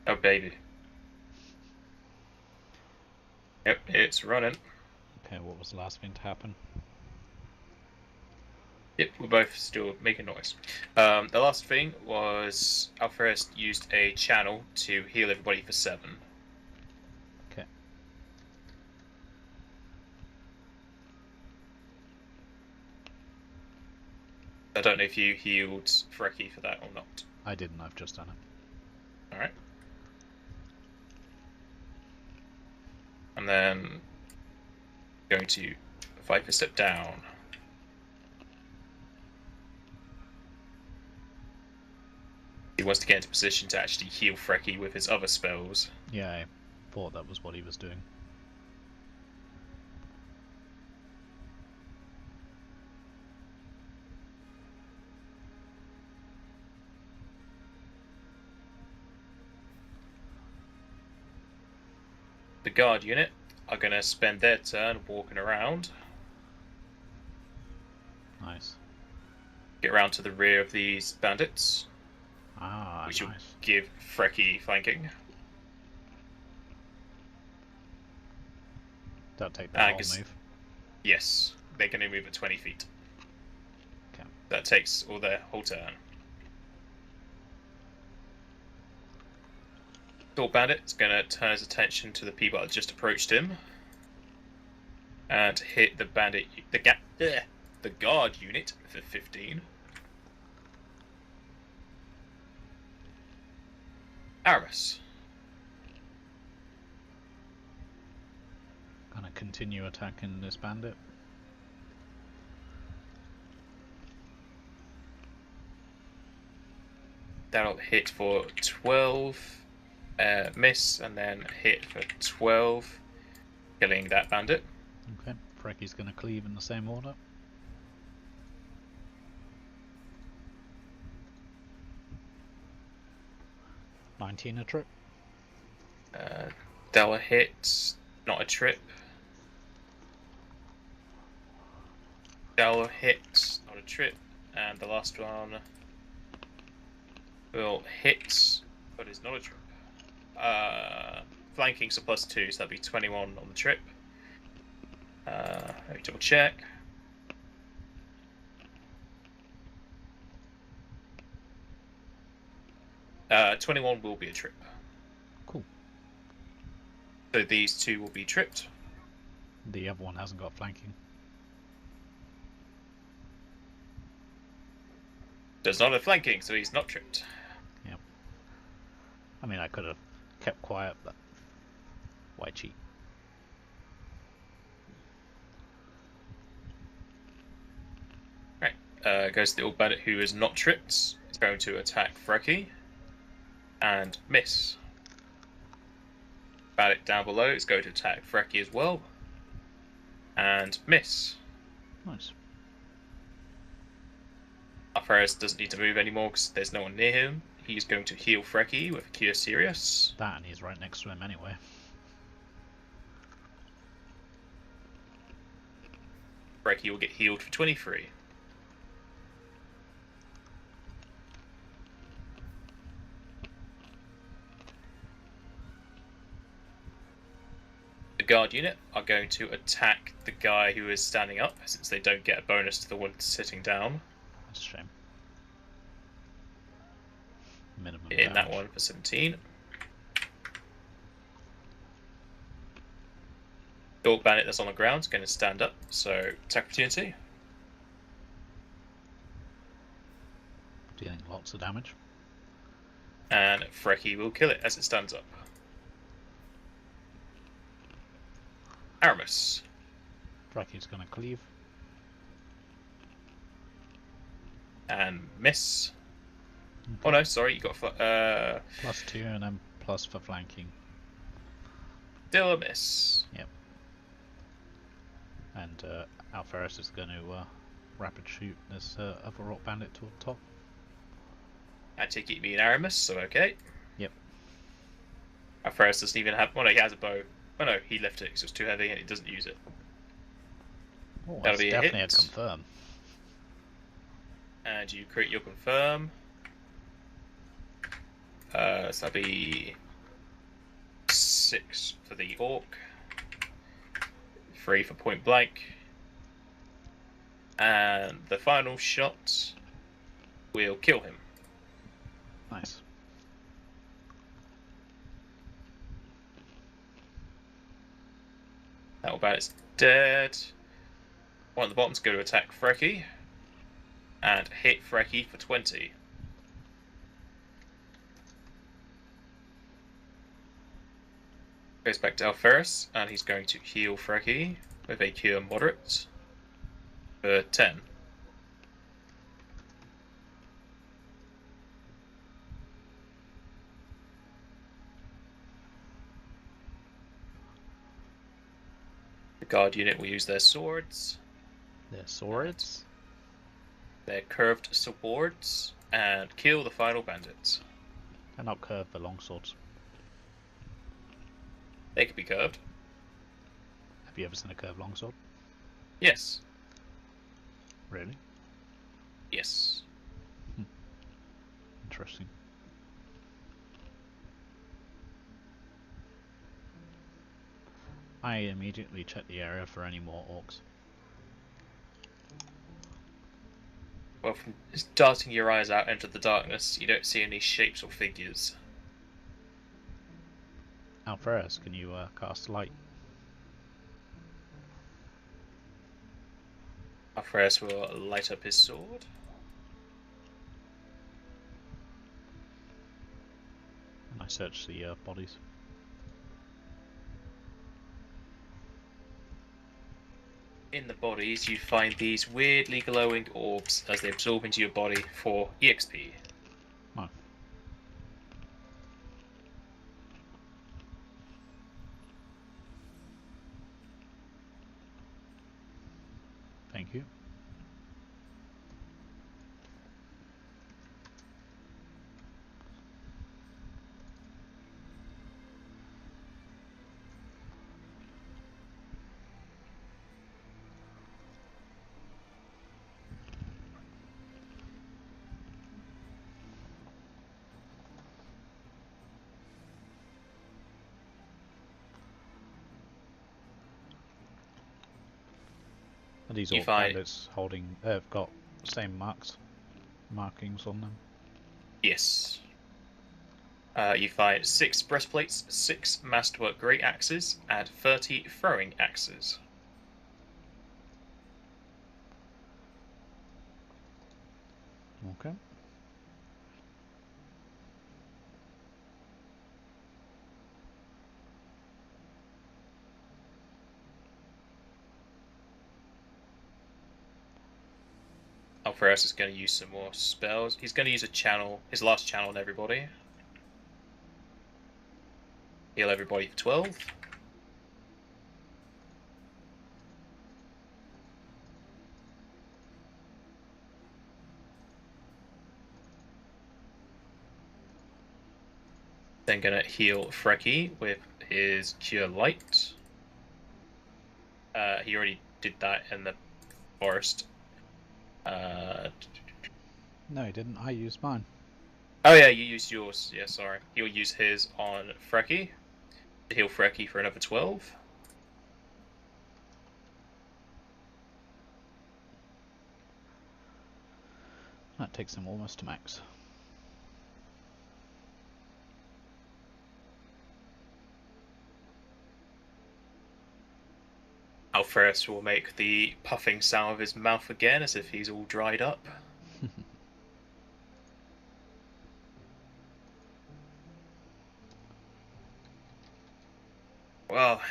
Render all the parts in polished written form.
Oh, baby. Yep, it's running. Okay, what was the last thing to happen? Yep, we're both still making noise. The last thing was our first used a channel to heal everybody for 7. Okay. I don't know if you healed Frecky for that or not. I didn't, I've just done it. Alright. And then going to Viper step down. He wants to get into position to actually heal Frecky with his other spells. Yeah, I thought that was what he was doing. The guard unit are going to spend their turn walking around. Nice. Get around to the rear of these bandits. Ah, which nice. will give Frecky flanking. That'll take the whole move. Yes, they're going to move at 20 feet. Okay. That takes all their whole turn. Tall Bandit's going to turn his attention to the people that just approached him and hit the bandit, the guard unit for 15. Aramis. Gonna continue attacking this bandit. That'll hit for 12, miss, and then hit for 12, killing that bandit. Okay, Frecky's gonna cleave in the same order. $19 a trip. That'll hit, not a trip. That'll hit, not a trip. And the last one will hit, but is not a trip. Flanking's a +2, so that'll be 21 on the trip. Let me double check. Uh, 21 will be a trip. Cool. So these two will be tripped. The other one hasn't got flanking. Does not have flanking, so he's not tripped. Yep. I mean, I could have kept quiet, but why cheat? Right. Goes to the old bandit who is not tripped. It's going to attack Frecky. And miss. Bandit down below is going to attack Frecky as well. And miss. Nice. Alferez doesn't need to move anymore because there's no one near him. He's going to heal Frecky with a Cure Serious. That, and he's right next to him anyway. Frecky will get healed for 23. The guard unit are going to attack the guy who is standing up, since they don't get a bonus to the one sitting down. That's a shame. Minimum In damage. that one for 17. The old bandit that's on the ground is going to stand up, so attack opportunity. Dealing lots of damage. And Frecky will kill it as it stands up. Aramis. Frecky's gonna cleave. And miss. Okay. Oh no, sorry, you got +2 and then plus for flanking. still a miss. Yep. And Alferez is going to rapid shoot this other rock bandit toward the top. I take it you mean Aramis, so okay. Yep. Alferez doesn't even have. Well, no, he has a bow. Oh no, he left it because it was too heavy and he doesn't use it. Oh, That'll that's be a definitely hit. a confirm. And you create your confirm. So that'll be 6 for the orc, 3 for point blank, and the final shot will kill him. Nice. That bandit's dead. One at the bottom's going to attack Frecky and hit Frecky for 20. Goes back to Alferis, and he's going to heal Frecky with a cure moderate for 10. The guard unit will use their swords. Their swords? Their curved swords, and kill the final bandit. They're not curved, the longswords. They could be curved. Have you ever seen a curved longsword? Yes. Really? Yes. Interesting. I immediately check the area for any more orcs. Well, from just darting your eyes out into the darkness, you don't see any shapes or figures. Alferis, can you cast light? Alferis will light up his sword. And I search the bodies. In the bodies, you find these weirdly glowing orbs as they absorb into your body for EXP. Oh. Thank you. Are these orc bandits holding? Have got same markings on them? Yes. You find 6 breastplates, 6 masterwork great axes, and 30 throwing axes. Okay. Alferis is going to use some more spells. He's going to use a channel, his last channel on everybody. Heal everybody for 12. Then going to heal Frecky with his Cure Light. He already did that in the forest. No, he didn't. I used mine. Oh yeah, you used yours. Yeah, sorry. He'll use his on Frecky to heal Frecky for another 12. That takes him almost to max. Alferis will make the puffing sound of his mouth again as if he's all dried up. Well,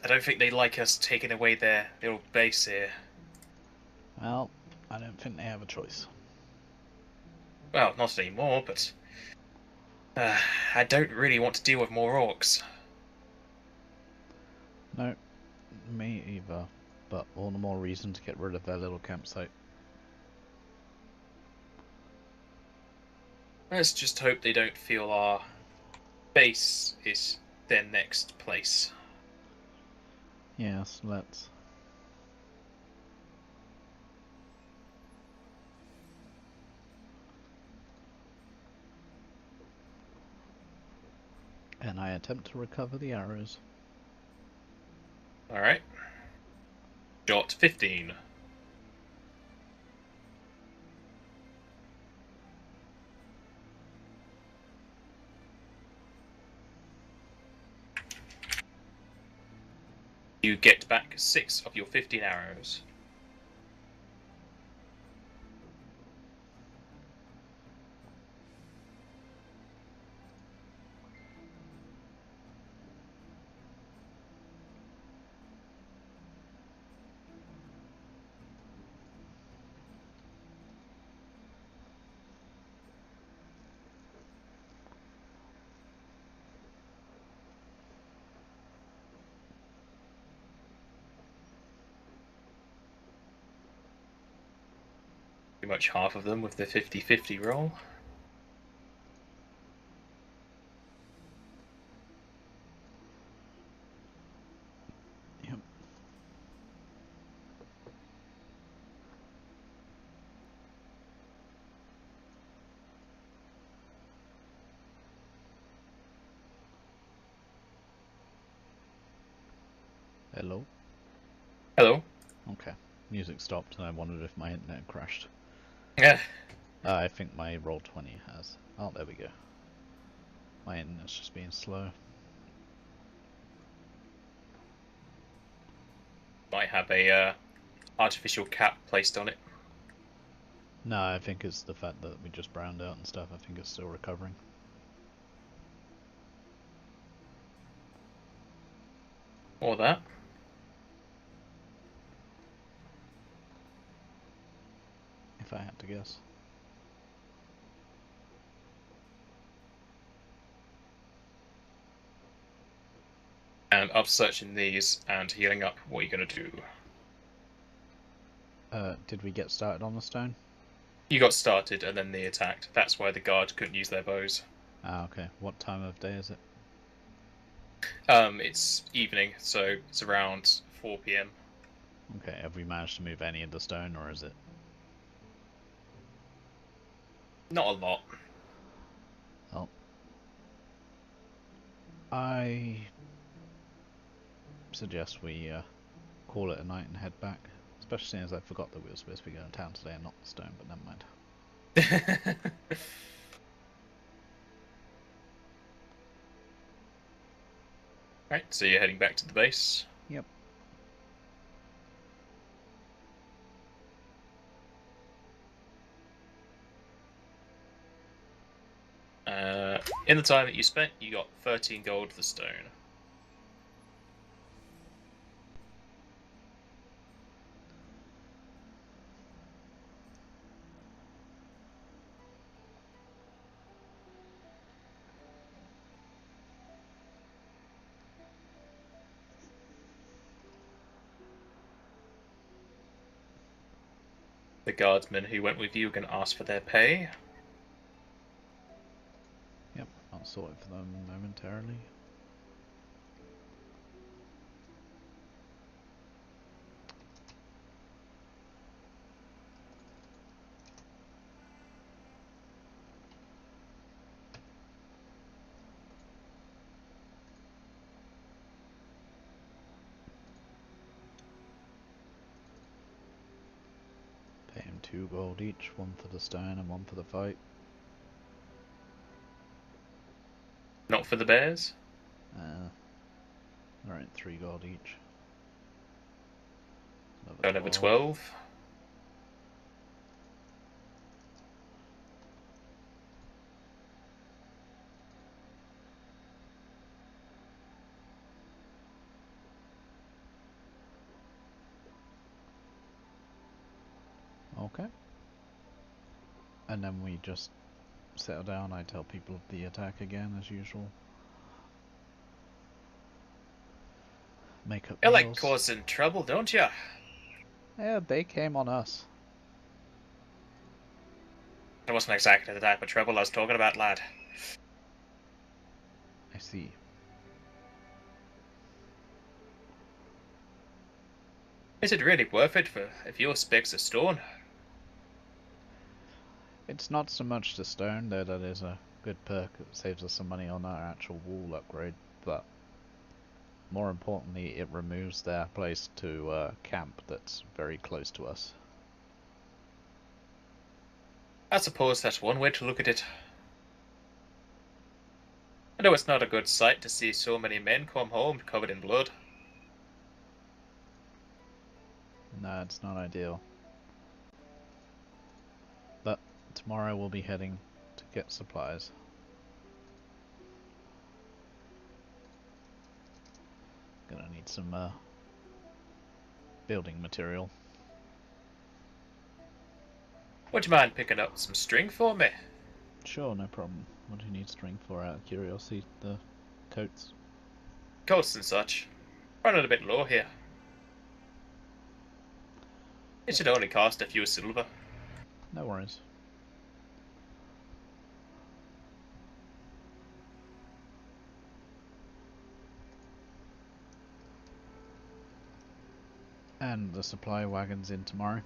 I don't think they like us taking away their little base here. Well, I don't think they have a choice. Well, not anymore, but I don't really want to deal with more orcs. No, me either. But all the more reason to get rid of their little campsite. Let's just hope they don't feel our base is their next place. Yes, let's. And I attempt to recover the arrows. Alright. Shot 15. You get back 6 of your 15 arrows. Pretty much half of them with the 50-50 roll. Yep. Hello? Hello. Okay. Music stopped and I wondered if my internet crashed. Yeah. I think my Roll20 has. Oh, there we go. My internet's just being slow. Might have a artificial cap placed on it. No, I think it's the fact that we just browned out and stuff. I think it's still recovering. Or that. If I had to guess. And after searching these and healing up, what are you going to do? Did we get started on the stone? You got started and then they attacked. That's why the guard couldn't use their bows. Ah, okay. What time of day is it? It's evening, so it's around 4 PM. Okay, have we managed to move any of the stone, or is it? Not a lot. Oh. I suggest we call it a night and head back. Especially as I forgot that we were supposed to be going to town today and not the stone, but never mind. Right, so you're heading back to the base. Yep. In the time that you spent, you got 13 gold for the stone. The guardsmen who went with you are going to ask for their pay. Yep, I'll sort it for them momentarily. Pay him 2 gold each, 1 for the stone and 1 for the fight. Not for the bears? Alright, 3 gold each. Another 12. Okay. And then we just settle down, I tell people of the attack again as usual. Make up You like meals. causing trouble, don't you? Yeah, they came on us. It wasn't exactly the type of trouble I was talking about, lad. I see. Is it really worth it for if your specs of stone? It's not so much the stone, though that is a good perk. It saves us some money on our actual wall upgrade, but more importantly, it removes their place to camp that's very close to us. I suppose that's one way to look at it. I know it's not a good sight to see so many men come home covered in blood. No, it's not ideal. But tomorrow we'll be heading to get supplies. Gonna need some building material. Would you mind picking up some string for me? Sure, no problem. What do you need string for, out of curiosity? The coats? Coats and such. Running a bit low here. It should only cost a few silver. No worries. And the supply wagon's in tomorrow?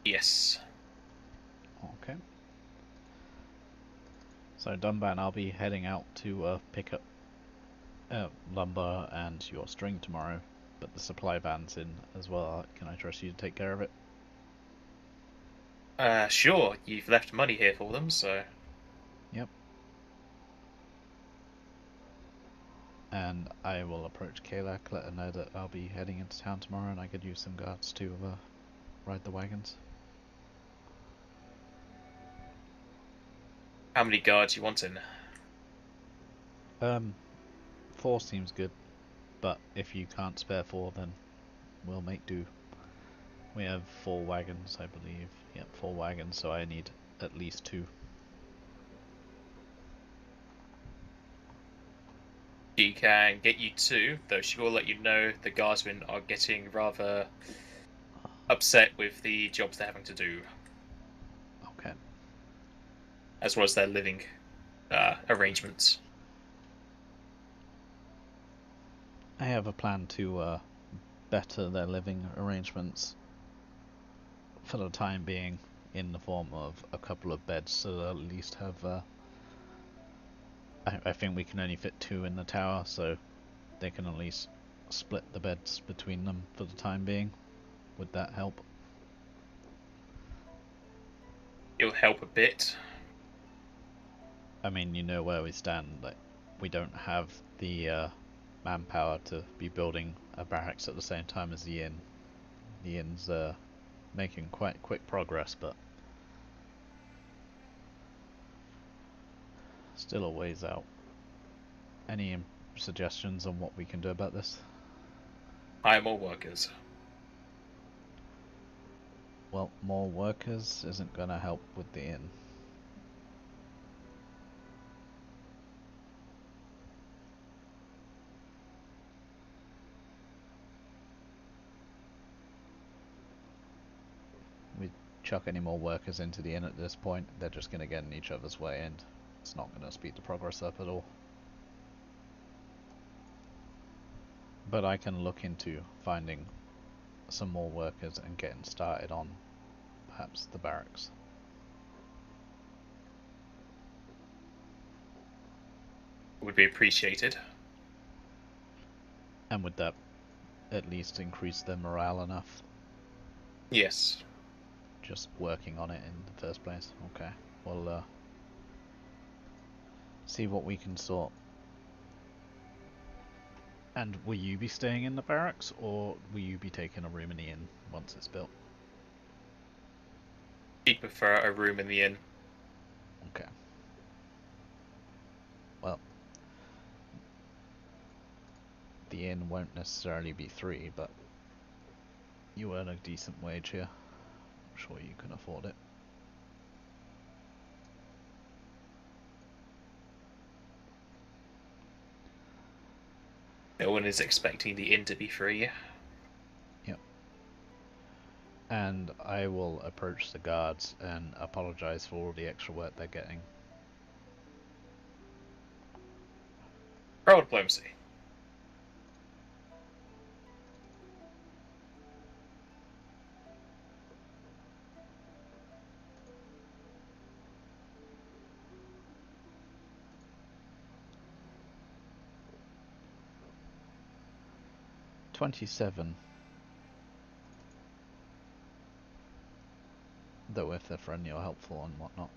Yes. Okay. So Dunban, I'll be heading out to pick up lumber and your string tomorrow, but the supply van's in as well. Can I trust you to take care of it? Sure, you've left money here for them, so... Yep. And I will approach Kalak, let her know that I'll be heading into town tomorrow and I could use some guards to ride the wagons. How many guards you want in? 4 seems good, but if you can't spare 4 then we'll make do. We have 4 wagons, I believe. Yep, 4 wagons, so I need at least 2. She can get you 2, though she will let you know the guardsmen are getting rather upset with the jobs they're having to do. Okay. As well as their living arrangements. I have a plan to better their living arrangements for the time being, in the form of a couple of beds, so they'll at least have I think we can only fit 2 in the tower, so they can at least split the beds between them for the time being. Would that help? It'll help a bit. I mean, you know where we stand. Like, we don't have the manpower to be building a barracks at the same time as the inn. The inn's making quite quick progress, but still a ways out. Any suggestions on what we can do about this? Hire more workers. Well, more workers isn't gonna help with the inn. We chuck any more workers into the inn at this point, they're just gonna get in each other's way and it's not gonna speed the progress up at all. But I can look into finding some more workers and getting started on perhaps the barracks. Would be appreciated. And would that at least increase their morale enough? Yes. Just working on it in the first place. Okay. Well, see what we can sort. And will you be staying in the barracks, or will you be taking a room in the inn once it's built? She'd prefer a room in the inn. Okay. Well, the inn won't necessarily be 3, but you earn a decent wage here. I'm sure you can afford it. No one is expecting the inn to be free. Yep. And I will approach the guards and apologize for all the extra work they're getting. Roll diplomacy. 27. Though if they're friendly or helpful and whatnot.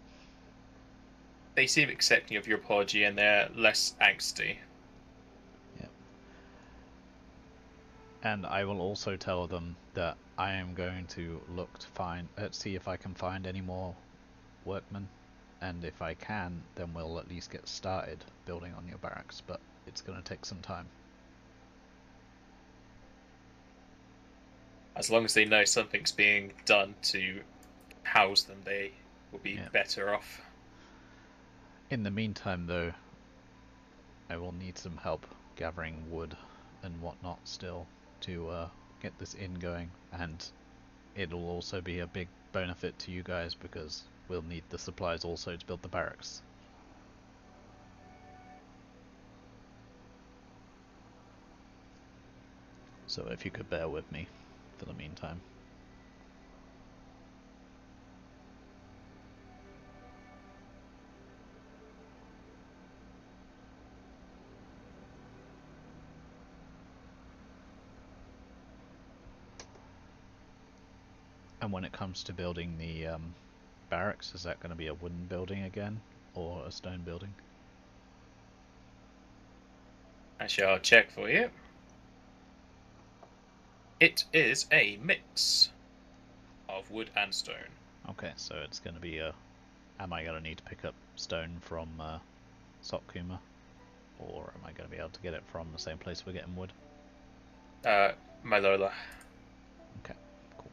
They seem accepting of your apology and they're less angsty. Yeah. And I will also tell them that I am going to look to see if I can find any more workmen, and if I can, then we'll at least get started building on your barracks, but it's going to take some time. As long as they know something's being done to house them, they will be better off. In the meantime, though, I will need some help gathering wood and whatnot still to get this inn going, and it'll also be a big benefit to you guys because we'll need the supplies also to build the barracks. So if you could bear with me for the meantime. And when it comes to building the barracks, is that going to be a wooden building again, or a stone building? Actually, I'll check for you. It is a mix of wood and stone. Okay, so it's going to be a... Am I going to need to pick up stone from Sotkuma? Or am I going to be able to get it from the same place we're getting wood? Malola. Okay, cool.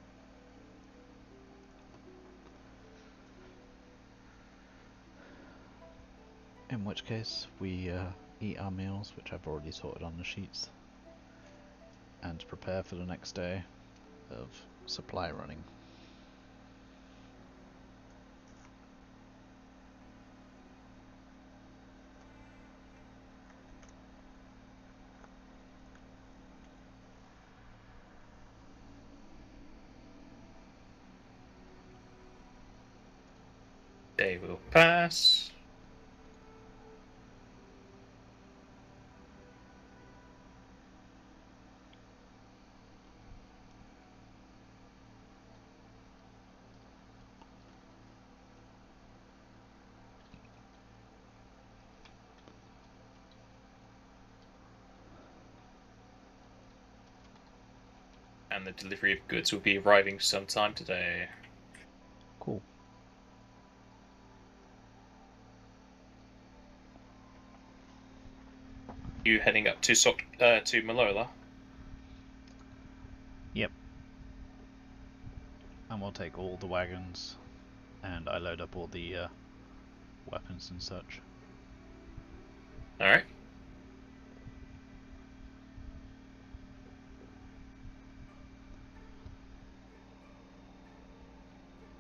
In which case, we eat our meals, which I've already sorted on the sheets, and prepare for the next day of supply running. Day will pass. And the delivery of goods will be arriving sometime today. Cool. You heading up to Malola? Yep. And we'll take all the wagons, and I load up all the weapons and such. Alright.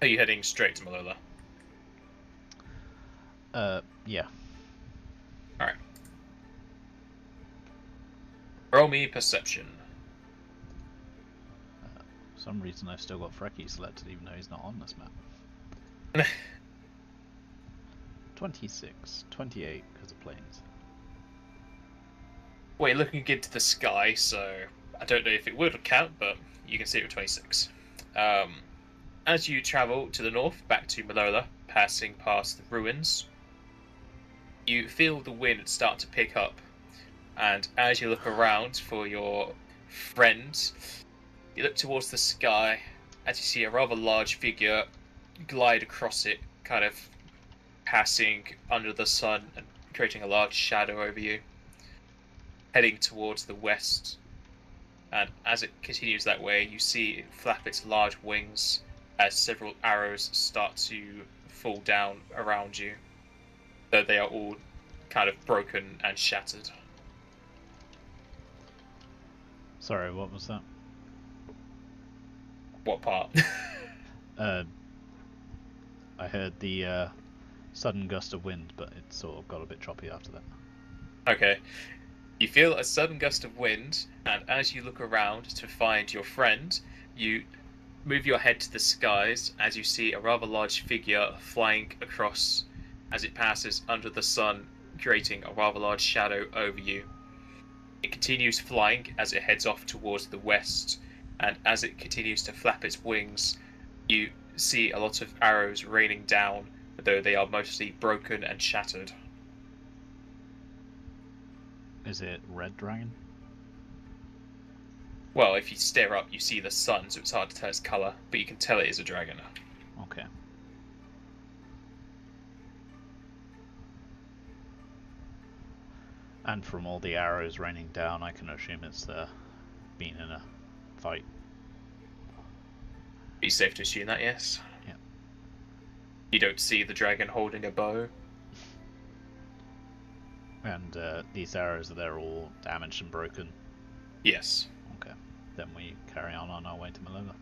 Are you heading straight to Malola? Yeah. Alright. Roll me perception. For some reason I've still got Frecky selected even though he's not on this map. 26, 28 because of planes. Well, you're looking into the sky, so I don't know if it would count, but you can see it with 26. As you travel to the north, back to Malola, passing past the ruins, you feel the wind start to pick up, and as you look around for your friend, you look towards the sky as you see a rather large figure glide across it, kind of passing under the sun and creating a large shadow over you, heading towards the west. And as it continues that way, you see it flap its large wings as several arrows start to fall down around you, though they are all kind of broken and shattered. Sorry, what was that? What part? I heard the sudden gust of wind, but it sort of got a bit choppy after that. Okay. You feel a sudden gust of wind, and as you look around to find your friend, you move your head to the skies as you see a rather large figure flying across as it passes under the sun, creating a rather large shadow over you. It continues flying as it heads off towards the west, and as it continues to flap its wings, you see a lot of arrows raining down, though they are mostly broken and shattered. Is it red dragon? Well, if you stare up, you see the sun, so it's hard to tell its color, but you can tell it is a dragon. Okay. And from all the arrows raining down, I can assume it's been in a fight. Be safe to assume that, yes? Yeah. You don't see the dragon holding a bow. And these arrows, they're all damaged and broken? Yes. Okay. Then we carry on our way to Malona.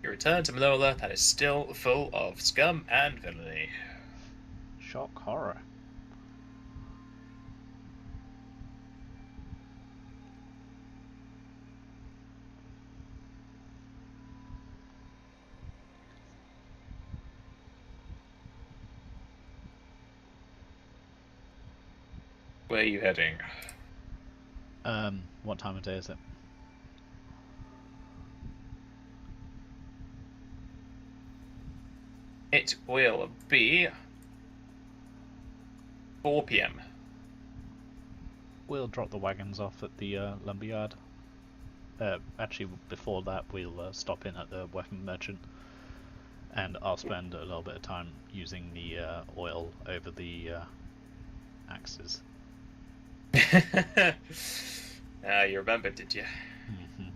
You return to Malola that is still full of scum and villainy. Shock horror. Where are you heading? What time of day is it? It will be 4 p.m. We'll drop the wagons off at the lumberyard. Actually, before that, we'll stop in at the weapon merchant, and I'll spend a little bit of time using the oil over the axes. You remembered, did you? Mm-hmm.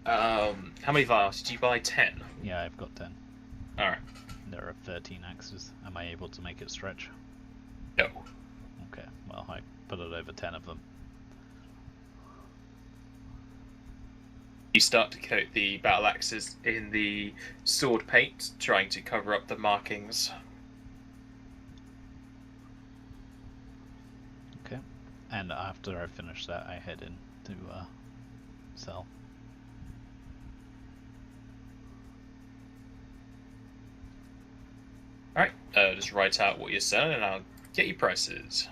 How many vials? Did you buy 10? Yeah, I've got 10. Alright. There are 13 axes. Am I able to make it stretch? No. Okay, well, I put it over 10 of them. You start to coat the battle axes in the sword paint, trying to cover up the markings. Okay, and after I finish that, I head in to sell. Alright, just write out what you're selling and I'll get you prices.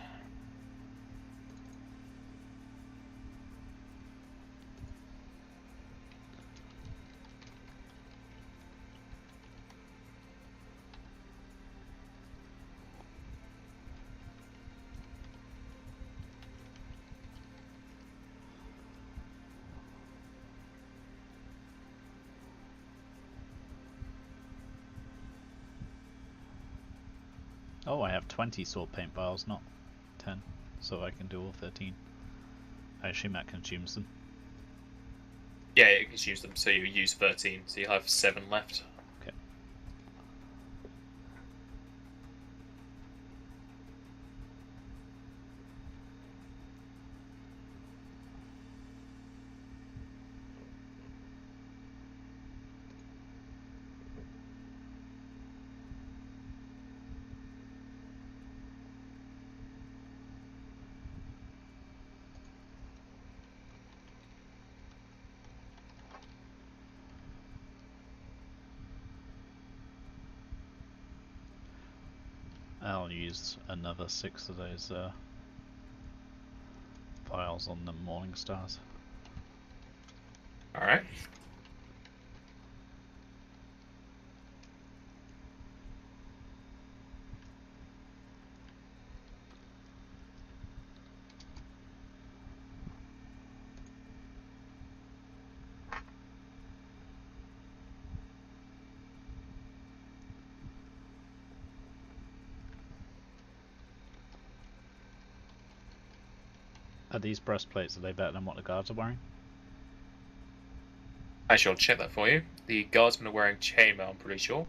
Oh, I have 20 sword paint vials, not 10, so I can do all 13. I assume that consumes them. Yeah, you can use them, so you use 13, so you have 7 left. Okay. I'll use another 6 of those vials on the Morning Stars. Alright. Are these breastplates, are they better than what the guards are wearing? I shall check that for you. The guardsmen are wearing chainmail, I'm pretty sure.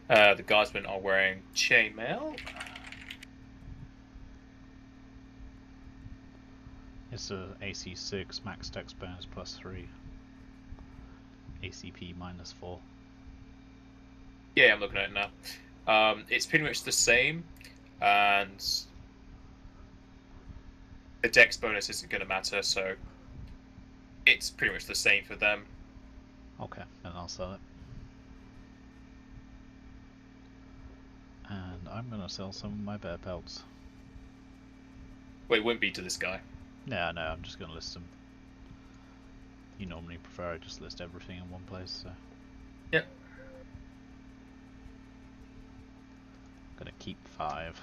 The guardsmen are wearing chainmail. It's a AC 6, max dex bonus +3, ACP -4. Yeah, I'm looking at it now. It's pretty much the same. and the dex bonus isn't going to matter, so it's pretty much the same for them. Okay, then I'll sell it. And I'm gonna sell some of my bear pelts. Well, it wouldn't be to this guy. Yeah, no, I'm just gonna list them. You normally prefer I just list everything in one place, so. Yep. Gonna keep 5.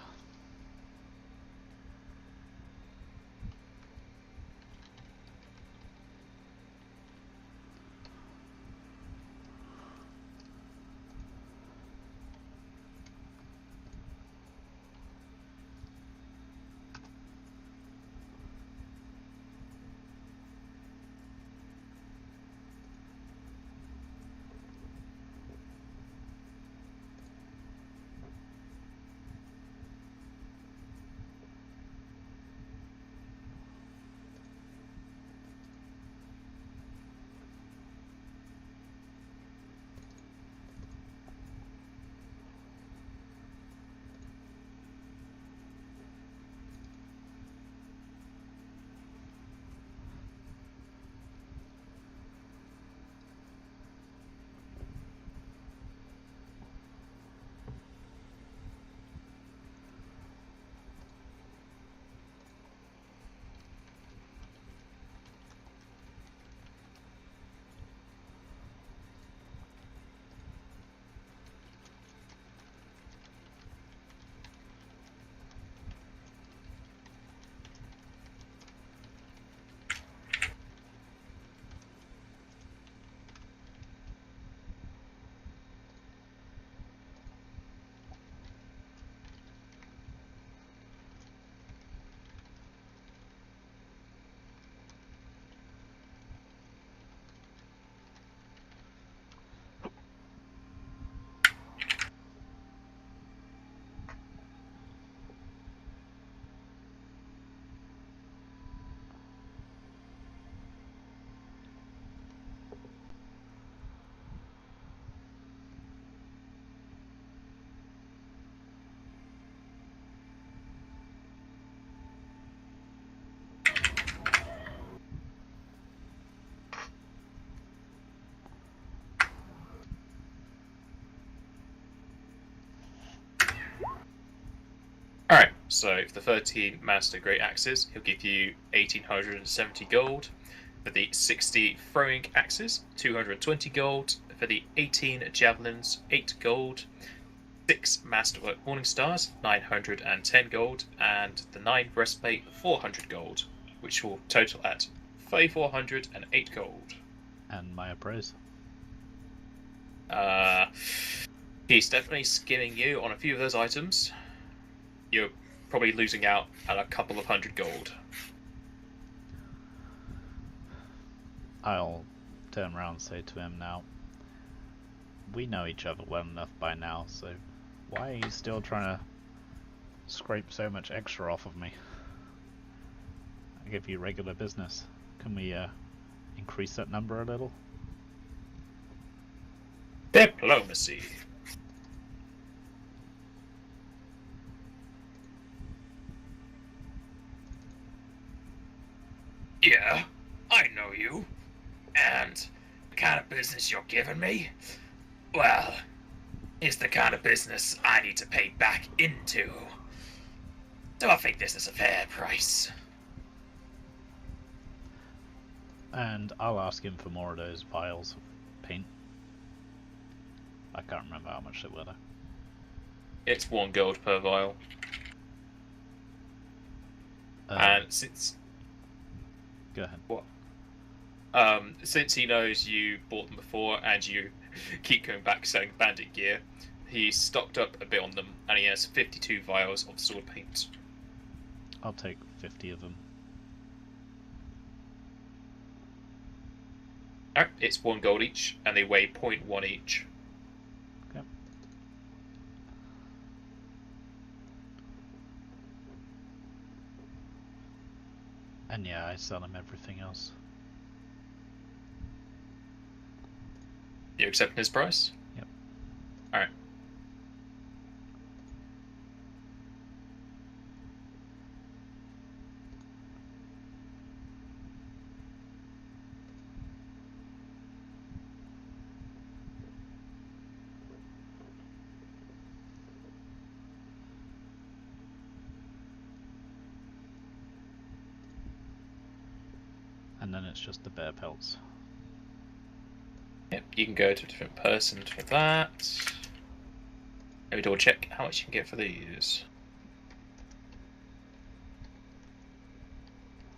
Alright, so for the 13 Master Great Axes, he'll give you 1870 gold. For the 60 Throwing Axes, 220 gold. For the 18 Javelins, 8 gold. 6 Masterwork Morning Stars, 910 gold. And the 9 Breastplate, 400 gold, which will total at 3,408 gold. And my appraise. He's definitely skinning you on a few of those items. You're probably losing out at a couple of hundred gold. I'll turn around and say to him now, we know each other well enough by now, so why are you still trying to scrape so much extra off of me? I give you regular business. Can we increase that number a little? Diplomacy. Yeah, I know you. And the kind of business you're giving me, well, is the kind of business I need to pay back into. So I think this is a fair price. And I'll ask him for more of those vials of paint. I can't remember how much they were though. It's 1 gold per vial. And since... Go ahead. What? Since he knows you bought them before and you keep going back selling bandit gear, he's stocked up a bit on them and he has 52 vials of sword paint. I'll take 50 of them. Alright, it's 1 gold each and they weigh 0.1 each. Okay. And yeah, I sell him everything else. You accepting his price? Yep. Alright. and then it's just the bear pelts. Yep, you can go to a different person for that. Let me double check how much you can get for these.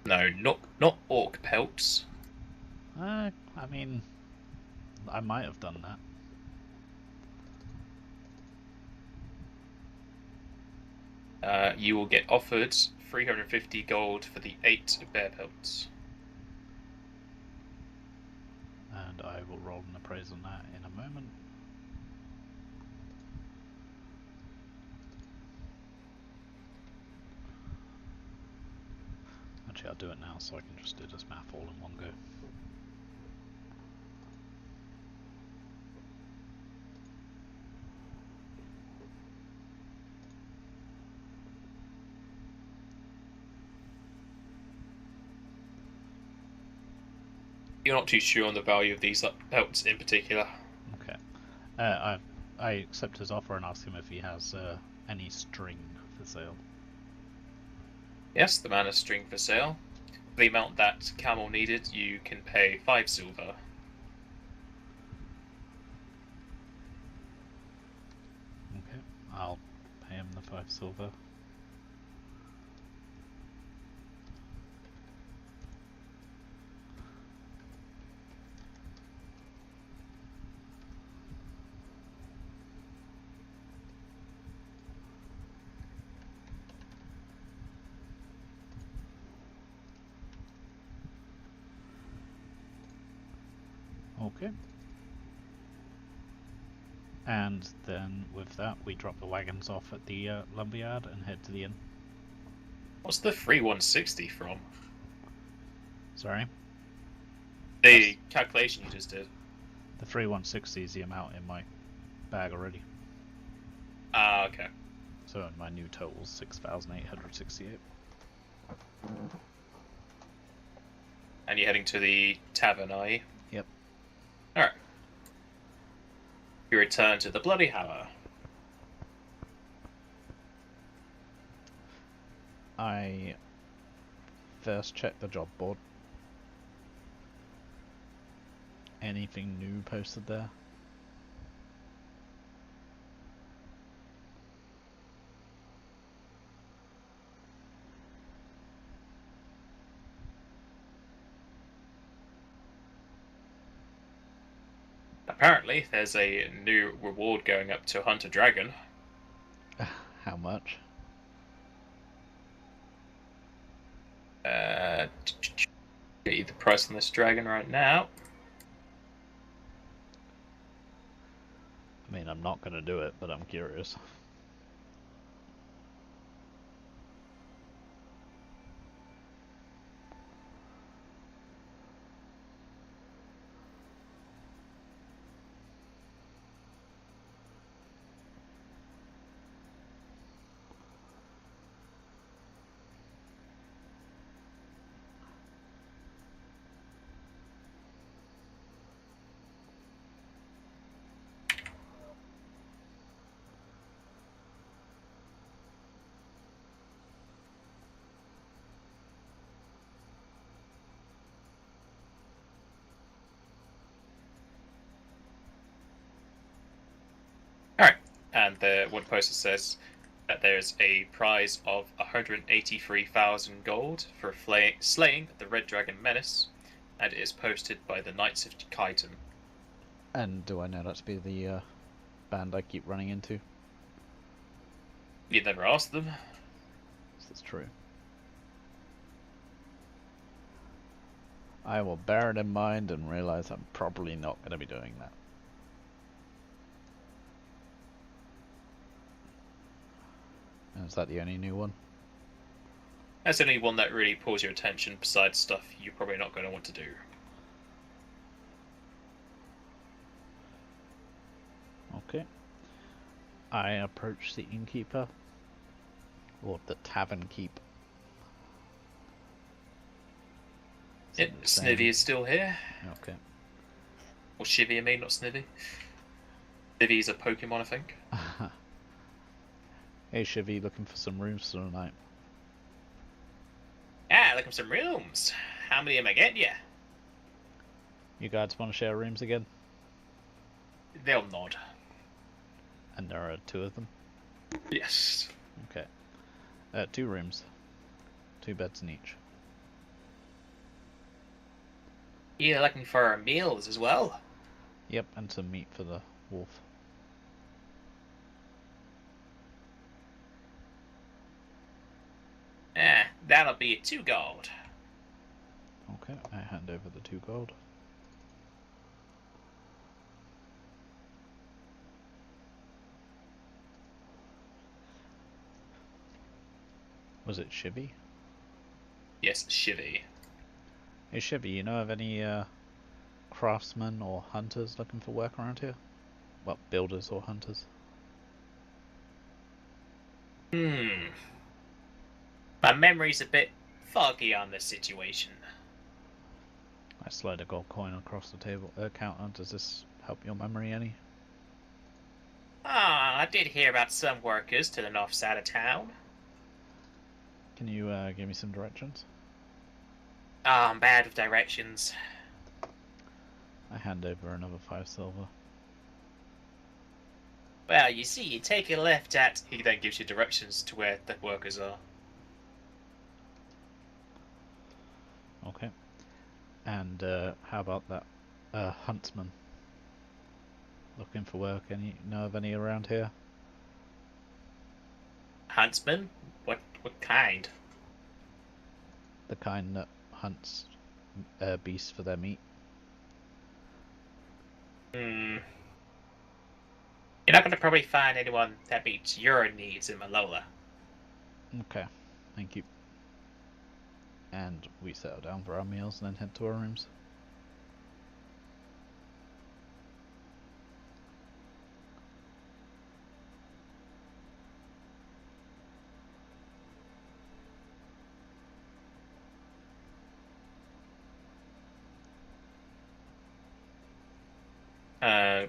No, not orc pelts. I mean, I might have done that. You will get offered 350 gold for the 8 bear pelts. And I will roll an appraise on that in a moment. Actually, I'll do it now so I can just do this math all in one go. You're not too sure on the value of these pelts in particular. Okay. I accept his offer and ask him if he has any string for sale. Yes, the man has string for sale. For the amount that Camel needed, you can pay 5 silver. Okay, I'll pay him the 5 silver. Okay. And then with that, we drop the wagons off at the lumberyard and head to the inn. What's the free 160 from? Sorry? The calculation you just did. The free 160 is the amount in my bag already. Ah, okay. So my new total is 6,868. And you're heading to the tavern, are you? Yep. Alright. You return to the Bloody Hammer. I first check the job board. Anything new posted there? Apparently, there's a new reward going up to hunt a dragon. How much? Get you the price on this dragon right now. I mean, I'm not going to do it, but I'm curious. Alright, and the one poster says that there's a prize of 183,000 gold for slaying the Red Dragon Menace, and it is posted by the Knights of Chiton. And do I know that to be the band I keep running into? You'd never asked them. That's true. I will bear it in mind and realize I'm probably not going to be doing that. And is that the only new one? That's the only one that really pulls your attention besides stuff you're probably not going to want to do. Okay. I approach the innkeeper, or the tavern keep. Yep, Snivy is still here. Okay. Or Shivy, I mean, not Snivy. Snivvy's a Pokemon, I think. Hey Shivy, looking for some rooms for tonight. Ah, looking for some rooms. How many am I getting you? You guys want to share rooms again? They'll nod. And there are 2 of them? Yes. Okay. 2 rooms. 2 beds in each. You're looking for meals as well? Yep, and some meat for the wolf. That'll be 2 gold. Okay, I hand over the 2 gold. Was it Shivy? Yes, Shivy. Hey Shivy, you know of any craftsmen or hunters looking for work around here? Well, builders or hunters. My memory's a bit foggy on this situation. I slide a gold coin across the table counter. Does this help your memory any? I did hear about some workers to the north side of town. Can you give me some directions? I'm bad with directions. I hand over another 5 silver. Well, you see, you take a left at... He then gives you directions to where the workers are. Okay. And how about that huntsman? Looking for work? Any know of any around here? Huntsman? What kind? The kind that hunts beasts for their meat. You're not going to probably find anyone that meets your needs in Malola. Okay, thank you. And we settle down for our meals and then head to our rooms.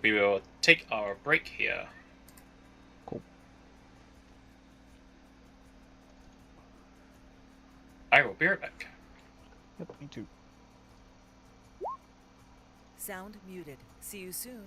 We will take our break here. Cool. I will be right back. Yep, me too. Sound muted. See you soon.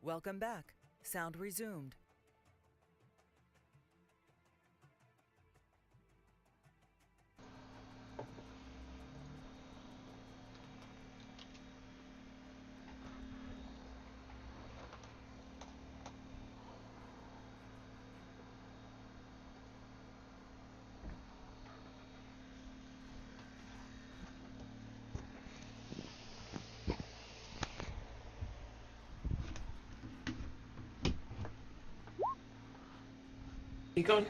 Welcome back. Sound resumed.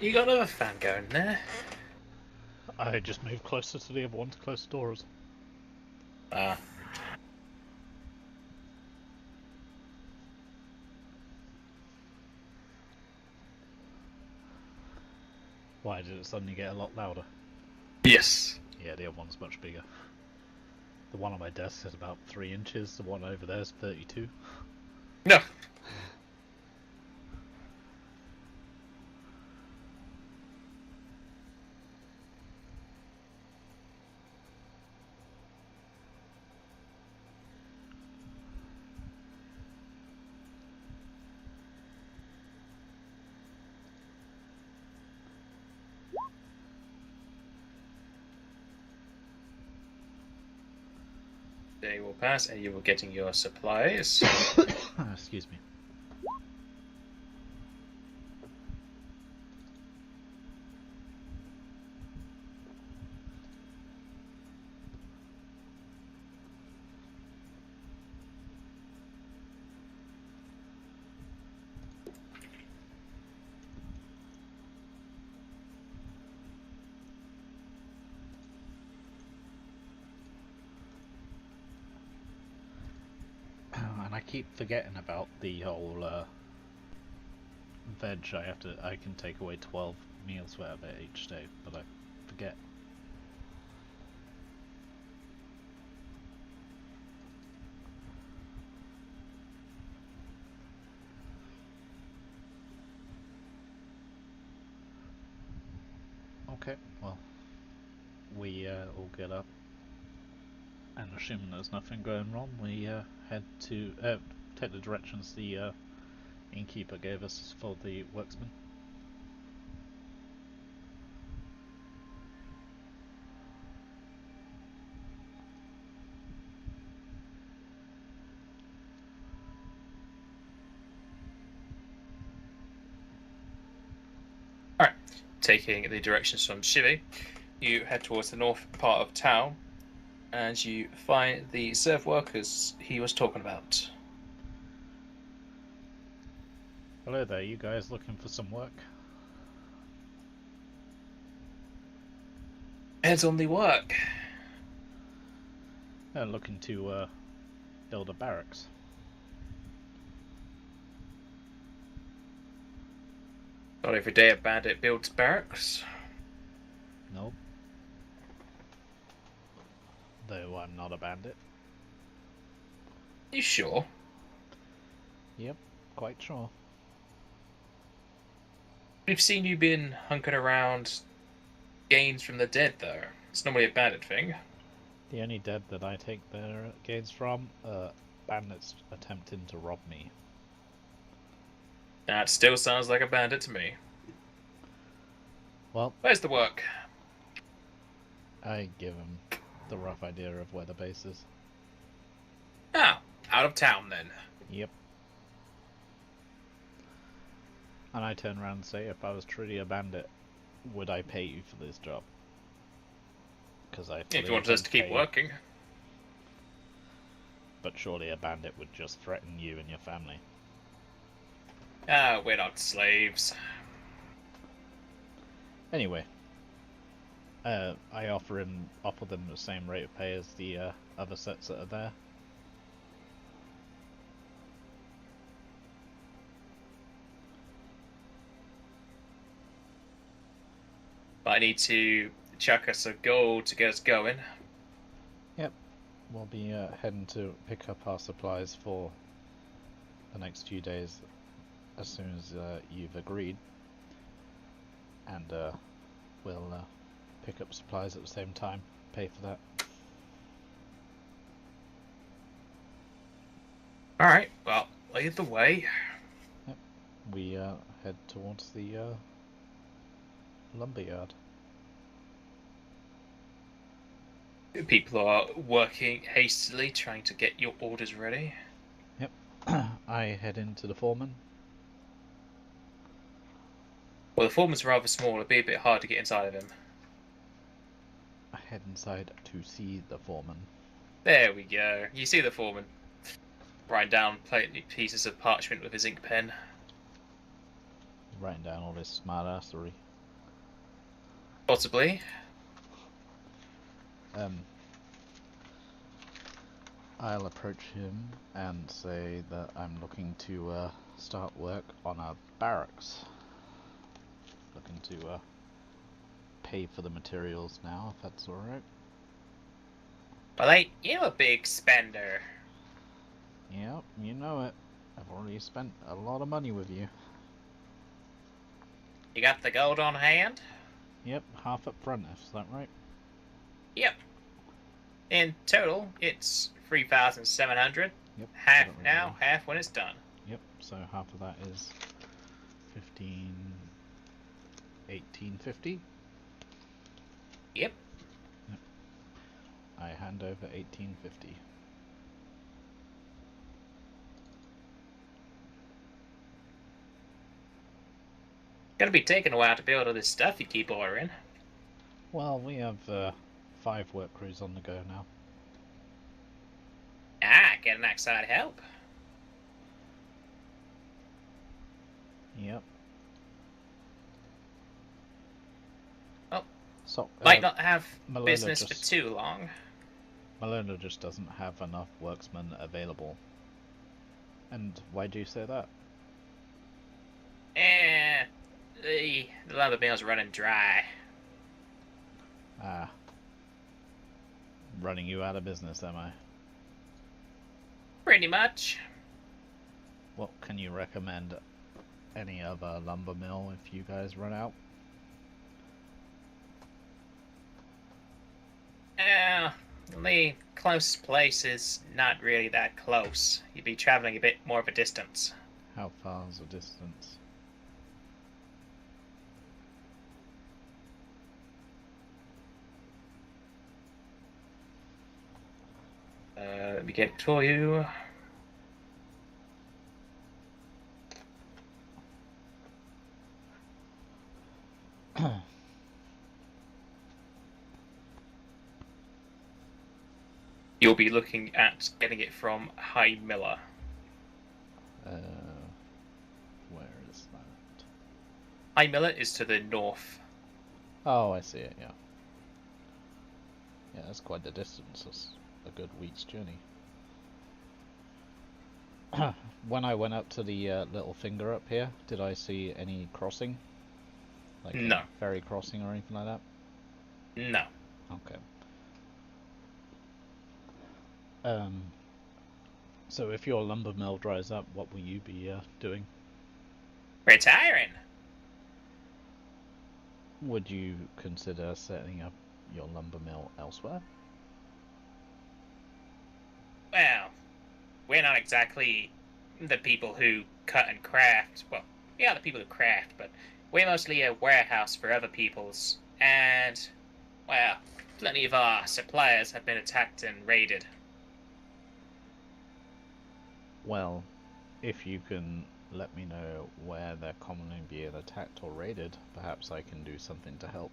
You got another fan going there? I just moved closer to the other one to close the doors. Ah. Why did it suddenly get a lot louder? Yes. Yeah, the other one's much bigger. The one on my desk is about 3 inches, the one over there is 32. No. Day will pass and you will getting your supplies. Excuse me. And I keep forgetting about the whole veg. I can take away 12 meals worth of it each day, but I forget. Okay, well, we all get up, and assuming there's nothing going wrong, we head to take the directions the innkeeper gave us for the worksmen. Alright. Taking the directions from Shivi, you head towards the north part of town and you find the serf workers he was talking about. Hello there, you guys looking for some work? Heads on the work. Looking to build a barracks. Not every day a bandit builds barracks. Nope. Though I'm not a bandit. You sure? Yep, quite sure. We've seen you been hunking around gains from the dead, though. It's normally a bandit thing. The only dead that I take their gains from, bandits attempting to rob me. That still sounds like a bandit to me. Well, Where's the work? I give him the rough idea of where the base is. Ah, out of town then. Yep. And I turn around and say, if I was truly a bandit, would I pay you for this job? Because I If you wanted us to keep working. But surely a bandit would just threaten you and your family. Ah, we're not slaves. Anyway, I offer them the same rate of pay as the other sets that are there. But I need to chuck us a gold to get us going. Yep, we'll be heading to pick up our supplies for the next few days as soon as you've agreed. And we'll pick up supplies at the same time, pay for that. Alright, well, Either way. We head towards the lumberyard. People are working hastily, trying to get your orders ready. Yep. I head into the foreman. Well, the foreman's rather small. It'd be a bit hard to get inside of him. I head inside to see the foreman. There we go. You see the foreman writing down pieces of parchment with his ink pen. Writing down all this smartassery. Possibly. I'll approach him and say that I'm looking to start work on a barracks. Looking to pay for the materials now, if that's alright. Well, ain't you a big spender? Yep, you know it. I've already spent a lot of money with you. You got the gold on hand? Yep, half up front, is that right? Yep. In total, it's 3,700. Yep. Half now, half when it's done. Yep, so half of that is 1850. Yep. I hand over 1850. Gonna be taking a while to build all this stuff you keep ordering. Well, we have 5 work crews on the go now. Ah, getting outside help. Yep. Well, so, might not have Malona business for too long. Malona just doesn't have enough worksmen available. And why do you say that? The lumber mill's running dry. Ah. Running you out of business, am I? Pretty much. Well, can you recommend any other lumber mill if you guys run out? The closest place is not really that close. You'd be traveling a bit more of a distance. How far is the distance? Let me get it for you. You'll be looking at getting it from High Miller. Where is that? High Miller is to the north. Oh, I see it, yeah. Yeah, that's quite the distance. That's a good week's journey. When I went up to the little finger up here, did I see any crossing? Like no. Ferry crossing or anything like that? No. Okay. So if your lumber mill dries up, what will you be doing? Retiring. Would you consider setting up your lumber mill elsewhere? Well, we're not exactly the people who cut and craft. Well, we are the people who craft, but we're mostly a warehouse for other people's. And, well, plenty of our suppliers have been attacked and raided. Well, if you can let me know where they're commonly being attacked or raided, perhaps I can do something to help.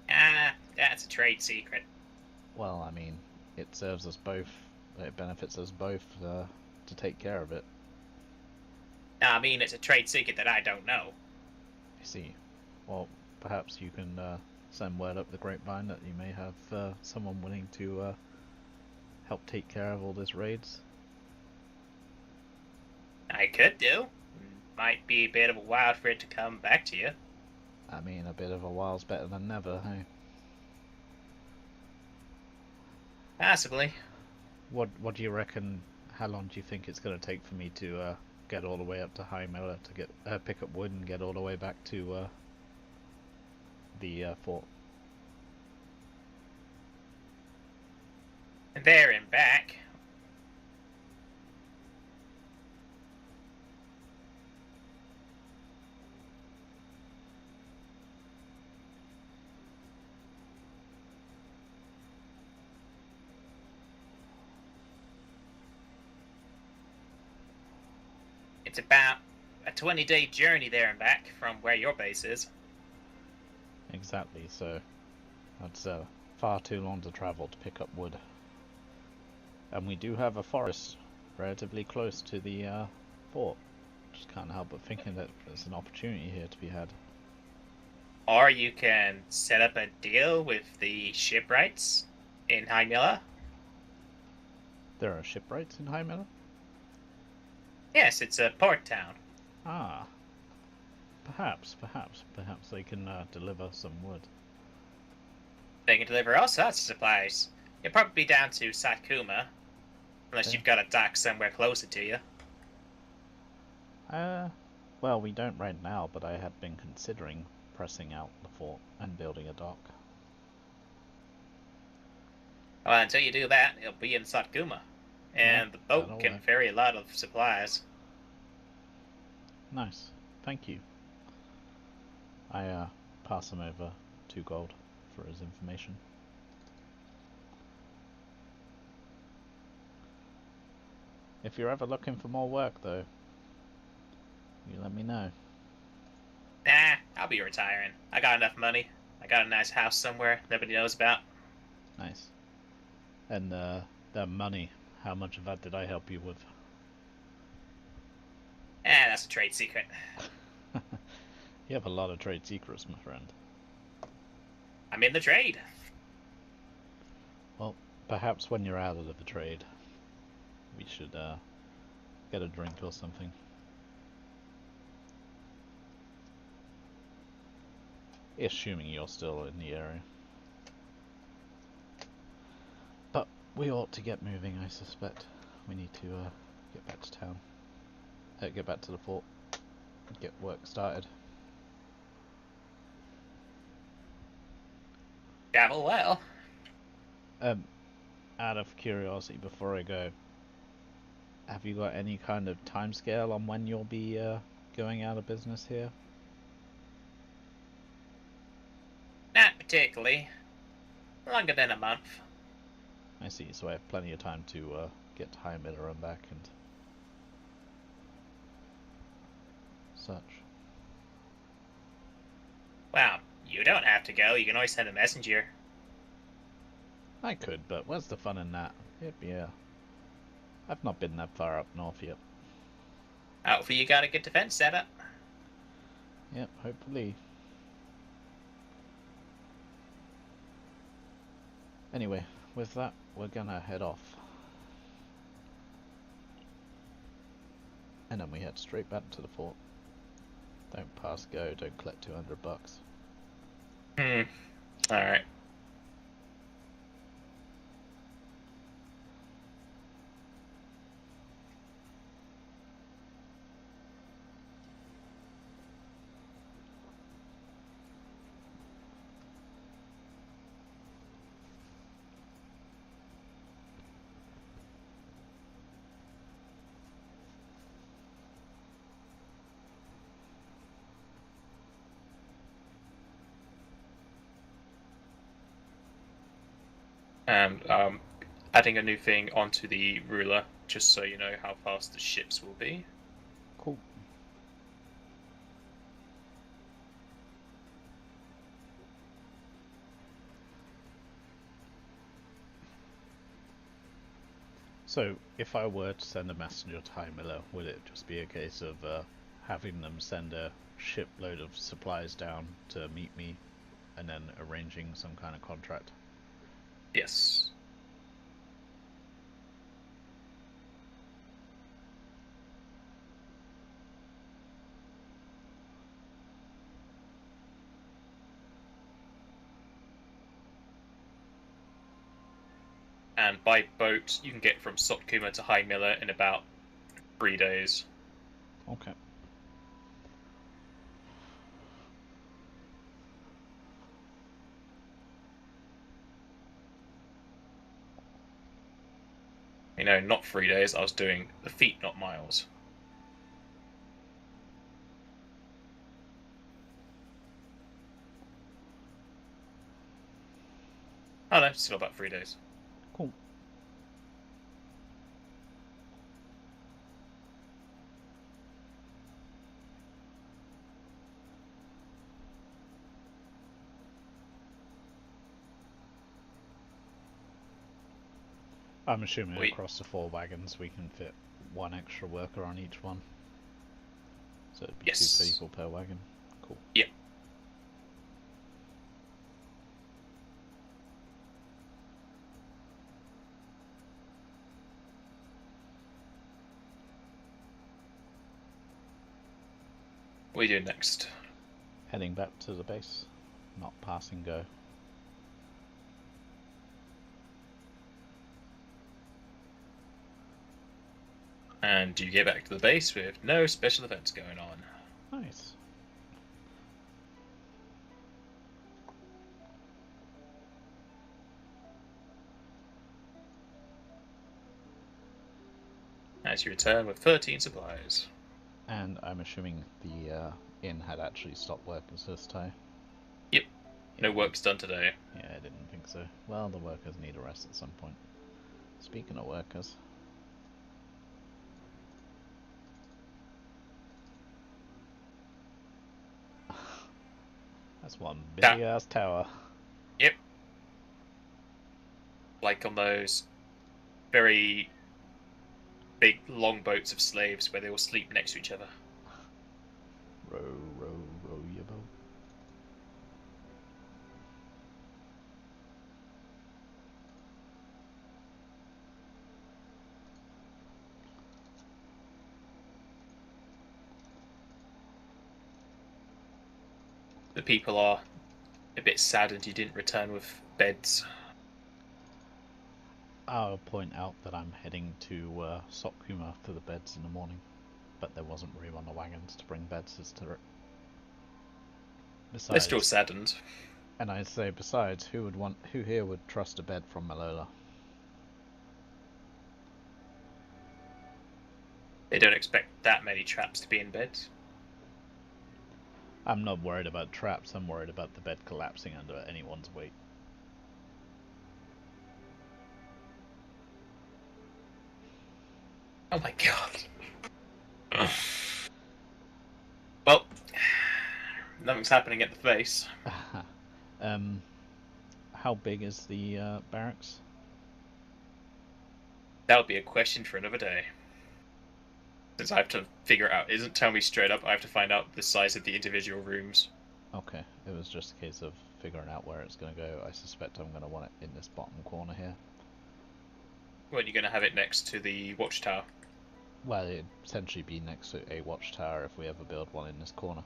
Ah, that's a trade secret. Well, I mean, it serves us both, it benefits us both to take care of it. I mean, it's a trade secret that I don't know. I see. Well, perhaps you can send word up the grapevine that you may have someone willing to help take care of all these raids. I could do. Might be a bit of a while for it to come back to you. I mean, a bit of a while's better than never, hey? Possibly. What do you reckon, how long do you think it's going to take for me to get all the way up to High Miller to get pick up wood and get all the way back to the fort? There and back. It's about a 20-day journey there and back from where your base is. Exactly, so that's far too long to travel to pick up wood. And we do have a forest relatively close to the fort. Just can't help but thinking that there's an opportunity here to be had. Or you can set up a deal with the shipwrights in Aallarra. There are shipwrights in Hymela? Yes, it's a port town. Ah. Perhaps they can deliver some wood. They can deliver all sorts of supplies. You'll probably be down to Sakuma, unless you've got a dock somewhere closer to you. Well, we don't right now, but I had been considering pressing out the fort and building a dock. Well, until you do that, it'll be in Sakuma. And the boat can ferry a lot of supplies. Nice. Thank you. I pass him over 2 gold for his information. If you're ever looking for more work, though, you let me know. Nah, I'll be retiring. I got enough money. I got a nice house somewhere nobody knows about. Nice. And that money, how much of that did I help you with? That's a trade secret. You have a lot of trade secrets, my friend. I'm in the trade. Well, perhaps when you're out of the trade, we should get a drink or something. Assuming you're still in the area. But we ought to get moving, I suspect. We need to get back to town. Get back to the fort. Get work started. Travel well. Out of curiosity, before I go, have you got any kind of timescale on when you'll be going out of business here? Not particularly. Longer than a month. I see, so I have plenty of time to get to Aallarra and back and such. Well, you don't have to go. You can always send a messenger. I could, but where's the fun in that? Yep, yeah. I've not been that far up north yet. Hopefully you got a good defense set up. Yep, hopefully. Anyway, with that, we're gonna head off. And then we head straight back to the fort. Don't pass go, don't collect $200. Alright. And adding a new thing onto the ruler, just so you know how fast the ships will be. Cool. So, if I were to send a messenger to Aallarra, would it just be a case of having them send a shipload of supplies down to meet me, and then arranging some kind of contract? Yes. And by boat, you can get from Sotkuma to Aallarra in about 3 days. Okay. You know, not 3 days, I was doing the feet, not miles. Oh no, still about 3 days. Cool. I'm assuming Wait. across the 4 wagons we can fit 1 extra worker on each one. So it'd be Yes. 2 people per wagon. Cool. Yeah. What are you doing next? Heading back to the base, not passing go. And you get back to the base with no special events going on. Nice. As you return with 13 supplies. And I'm assuming the inn had actually stopped workers this time. Yep. Yeah, No work's done today. Yeah, I didn't think so. Well, the workers need a rest at some point. Speaking of workers... That's one big ass tower. Yep. Like on those very big longboats of slaves where they all sleep next to each other. Row, row, row your boat. The people are a bit saddened you didn't return with beds. I'll point out that I'm heading to Sokuma for the beds in the morning, but there wasn't room on the wagons to bring beds as to it. Besides, They're still saddened. and I'd say besides, who here would trust a bed from Malola? They don't expect that many traps to be in beds. I'm not worried about traps, I'm worried about the bed collapsing under anyone's weight. Oh my god. Well, nothing's happening at the base. How big is the barracks? That'll be a question for another day. Since I have to figure it out. It doesn't tell me straight up. I have to find out the size of the individual rooms. Okay, it was just a case of figuring out where it's going to go. I suspect I'm going to want it in this bottom corner here. When you're going to have it next to the watchtower. Well, it'd potentially be next to a watchtower if we ever build one in this corner.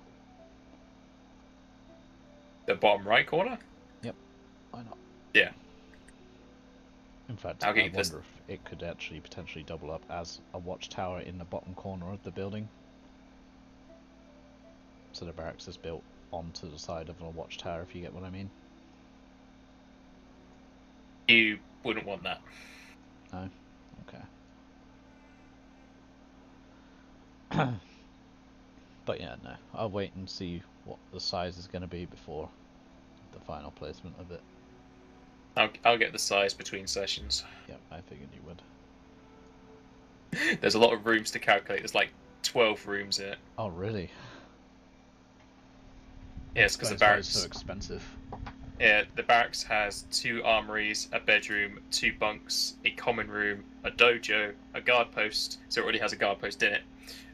The bottom right corner? Yep, why not? Yeah. In fact, I'll I get you wonder if it could actually potentially double up as a watchtower in the bottom corner of the building. So the barracks is built onto the side of a watchtower, if you get what I mean. You wouldn't want that. No? Okay. But yeah, no. I'll wait and see what the size is going to be before the final placement of it. I'll get the size between sessions. Yep, I figured you would. There's a lot of rooms to calculate. There's like 12 rooms in it. Oh, really? Yeah, it's because the barracks is so expensive. Yeah, the barracks has 2 armories, a bedroom, 2 bunks, a common room, a dojo, a guard post. So it already has a guard post in it.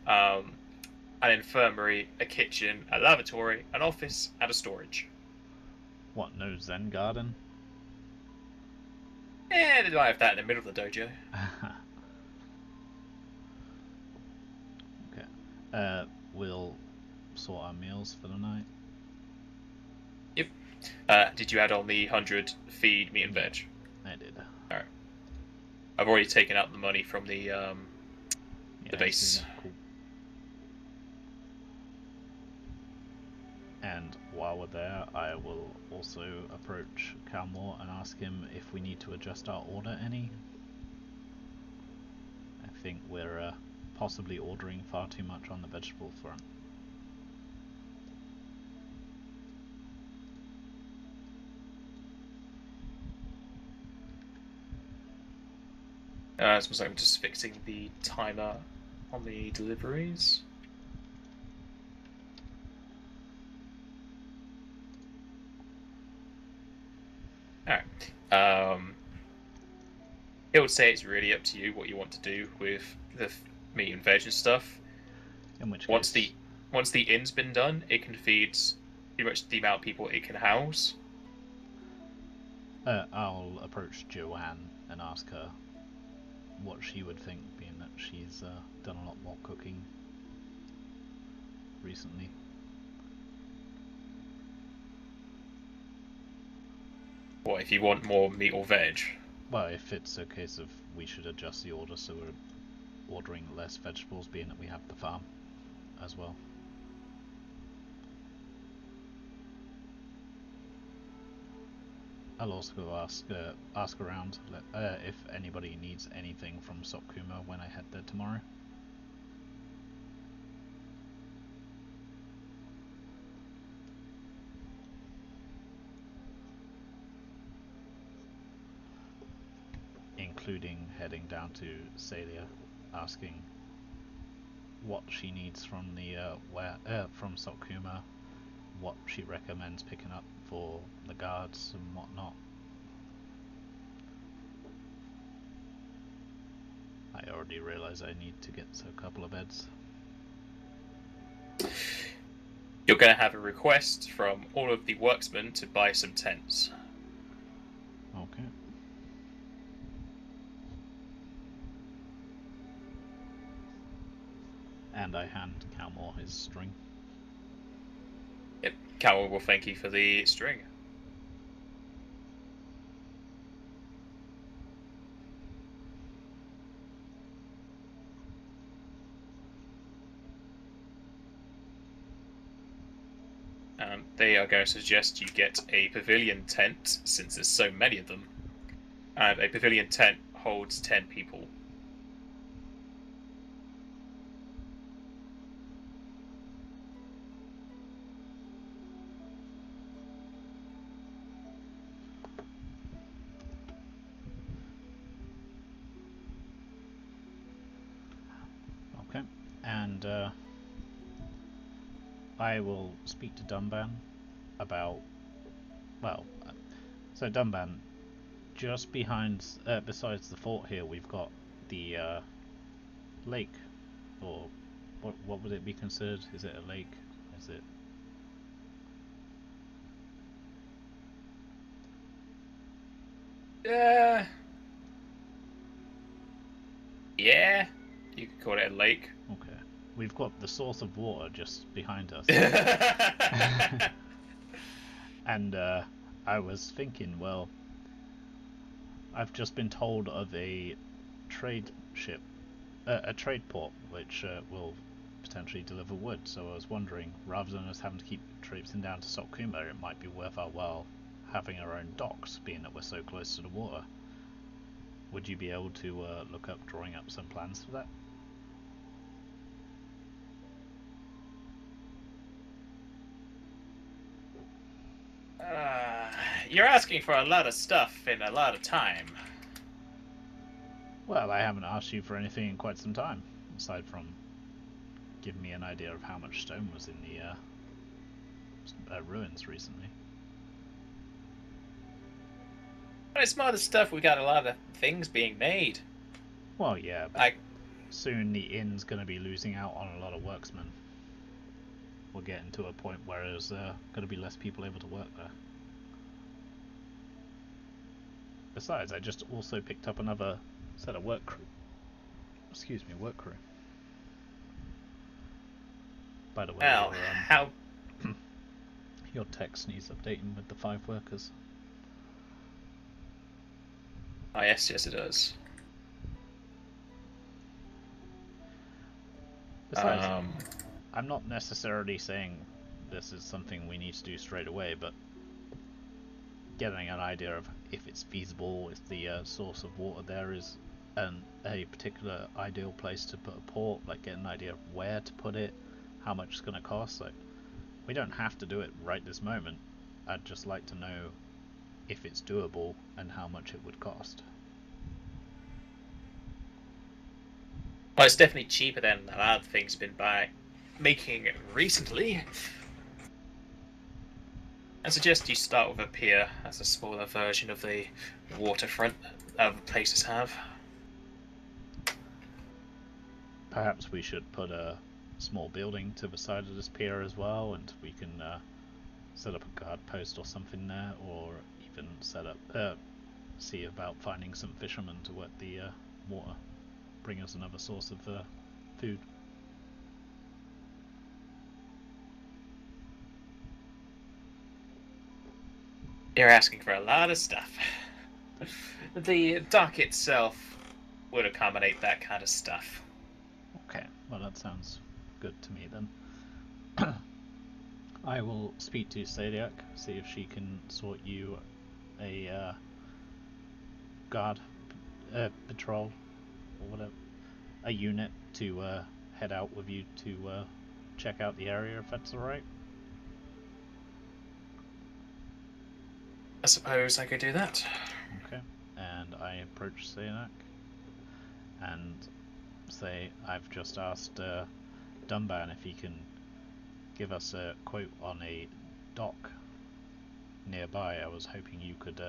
An infirmary, a kitchen, a lavatory, an office, and a storage. What, no Zen garden? Yeah, they might have that in the middle of the dojo. Okay. We'll sort our meals for the night. Yep. Did you add on the 100 feed meat and veg? I did. Alright. I've already taken out the money from the base. Cool. And while we're there, I will also approach Calmore and ask him if we need to adjust our order any. I think we're possibly ordering far too much on the vegetable front. It seems like I'm just fixing the timer on the deliveries. Alright. I would say it's really up to you what you want to do with the meat and veg and stuff. In which Once case, the inn's been done, it can feed pretty much the amount of people it can house. I'll approach Joanne and ask her what she would think, being that she's done a lot more cooking recently. What if you want more meat or veg? Well, if it's a case of we should adjust the order so we're ordering less vegetables, being that we have the farm as well. I'll also ask around if anybody needs anything from Sokkuma when I head there tomorrow. Including heading down to Celia, asking what she needs from the from Sokkuma, what she recommends picking up for the guards and whatnot. I already realise I need to get a couple of beds. You're going to have a request from all of the worksmen to buy some tents. Okay. And I hand Calmore his string. Yep, Cowell will thank you for the string. They are going to suggest you get a pavilion tent, since there's so many of them. And a pavilion tent holds 10 people. Okay. And I will speak to Dunban about, well, so Dunban, just behind, besides the fort here, we've got the lake, or what would it be considered? Is it a lake? Is it? Yeah, you could call it a lake. Okay. We've got the source of water just behind us. And I was thinking, well, I've just been told of a trade ship, a trade port, which will potentially deliver wood. So I was wondering, rather than us having to keep traipsing down to Sokkuma, it might be worth our while having our own docks, being that we're so close to the water. Would you be able to look up, drawing up some plans for that? You're asking for a lot of stuff in a lot of time. Well, I haven't asked you for anything in quite some time, aside from giving me an idea of how much stone was in the ruins recently. But it's more the stuff we got a lot of things being made. Well, yeah, but soon the inn's going to be losing out on a lot of worksmen. We're getting to a point where there's going to be less people able to work there. Besides, I just also picked up another set of work crew. Excuse me, work crew. By the way, Well, how... your text needs updating with the 5 workers. Oh, yes, it does. Besides, I'm not necessarily saying this is something we need to do straight away, but getting an idea of if it's feasible, if the source of water there is a particular ideal place to put a port, like get an idea of where to put it, how much it's going to cost. Like, we don't have to do it right this moment. I'd just like to know if it's doable and how much it would cost. Well, it's definitely cheaper than a lot of things been making recently. I suggest you start with a pier as a smaller version of the waterfront other places have. Perhaps we should put a small building to the side of this pier as well, and we can set up a guard post or something there, or even set up, see about finding some fishermen to work the water, bring us another source of food. You're asking for a lot of stuff. The dock itself would accommodate that kind of stuff. Okay, well that sounds good to me then. I will speak to Sadiak, see if she can sort you a guard patrol or whatever, a unit to head out with you to check out the area, if that's alright. I suppose I could do that. Okay, and I approach Sadiak and say I've just asked Dunban if he can give us a quote on a dock nearby. I was hoping you could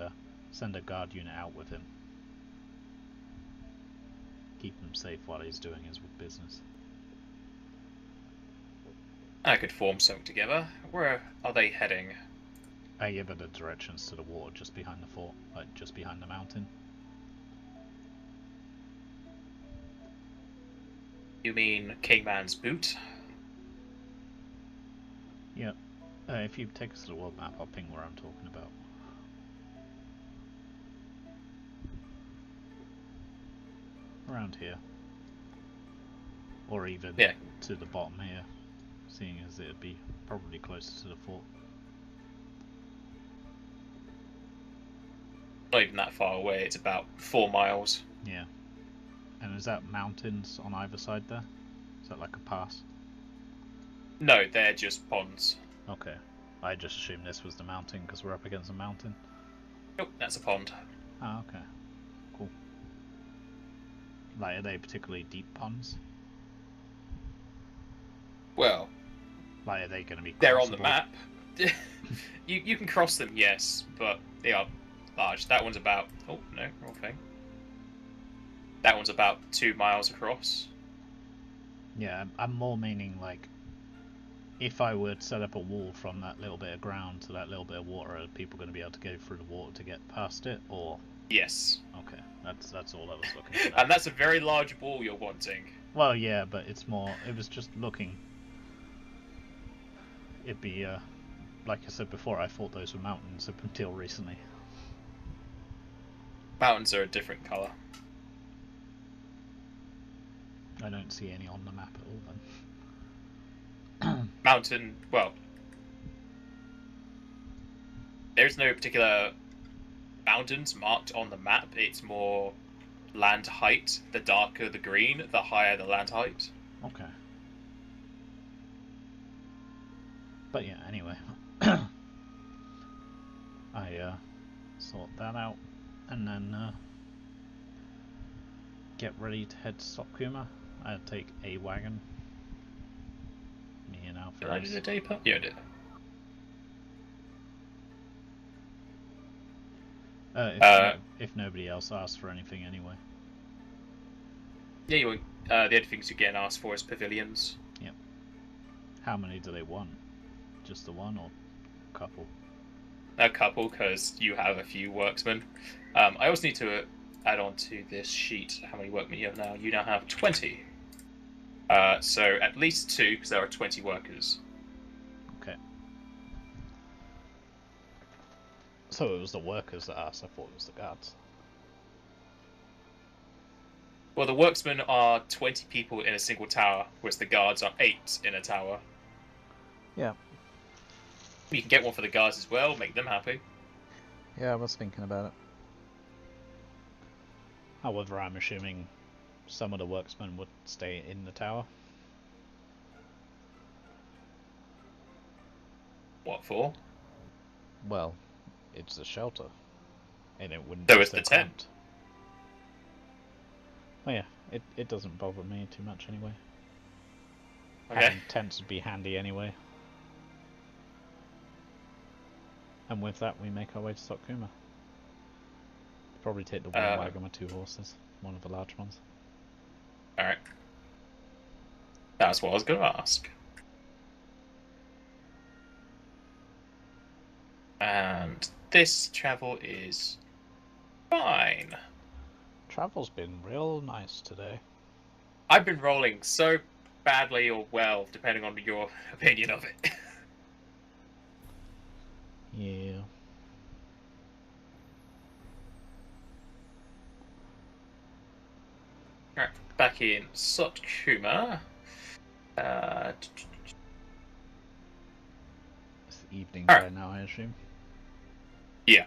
send a guard unit out with him. Keep him safe while he's doing his business. I could form something together. Where are they heading? I give her the directions to the water just behind the fort, like just behind the mountain. You mean Kingman's Boot? Yep. If you take us to the world map, I'll ping where I'm talking about. Around here. Or even to the bottom here, seeing as it'd be probably closer to the fort. Not even that far away, it's about 4 miles. Yeah. And is that mountains on either side there? Is that like a pass? No, they're just ponds. Okay. I just assumed this was the mountain because we're up against a mountain. Nope, that's a pond. Ah, okay. Cool. Like, are they particularly deep ponds? Well, like, are they going to be crossable? They're on the map. you can cross them, yes, but they are large. That one's about... Oh, no, wrong thing. That one's about 2 miles across. Yeah, I'm more meaning, like, if I were to set up a wall from that little bit of ground to that little bit of water, are people going to be able to go through the water to get past it, or...? Yes. Okay, that's all I was looking for. And that's a very large wall you're wanting. Well, yeah, but it's more... It was just looking... It'd be, like I said before, I thought those were mountains up until recently. Mountains are a different colour. I don't see any on the map at all, then. Mountain, well... There's no particular mountains marked on the map. It's more land height. The darker the green, the higher the land height. Okay. But yeah, anyway. I sort that out and then get ready to head to Stockuma. I'll take a wagon. Me and Alfred. Did I do the day part? Yeah, I did. If nobody else asks for anything anyway. Yeah, the only things you get asked for is pavilions. Yep. How many do they want? Just the one or a couple? A couple, because you have a few worksmen. I also need to add on to this sheet how many workmen you have now. You now have 20. So at least 2, because there are 20 workers. Okay. So it was the workers that asked, I thought it was the guards. Well, the worksmen are 20 people in a single tower, whereas the guards are 8 in a tower. Yeah. You can get one for the guards as well, make them happy. Yeah, I was thinking about it. However, I'm assuming some of the worksmen would stay in the tower. What for? Well, it's a shelter. And it wouldn't So be is the tent. Oh yeah, it doesn't bother me too much anyway. Okay. Having tents would be handy anyway. And with that, we make our way to Stockuma. Probably take the one wagon with 2 horses, one of the large ones. Alright. That's what I was going to ask. And this travel is fine. Travel's been real nice today. I've been rolling so badly or well, depending on your opinion of it. Yeah. Alright, back in Sotkuma. It's evening Alright. by now, I assume. Yeah,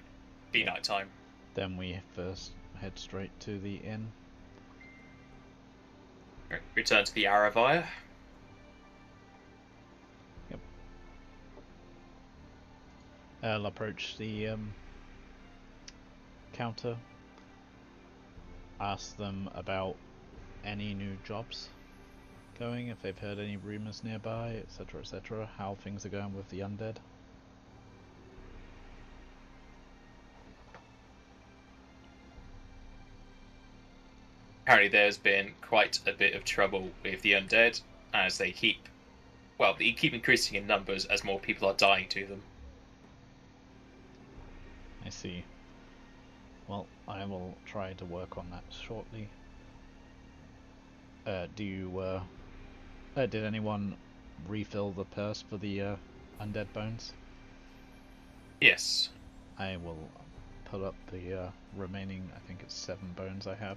be night time. Then we first head straight to the inn. Return to the Aallarra. Yep. I'll approach the counter. Ask them about any new jobs going, if they've heard any rumours nearby, etc, etc, how things are going with the undead. Apparently there's been quite a bit of trouble with the undead, as they keep increasing in numbers as more people are dying to them. I see. Well, I will try to work on that shortly. Did anyone refill the purse for the undead bones? Yes. I will pull up the remaining, I think it's 7 bones I have.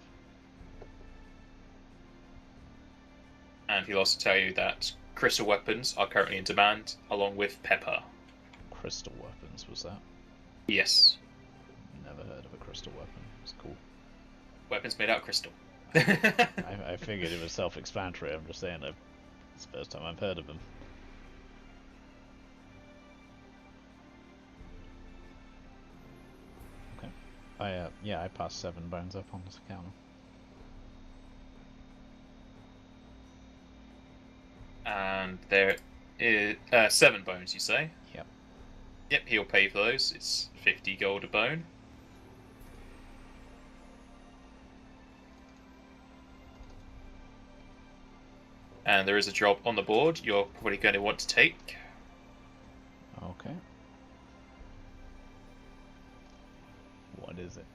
And he'll also tell you that crystal weapons are currently in demand, along with pepper. Crystal weapons, was that? Yes. Never heard of a crystal weapon. It's cool. Weapons made out of crystal. I figured it was self-explanatory. I'm just saying it's the first time I've heard of them. Okay. I passed 7 bones up on this counter. And there is 7 bones, you say? Yep. Yep, he'll pay for those. It's 50 gold a bone. And there is a job on the board you're probably going to want to take. Okay. What is it?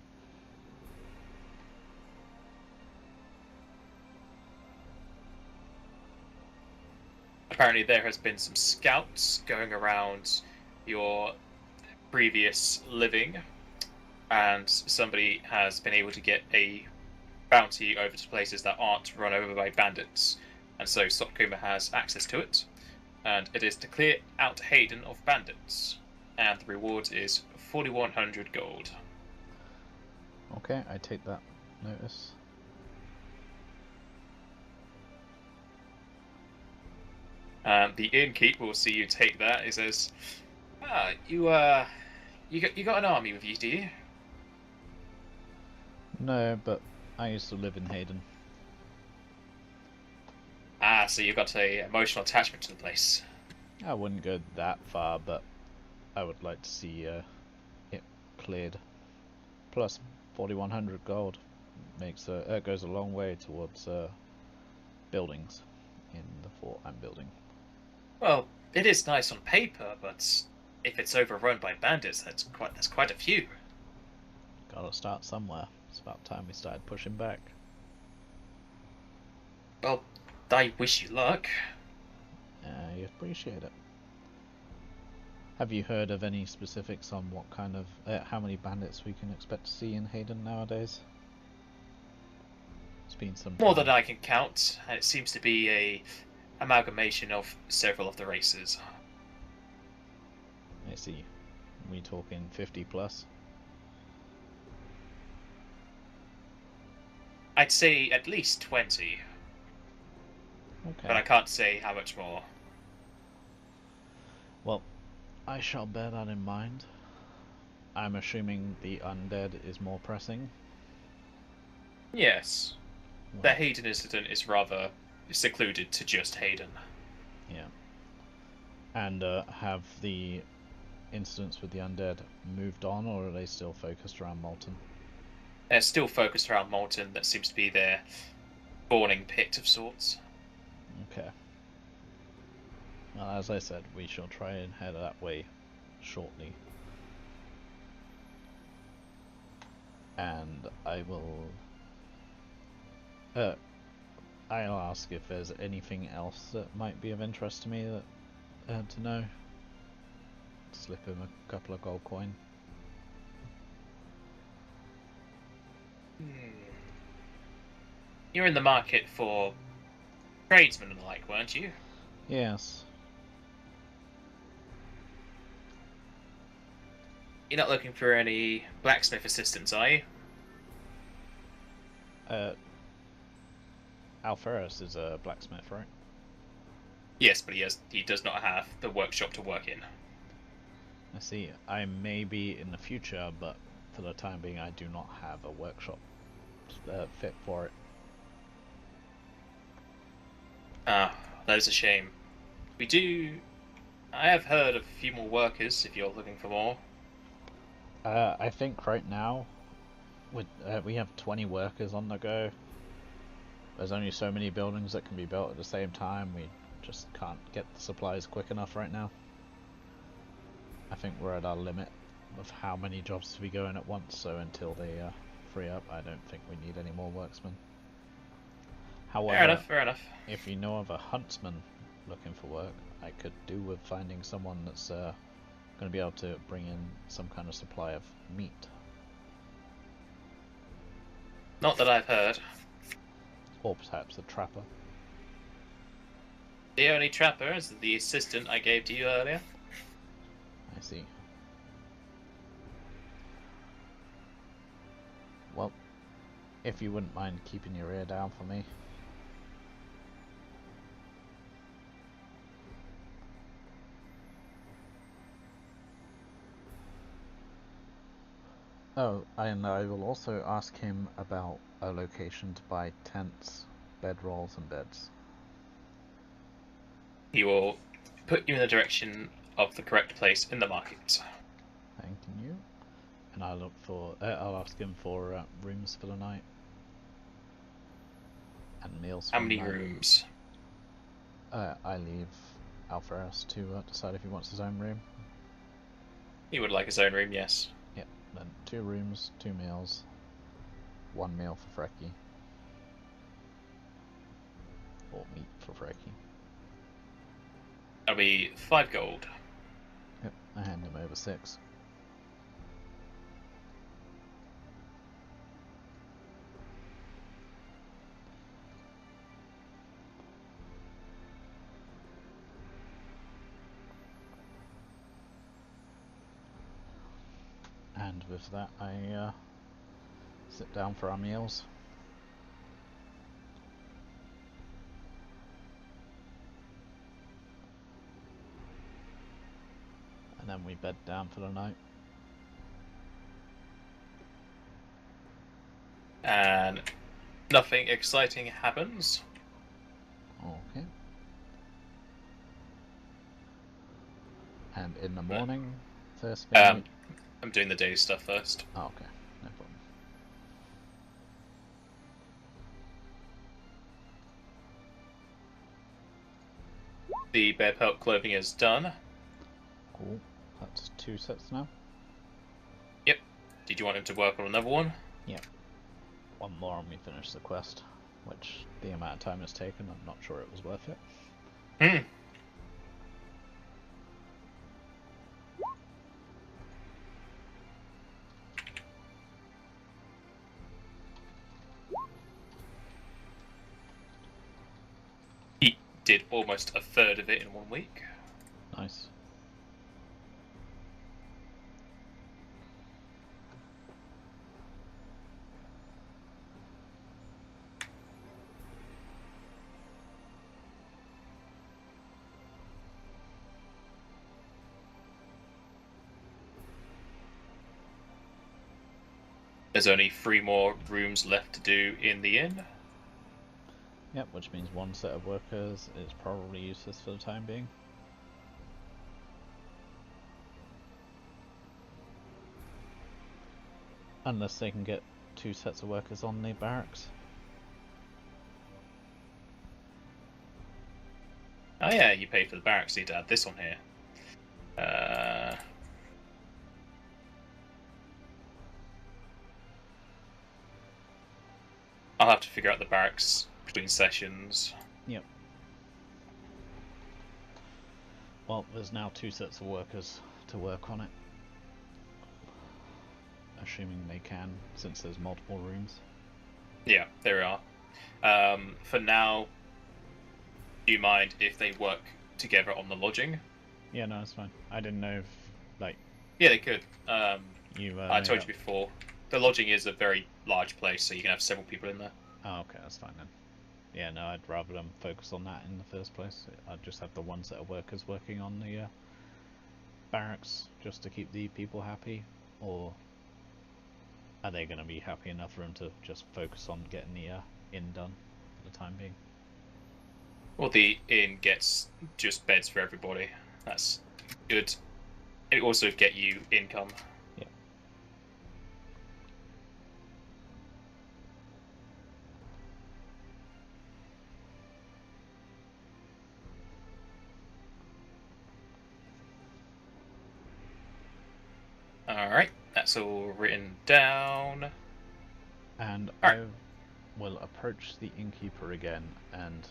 Apparently there has been some scouts going around your previous living, and somebody has been able to get a bounty over to places that aren't run over by bandits, and so Sotkuma has access to it, and it is to clear out Hayden of bandits, and the reward is 4,100 gold. Okay, I take that notice. The innkeep will see you take that. He says, you got an army with you, do you?" No, but I used to live in Hayden. So you've got an emotional attachment to the place. I wouldn't go that far, but I would like to see it cleared. Plus, 4,100 gold goes a long way towards buildings in the fort I'm building. Well, it is nice on paper, but if it's overrun by bandits, that's quite a few. Gotta start somewhere. It's about time we started pushing back. Well, I wish you luck. I appreciate it. Have you heard of any specifics on what kind of how many bandits we can expect to see in Hayden nowadays? It's been some More time. than I can count, and it seems to be a amalgamation of several of the races. I see. Are we talking 50 plus? I'd say at least 20, Okay. but I can't say how much more. Well, I shall bear that in mind. I'm assuming the undead is more pressing. Yes. Well, The Hayden incident is rather secluded to just Hayden. yeah. And have the incidents with the undead moved on, or are they still focused around Molten? They're still focused around Molten. That seems to be their spawning pit of sorts. Okay. Well, as I said, we shall try and head that way shortly. And I will... I'll ask if there's anything else that might be of interest to me that to know. Slip him a couple of gold coin. You're in the market for tradesmen and the like, weren't you? Yes. You're not looking for any blacksmith assistants, are you? Alferus is a blacksmith, right? Yes, but he does not have the workshop to work in. I see. I may be in the future, but for the time being I do not have a workshop fit for it. Ah, that is a shame. I have heard of a few more workers if you're looking for more. I think right now we have 20 workers on the go. There's only so many buildings that can be built at the same time. We just can't get the supplies quick enough right now. I think we're at our limit of how many jobs to be going at once, so until they free up, I don't think we need any more worksmen. However, Fair enough. if you know of a huntsman looking for work, I could do with finding someone that's going to be able to bring in some kind of supply of meat. Not that I've heard. Or perhaps a trapper. The only trapper is the assistant I gave to you earlier. I see. Well, if you wouldn't mind keeping your ear down for me. Oh, and I will also ask him about a location to buy tents, bedrolls, and beds. He will put you in the direction of the correct place in the market. Thank you. And I'll ask him for rooms for the night. And meals for How the many night. rooms? I leave Alferus to decide if he wants his own room. He would like his own room, yes. Yep, then 2 rooms, 2 meals, 1 meal for Frecky. Or meat for Frecky. That'll be 5 gold. Yep, I hand him over 6. And with that, I sit down for our meals. And then we bed down for the night. And nothing exciting happens. Okay. And in the morning, first thing I'm doing the day stuff first. Oh, okay, no problem. The bear pelt clothing is done. Cool. That's 2 sets now. Yep. Did you want him to work on another one? Yep. 1 more and we finish the quest, which the amount of time it's taken, I'm not sure it was worth it. Hmm. He did almost a third of it in 1 week. Nice. There's only 3 more rooms left to do in the inn. Yep, which means 1 set of workers is probably useless for the time being. Unless they can get 2 sets of workers on the barracks. Oh yeah, you paid for the barracks, so you need to add this on here. I'll have to figure out the barracks between sessions. Yep. Well, there's now 2 sets of workers to work on it. Assuming they can, since there's multiple rooms. Yeah, there are. For now, do you mind if they work together on the lodging? Yeah, no, that's fine. I didn't know if, like... Yeah, they could. You, I told you before, the lodging is a very large place, so you can have several people in there. Oh, okay, that's fine then. Yeah, no, I'd rather them focus on that in the first place. I'd just have the one set of workers working on the barracks, just to keep the people happy, or are they going to be happy enough for them to just focus on getting the inn done for the time being? Well, the inn gets just beds for everybody. That's good. It also get you income. Yeah. Alright, that's all written down. And Alright. I will approach the innkeeper again and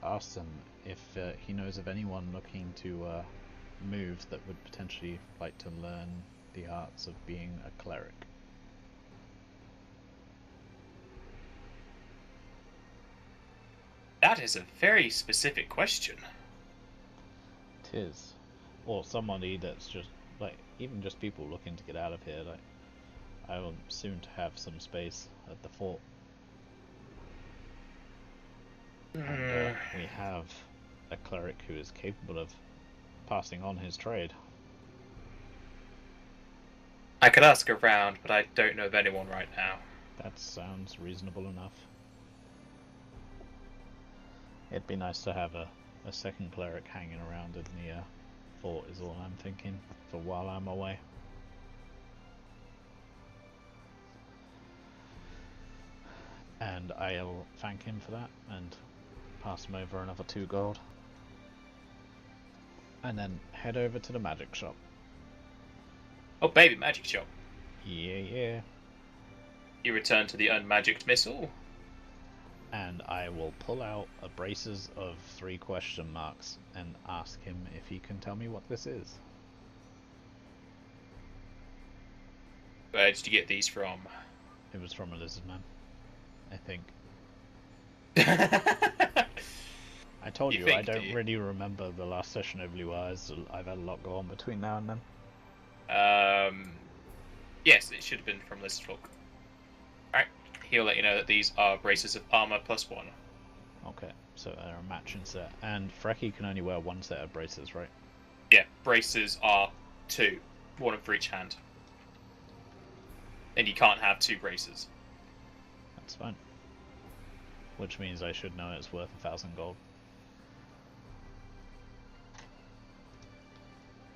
ask him if he knows of anyone looking to move that would potentially like to learn the arts of being a cleric. That is a very specific question. Tis. Or somebody that's just, like, even just people looking to get out of here, like, I will soon to have some space at the fort. And we have a cleric who is capable of passing on his trade. I could ask around, but I don't know of anyone right now. That sounds reasonable enough. It'd be nice to have a second cleric hanging around in the fort is all I'm thinking, for while I'm away. And I'll thank him for that and pass him over another 2 gold. And then head over to the magic shop. Oh, baby, magic shop. Yeah. You return to the unmagicked missile. And I will pull out a braces of 3 question marks and ask him if he can tell me what this is. Where did you get these from? It was from a lizard man, I think. I told you, I don't really remember the last session of Blue Eyes. I've had a lot go on between now and then. Yes, it should have been from Lizard Folk. Alright, he'll let you know that these are braces of armor +1. Okay, so they're a matching set. And Frecky can only wear 1 set of braces, right? Yeah, braces are 2. 1 for each hand. And you can't have 2 braces. That's fine. Which means I should know it's worth 1,000 gold.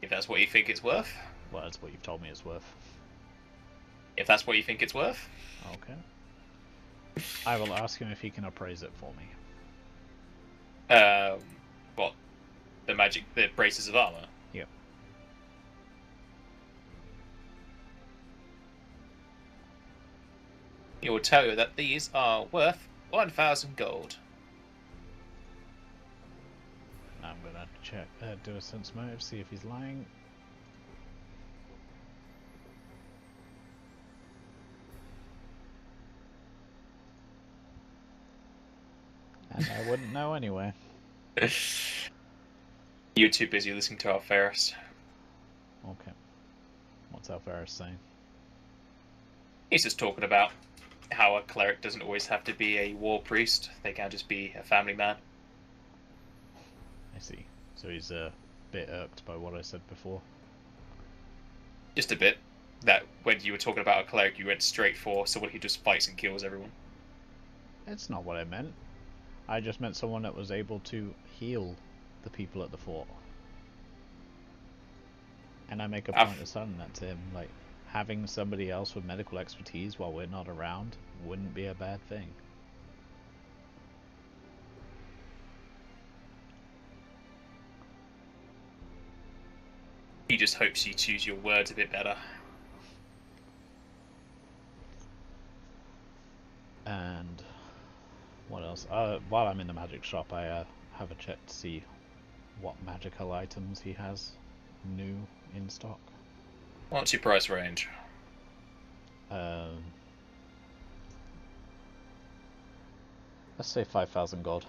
If that's what you think it's worth. Well, that's what you've told me it's worth. If that's what you think it's worth. Okay. I will ask him if he can appraise it for me. What? The braces of armor? Yep. He will tell you that these are worth 1,000 gold. I'm gonna check, do a sense motive, see if he's lying. And I wouldn't know anyway. You're too busy listening to Alferis. Okay. What's Alferis saying? He's just talking about how a cleric doesn't always have to be a war priest. They can just be a family man. I see. So he's a bit irked by what I said before. Just a bit. That when you were talking about a cleric, you went straight for someone who just fights and kills everyone. That's not what I meant. I just meant someone that was able to heal the people at the fort. And I make a point of saying that to him, like, having somebody else with medical expertise while we're not around wouldn't be a bad thing. He just hopes you choose your words a bit better. And what else? While I'm in the magic shop, I have a check to see what magical items he has new in stock. What's your price range? Let's say 5,000 gold.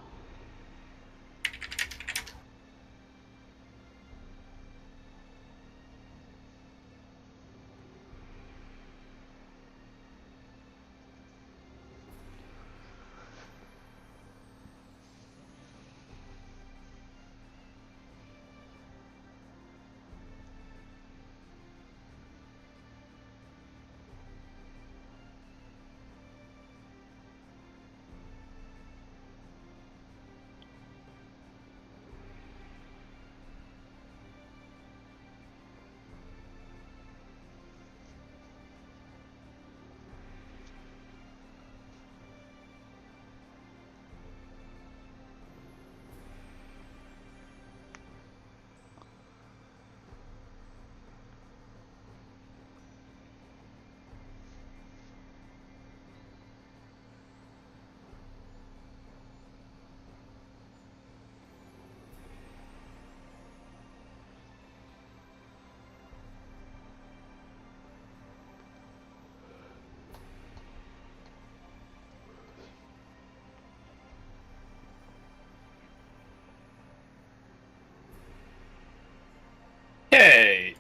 Okay,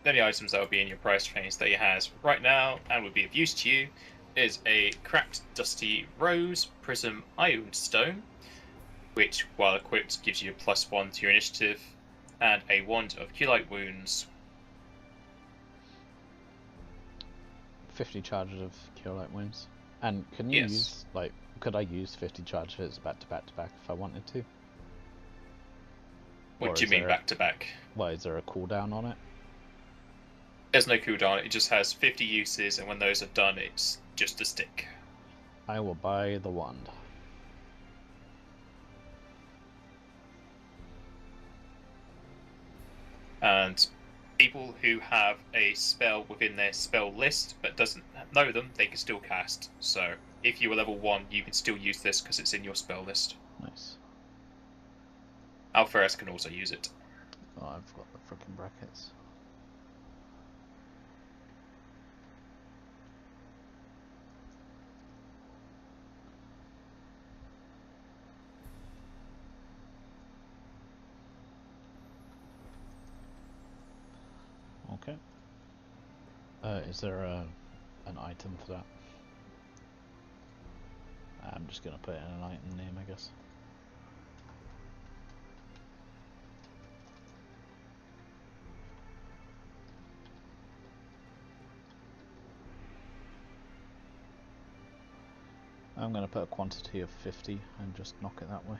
the only items that will be in your price range that he has right now and would be of use to you is a cracked dusty rose prism iron stone, which while equipped gives you a +1 to your initiative, and a wand of cure light wounds. 50 charges of cure light wounds. And can you use, like, could I use 50 charge hits back to back to back if I wanted to? What do you mean back to back? Well, is there a cooldown on it? There's no cooldown, it just has 50 uses, and when those are done, it's just a stick. I will buy the wand. And people who have a spell within their spell list but doesn't know them, they can still cast. So if you were level 1, you can still use this because it's in your spell list. Nice. Alpharis can also use it. Oh, I've got the frickin' brackets. Okay. Is there an item for that? I'm just gonna put in an item name, I guess. I'm gonna put a quantity of 50 and just knock it that way.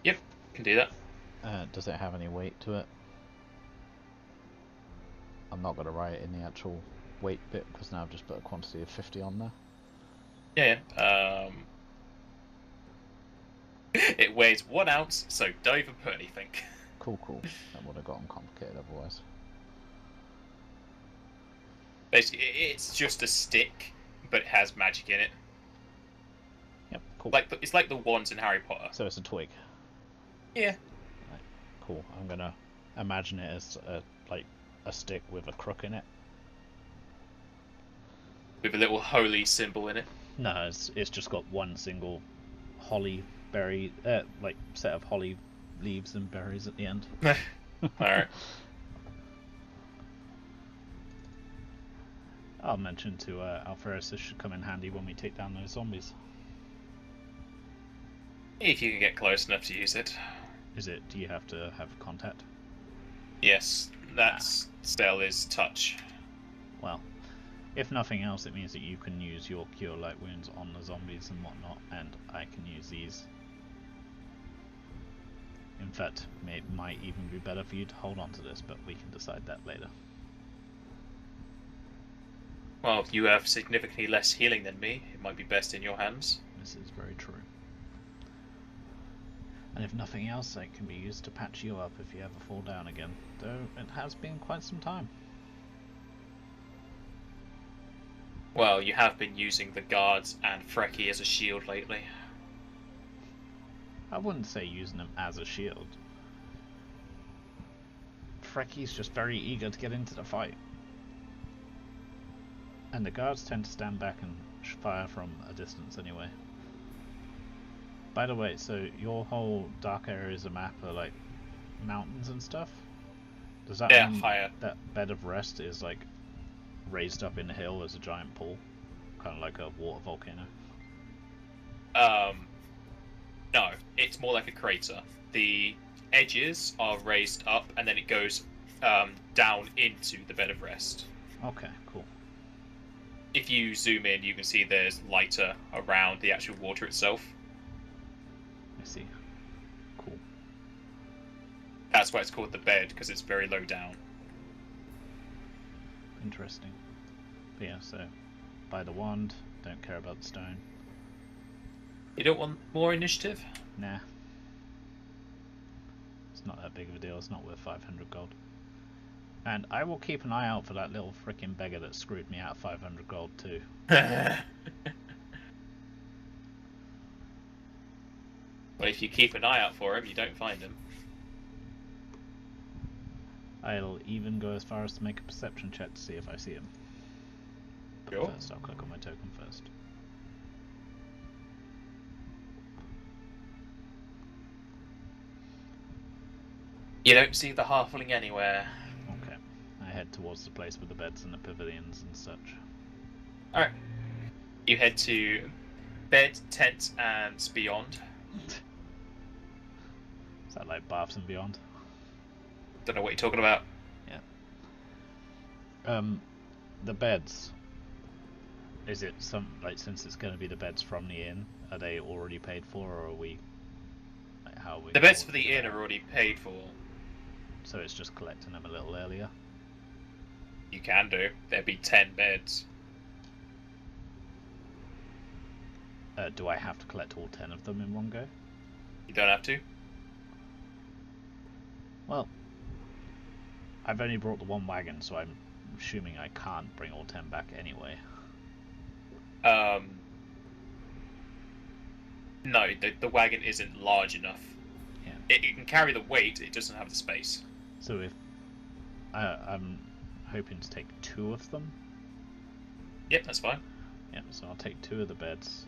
Yep, can do that. Does it have any weight to it? I'm not gonna write it in the actual weight bit because now I've just put a quantity of 50 on there. Yeah. It weighs 1 ounce, so don't even put anything. Cool. That would have gotten complicated otherwise. Basically, it's just a stick, but it has magic in it. Yep, cool. It's like the wands in Harry Potter. So it's a twig. Yeah. Right, cool. I'm gonna imagine it as a stick with a crook in it. With a little holy symbol in it. No, it's just got one single holly berry, set of holly leaves and berries at the end. Alright. I'll mention to Alpharis this should come in handy when we take down those zombies. If you can get close enough to use it. Do you have to have contact? Yes, that spell is touch. Well, if nothing else, it means that you can use your cure light wounds on the zombies and whatnot, and I can use these. In fact, it might even be better for you to hold on to this, but we can decide that later. Well, you have significantly less healing than me. It might be best in your hands. This is very true. And if nothing else, it can be used to patch you up if you ever fall down again. Though it has been quite some time. Well, you have been using the guards and Frecky as a shield lately. I wouldn't say using them as a shield. Frecky's just very eager to get into the fight. And the guards tend to stand back and fire from a distance anyway. By the way, so your whole dark areas of map are like mountains and stuff? Does that mean higher. that bed of rest is like raised up in the hill as a giant pool? Kind of like a water volcano? No, it's more like a crater. The edges are raised up and then it goes down into the bed of rest. Okay, cool. If you zoom in, you can see there's lighter around the actual water itself. I see. Cool. That's why it's called the bed, because it's very low down. Interesting. But yeah, so buy the wand, don't care about the stone. You don't want more initiative? Nah. It's not that big of a deal, it's not worth 500 gold. And I will keep an eye out for that little frickin' beggar that screwed me out of 500 gold too. Well, if you keep an eye out for him, you don't find him. I'll even go as far as to make a perception check to see if I see him. But Sure. first, I'll click on my token first. You don't see the halfling anywhere. Okay. I head towards the place with the beds and the pavilions and such. Alright. You head to bed, tent, and beyond. Is that like baths and beyond? Don't know what you're talking about. Yeah. The beds. Is it some, like, since it's going to be the beds from the inn, are they already paid for, or are we, like, how are we? The beds for the inn are already paid for. So it's just collecting them a little earlier? You can do. There'd be 10 beds. Do I have to collect all 10 of them in one go? You don't have to. Well, I've only brought the one wagon, so I'm assuming I can't bring all 10 back anyway. No, the wagon isn't large enough. Yeah. It can carry the weight, it doesn't have the space. So if I'm hoping to take 2 of them. Yep, that's fine. Yep, so I'll take 2 of the beds,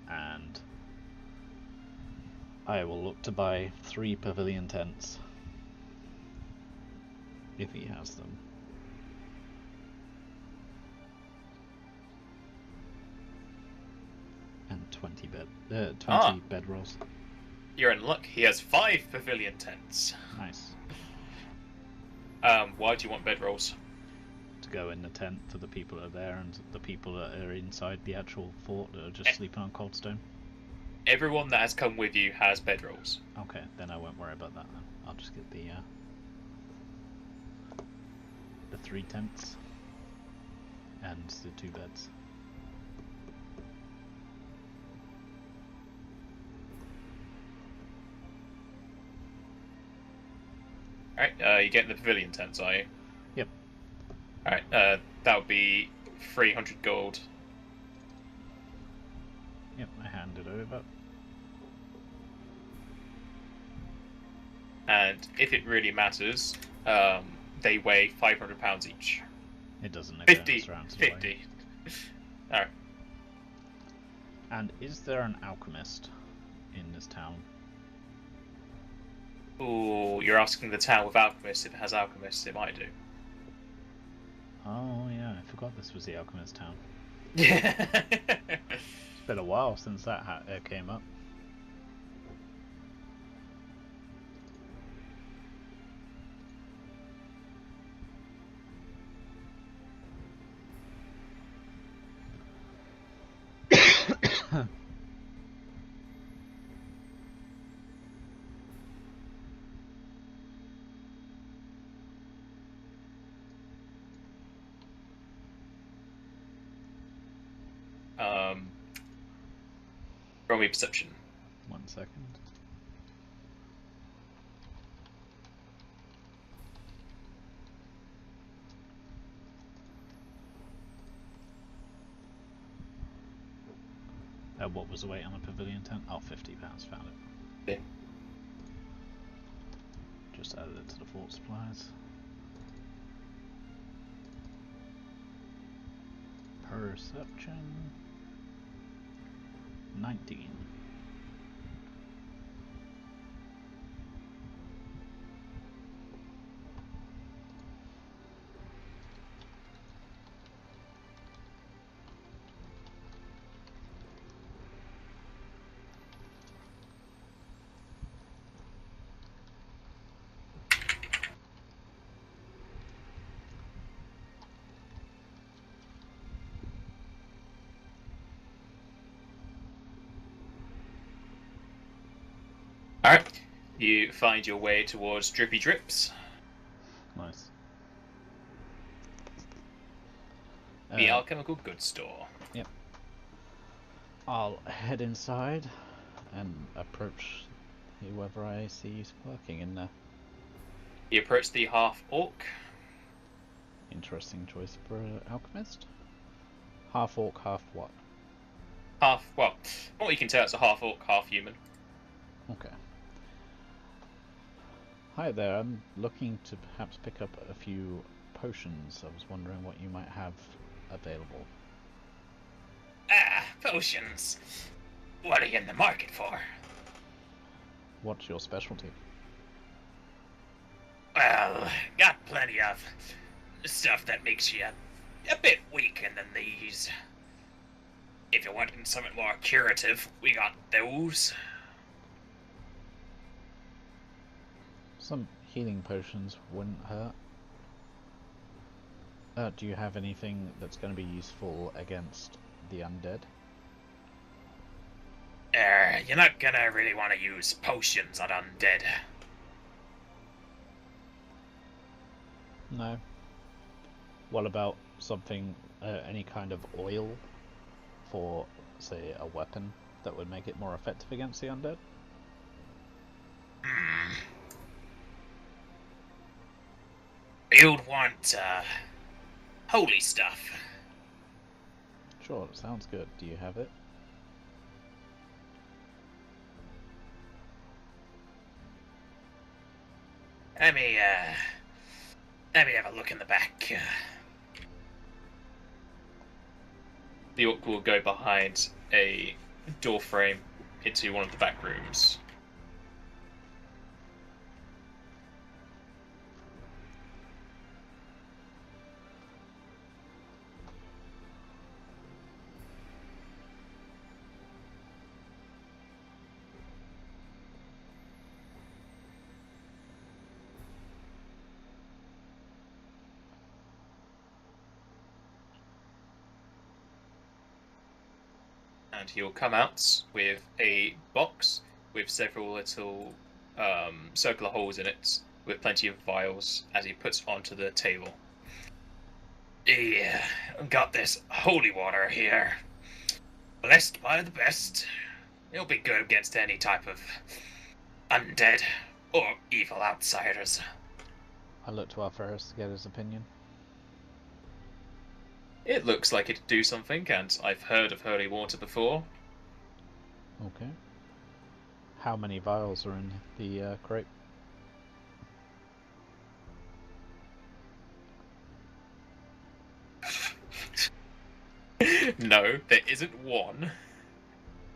and I will look to buy 3 pavilion tents. If he has them. And 20 bed rolls. You're in luck. He has 5 pavilion tents. Nice. Why do you want bedrolls? To go in the tent for the people that are there and the people that are inside the actual fort that are just sleeping on cold stone. Everyone that has come with you has bedrolls. Okay, then I won't worry about that then. I'll just get the 3 tents and the 2 beds. Alright, you're getting the pavilion tents, are you? Yep. Alright, that would be 300 gold. Yep, I hand it over. And if it really matters, they weigh 500 pounds each. It doesn't. 50. 50. Alright. And is there an alchemist in this town? Ooh, you're asking the town with alchemists. If it has alchemists, it might do. Oh yeah, I forgot this was the alchemist town. Yeah. It's been a while since that came up. Roll me perception. 1 second. What was the weight on the pavilion tent? Oh, 50 pounds, found it. Yeah. Just added it to the fort supplies. Perception 19. Alright. You find your way towards Drippy Drips, Nice. the alchemical goods store. Yep. I'll head inside and approach whoever I see working in there. You approach the half-orc. Interesting choice for an alchemist. Half orc, half what? Well, from what you can tell, it's a half-orc, half-human. Okay. Hi there, I'm looking to perhaps pick up a few potions. I was wondering what you might have available. Ah, potions. What are you in the market for? What's your specialty? Well, got plenty of stuff that makes you a bit weaker than these. If you're wanting something more curative, we got those. Some healing potions wouldn't hurt. Do you have anything that's going to be useful against the undead? You're not gonna really want to use potions on undead. No. What about something, any kind of oil for, say, a weapon that would make it more effective against the undead? You'd want, holy stuff. Sure, sounds good. Do you have it? Let me have a look in the back. The orc will go behind a door frame into one of the back rooms. And he'll come out with a box with several little circular holes in it with plenty of vials as he puts onto the table. Yeah, got this holy water here. Blessed by the best. It'll be good against any type of undead or evil outsiders. I look to Alferris to get his opinion. It looks like it'd do something, and I've heard of holy water before. Okay. How many vials are in the crate? No, there isn't one.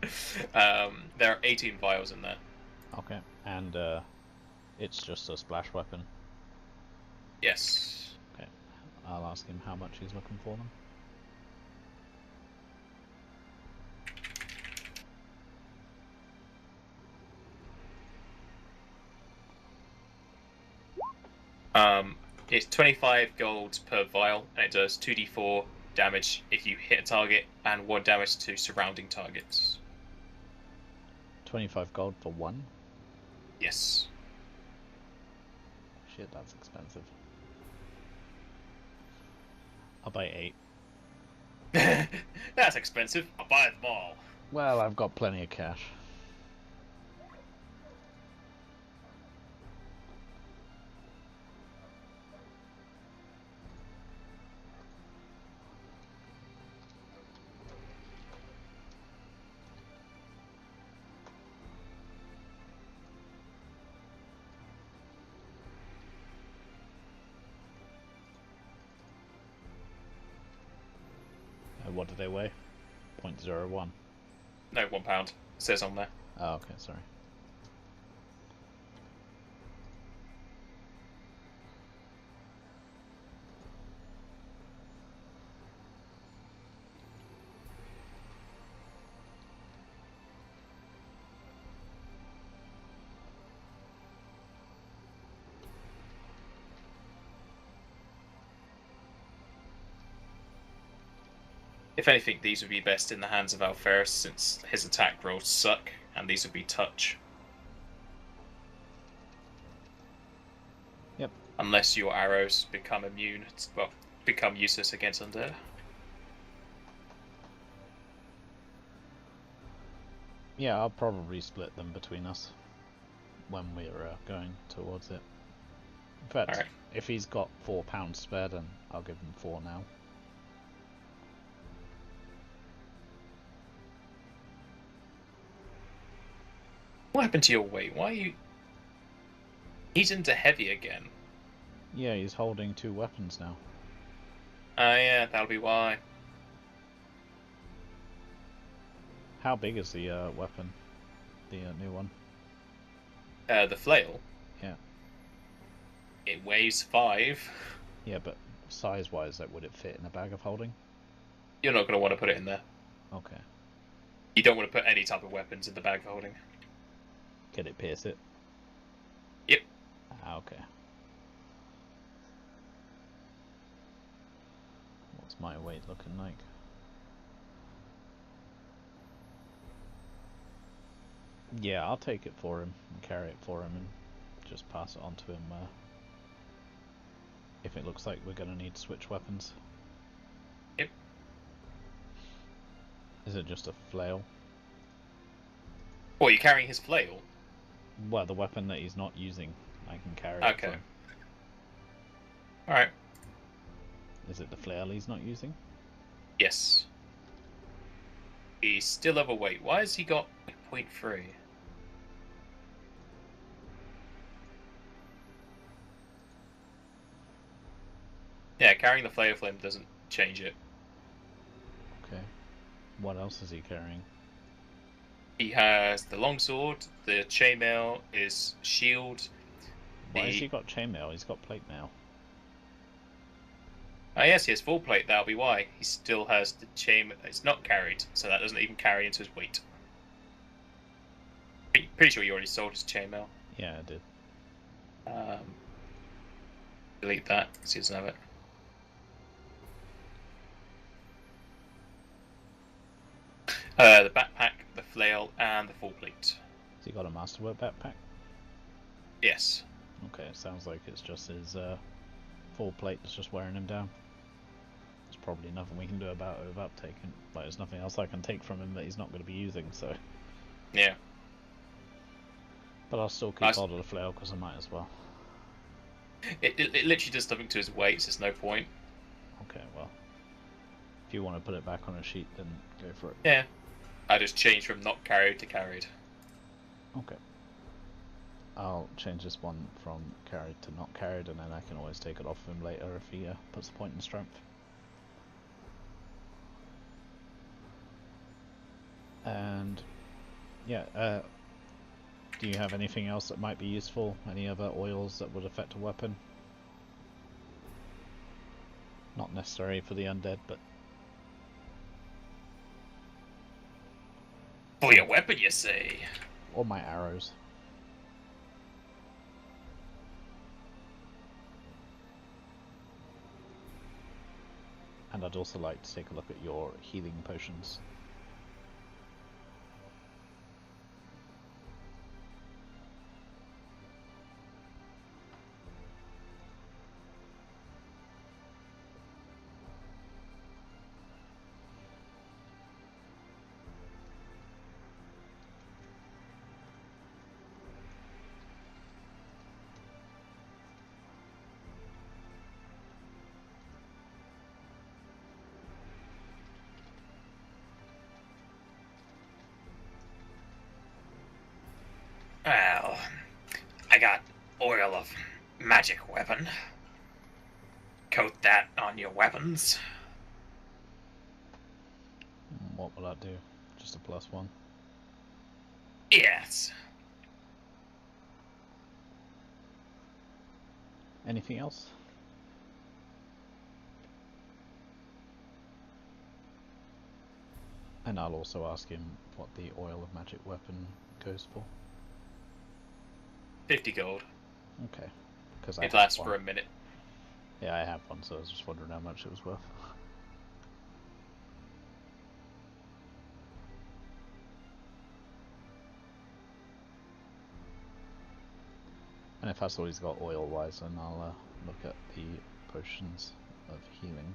There are 18 vials in there. Okay, and it's just a splash weapon. Yes. Okay, I'll ask him how much he's looking for them. It's 25 gold per vial, and it does 2d4 damage if you hit a target, and 1 damage to surrounding targets. 25 gold for one? Yes. Shit, that's expensive. I'll buy 8. That's expensive. I'll buy them all. Well, I've got plenty of cash. What do they weigh? 0.01. No, £1. It says on there. Oh, okay, sorry. If anything, these would be best in the hands of Alferis, since his attack rolls suck, and these would be touch. Yep. Unless your arrows become immune, well, become useless against undead. Yeah, I'll probably split them between us when we're going towards it. In fact, Alright. if he's got £4 spare, then I'll give him 4 now. What happened to your weight? Why are you... He's into heavy again. Yeah, he's holding 2 weapons now. Oh yeah, that'll be why. How big is the weapon? The new one? The flail? Yeah. It weighs 5. Yeah, but size-wise, like, would it fit in a bag of holding? You're not going to want to put it in there. Okay. You don't want to put any type of weapons in the bag of holding. Can it pierce it? Yep. Ah, okay. What's my weight looking like? Yeah, I'll take it for him and carry it for him and just pass it on to him if it looks like we're going to need to switch weapons. Yep. Is it just a flail? What, you're carrying his flail? Well, the weapon that he's not using, I can carry it for Okay. him. Alright. Is it the flail he's not using? Yes. He's still overweight. Why has he got 0.3? Yeah, carrying the flail flame doesn't change it. Okay. What else is he carrying? He has the longsword, the chainmail, his shield. Why has he got chainmail? He's got plate mail. Oh yes, he has full plate, that'll be why. He still has the chain. It's not carried, so that doesn't even carry into his weight. Pretty sure you already sold his chainmail. Yeah, I did. Delete that, because he doesn't have it. The backpack, the flail, and the full plate. Has he got a masterwork backpack? Yes. Okay, it sounds like it's just his full plate that's just wearing him down. There's probably nothing we can do about it without taking. Like, there's nothing else I can take from him that he's not going to be using, so. Yeah. But I'll still keep hold of the flail because I might as well. It literally does nothing to his weight, so there's no point. Okay, well. If you want to put it back on a sheet, then go for it. Yeah. I just changed from not carried to carried. Okay. I'll change this one from carried to not carried, and then I can always take it off him later if he puts a point in strength. And yeah, do you have anything else that might be useful? Any other oils that would affect a weapon? Not necessary for the undead, but... For your weapon, you say? Or my arrows. And I'd also like to take a look at your healing potions. I got oil of magic weapon. Coat that on your weapons. What will that do? Just a +1. Yes. Anything else? And I'll also ask him what the oil of magic weapon goes for. 50 gold. Okay. Because It lasts for a minute. Yeah, I have one, so I was just wondering how much it was worth. And if that's all he's got oil-wise, then I'll look at the potions of healing.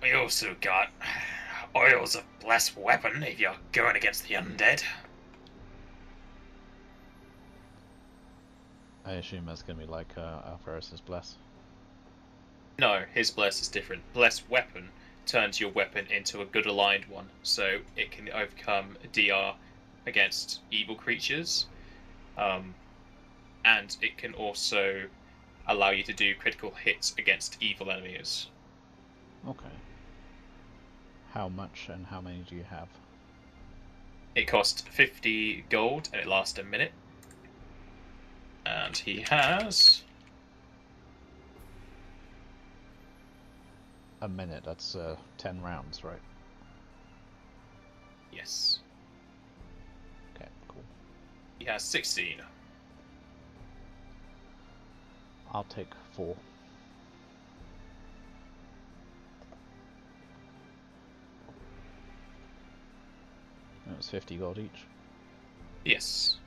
We also got oils of blessed weapon if you're going against the undead. I assume that's going to be like Alvarez's Bless. No, his bless is different. Blessed weapon turns your weapon into a good aligned one, so it can overcome DR against evil creatures, and it can also allow you to do critical hits against evil enemies. Okay. How much and how many do you have? It costs 50 gold and it lasts a minute. And he has... A minute, that's 10 rounds, right? Yes. Okay, cool. He has 16. I'll take 4. That was 50 gold each. Yes.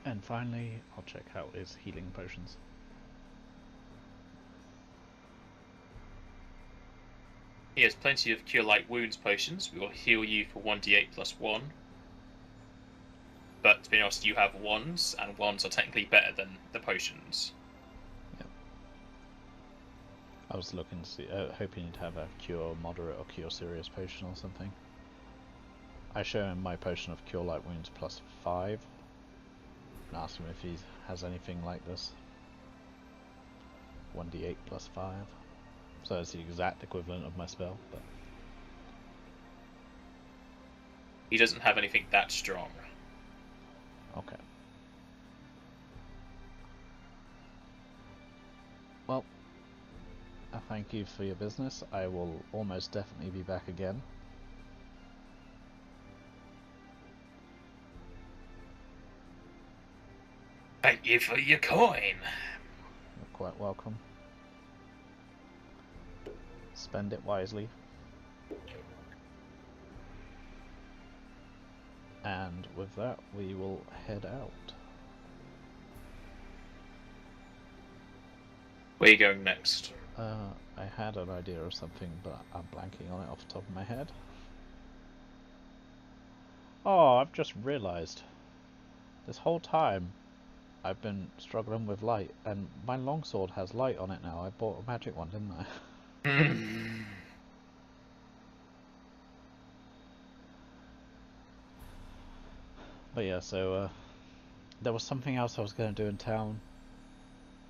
And finally, I'll check out his healing potions. He has plenty of Cure Light Wounds potions. We will heal you for 1d8 plus 1. But to be honest, you have wands, and wands are technically better than the potions. Yep. I was looking to see, hoping you'd have a Cure Moderate or Cure Serious potion or something. I show him my potion of Cure Light Wounds plus 5. And ask him if he has anything like this. 1d8 plus 5. So it's the exact equivalent of my spell, but... He doesn't have anything that strong. Okay. Well, I thank you for your business. I will almost definitely be back again. Thank you for your coin. You're quite welcome. Spend it wisely. And with that, we will head out. Where are you going next? I had an idea of something, but I'm blanking on it off the top of my head. Oh, I've just realised. This whole time, I've been struggling with light, and my longsword has light on it now. I bought a magic one, didn't I? But yeah, so there was something else I was going to do in town.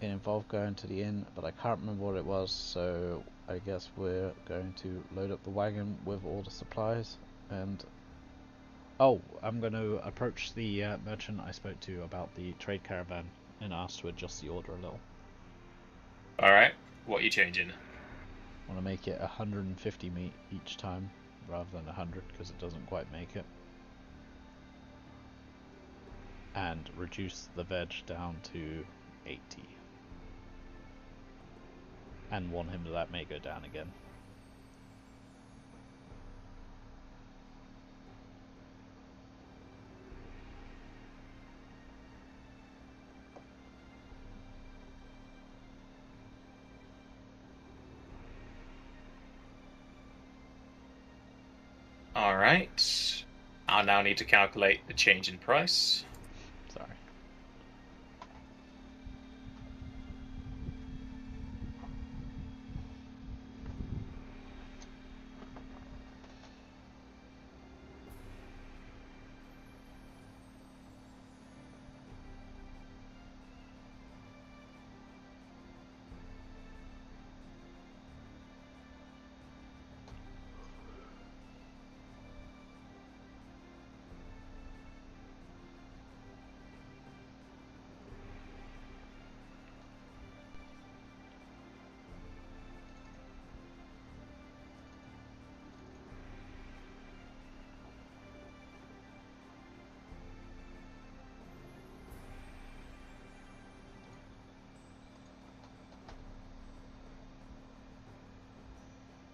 It involved going to the inn, but I can't remember what it was, so I guess we're going to load up the wagon with all the supplies, and... Oh, I'm going to approach the merchant I spoke to about the trade caravan and ask to adjust the order a little. Alright, what are you changing? I want to make it 150 meat each time, rather than 100, because it doesn't quite make it. And reduce the veg down to 80. And want him to let me go down again. Alright. I now need to calculate the change in price. Sorry.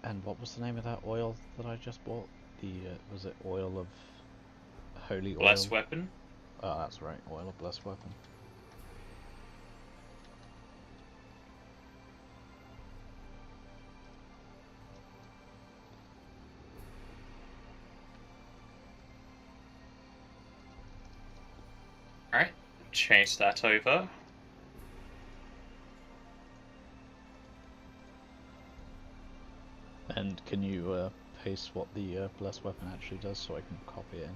And what was the name of that oil that I just bought? The was it oil of holy oil? Blessed weapon. Oh, that's right, oil of blessed weapon. Alright, change that over. And can you paste what the blessed weapon actually does so I can copy it in?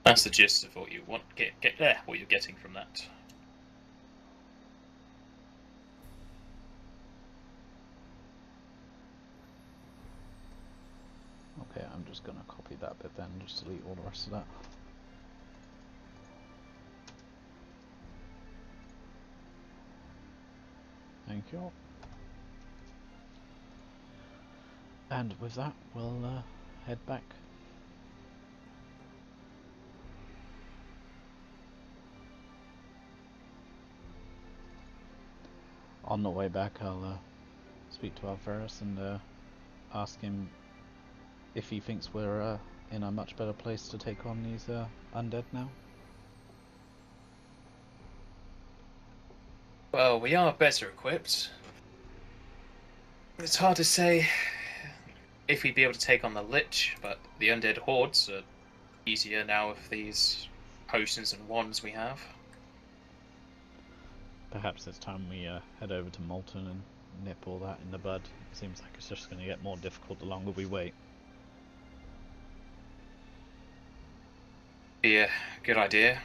That's the gist of what you want. Get there. What you're getting from that. Okay, I'm just gonna copy that bit then, just delete all the rest of that. Thank you. And with that, we'll head back. On the way back, I'll speak to Alvarez and ask him if he thinks we're in a much better place to take on these undead now. Well, we are better equipped. It's hard to say if we'd be able to take on the Lich, but the undead hordes are easier now with these potions and wands we have. Perhaps it's time we head over to Molten and nip all that in the bud. It seems like it's just going to get more difficult the longer we wait. Be a good idea.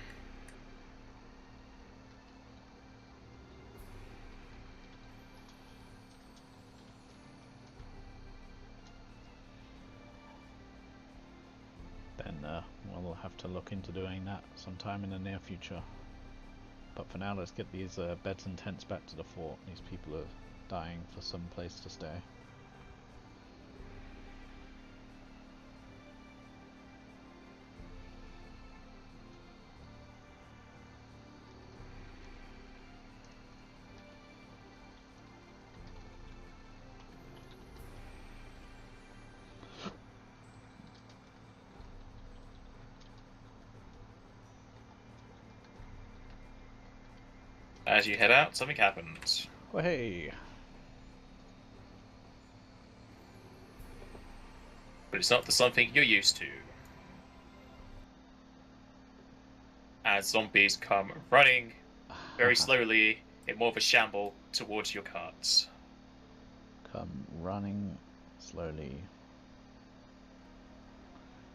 Then we'll have to look into doing that sometime in the near future. But for now, let's get these beds and tents back to the fort. These people are dying for some place to stay. As you head out, something happens. Oh, hey! But it's not the something you're used to. As zombies come running very slowly in more of a shamble towards your carts. Come running slowly.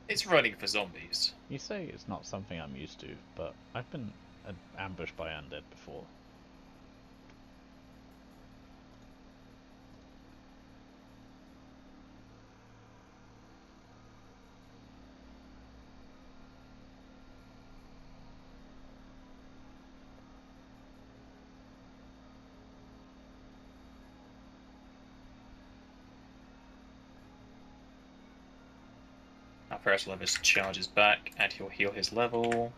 It's running for zombies. You say it's not something I'm used to, but I've been ambushed by undead before. Alvarez will have his charges back, and he'll heal his level.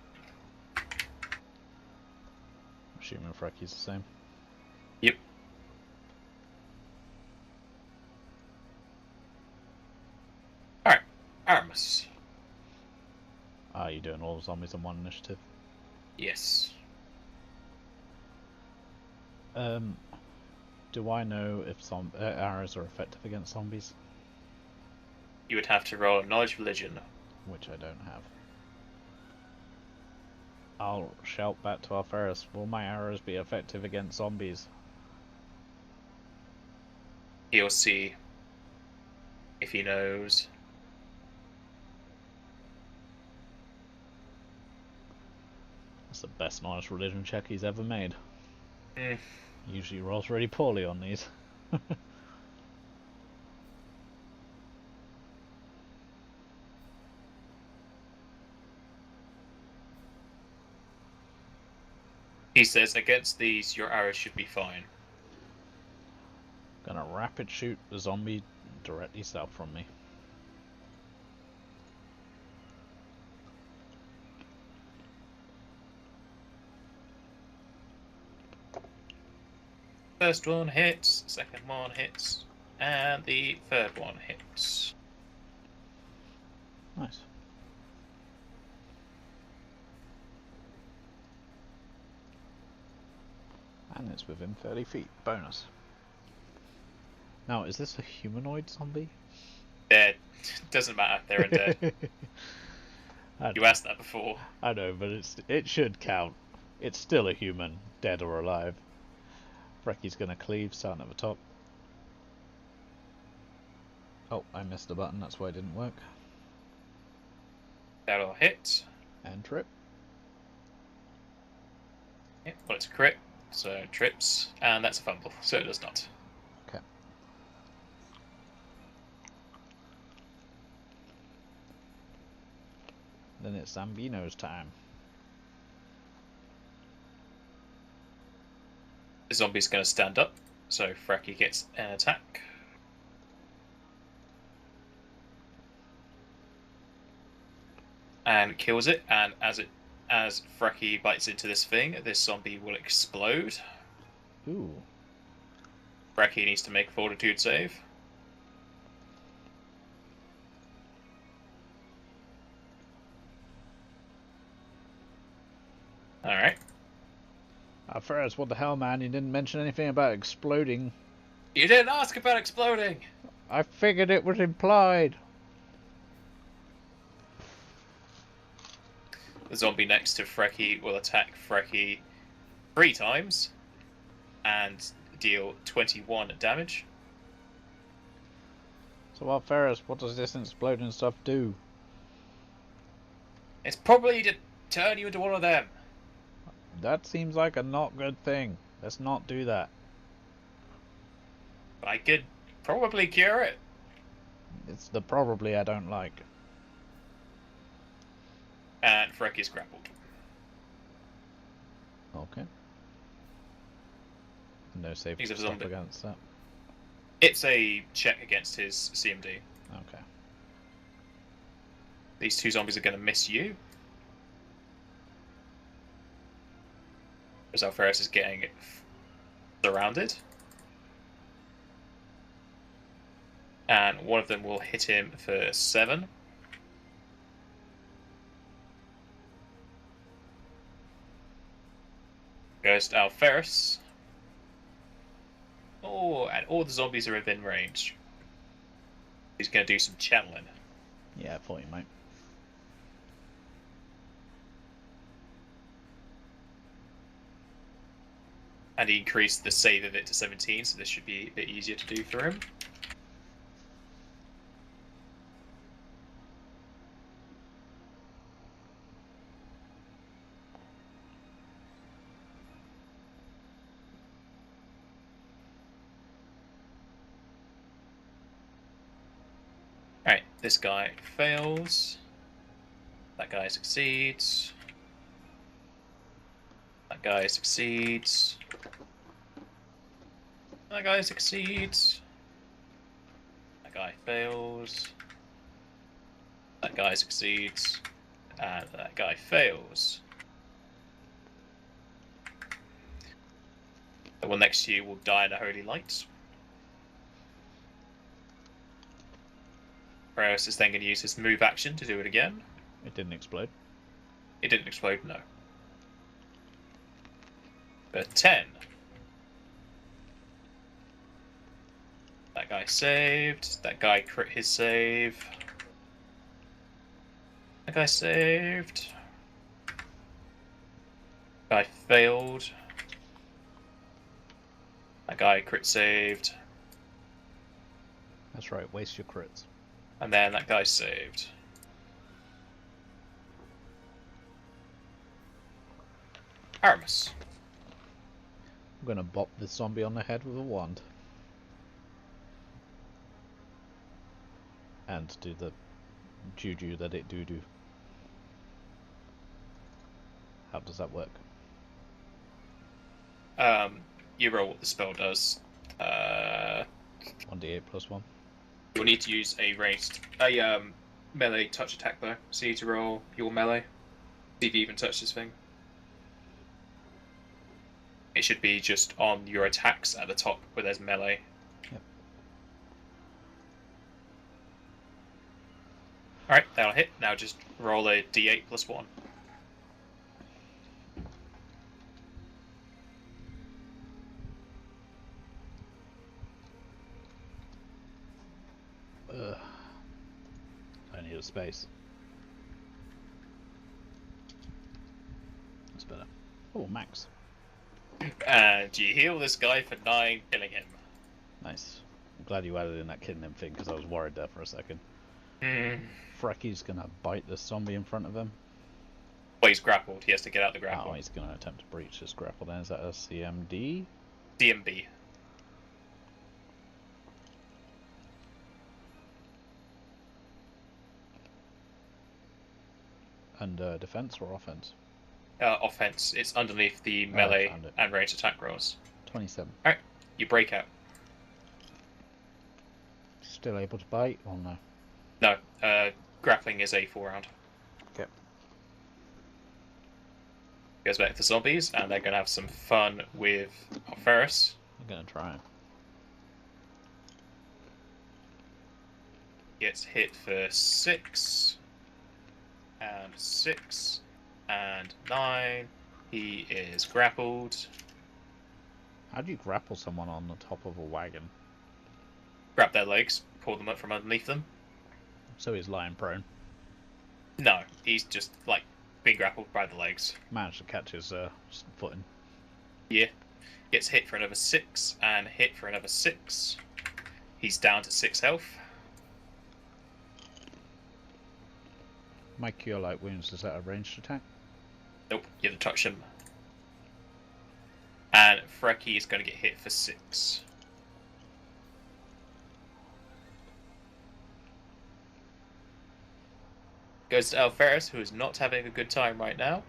Assuming Frecky's the same. Yep. Alright, Aramis. Are you doing all the zombies on one initiative? Yes. Do I know if arrows are effective against zombies? You would have to roll a knowledge religion. Which I don't have. I'll shout back to Alferis. Will my arrows be effective against zombies? He'll see if he knows. That's the best knowledge religion check he's ever made. Mm. Usually rolls really poorly on these. He says, against these, your arrows should be fine. Gonna rapid shoot the zombie directly south from me. First one hits, second one hits, and the third one hits. Nice. And it's within 30 feet. Bonus. Now, is this a humanoid zombie? Dead. Doesn't matter if they're undead. You asked that before. I know, but it should count. It's still a human, dead or alive. Brecky's gonna cleave, starting at the top. Oh, I missed a button, that's why it didn't work. That'll hit. And trip. Yeah, well, it's a crit, so trips, and that's a fumble, so it does not. Okay. Then it's Zambino's time. The zombie's going to stand up, so Fracky gets an attack. And kills it, and as Fracky bites into this thing, this zombie will explode. Ooh. Fracky needs to make a fortitude save. Alright. Ferris, what the hell, man? You didn't mention anything about exploding. You didn't ask about exploding! I figured it was implied. The zombie next to Fracky will attack Fracky 3 times and deal 21 damage. So, Ferris, what does this exploding stuff do? It's probably to turn you into one of them. That seems like a not good thing. Let's not do that. I could probably cure it. It's the probably I don't like. And Fracky's grappled. Okay. No save He's a stuff zombie. against that. It's a check against his CMD. Okay. These 2 zombies are going to miss you. As Alferis is getting surrounded. And one of them will hit him for 7. Goes to Alferis. Oh, and all the zombies are within range. He's going to do some channeling. Yeah, I thought you might. And he increased the save of it to 17, so this should be a bit easier to do for him. Alright, this guy fails. That guy succeeds. That guy succeeds. That guy succeeds. That guy fails. That guy succeeds. And that guy fails. The one next to you will die in a holy light. Kratos is then going to use his move action to do it again. It didn't explode. It didn't explode, no. But 10. That guy saved. That guy crit his save. That guy saved. Guy failed. That guy crit saved. That's right, waste your crits. And then that guy saved. Aramis. I'm gonna bop this zombie on the head with a wand. And do the juju that it do. How does that work? You roll what the spell does. 1d8 plus 1. You'll need to use a melee touch attack though. So you need to roll your melee. See if you even touch this thing. It should be just on your attacks at the top where there's melee. Yep. Alright, that'll hit. Now just roll a d8 plus 1. I need a space. That's better. Oh, max. And you heal this guy for 9, killing him. Nice. I'm glad you added in that killing him thing because I was worried there for a second. Mm. Frecky's gonna bite this zombie in front of him. Well, he's grappled. He has to get out the grapple. Oh, he's gonna attempt to breach this grapple then. Is that a CMD? DMB. And defense or offense? Offense. It's underneath the melee and range attack rolls. 27. Alright, you break out. Still able to bite or no? No, grappling is a 4 round. Okay. Goes back to zombies, and they're going to have some fun with Alferis. I'm gonna try. Gets hit for 6, and 6, and 9. He is grappled. How do you grapple someone on the top of a wagon? Grab their legs, pull them up from underneath them. So he's lying prone. No, he's just, like, being grappled by the legs. Managed to catch his footing. Yeah. Gets hit for another 6, and hit for another 6. He's down to 6 health. My cure light wounds, is that a ranged attack? Nope, you have to touch him. And Frecky is going to get hit for 6. Goes to Alferis, who is not having a good time right now.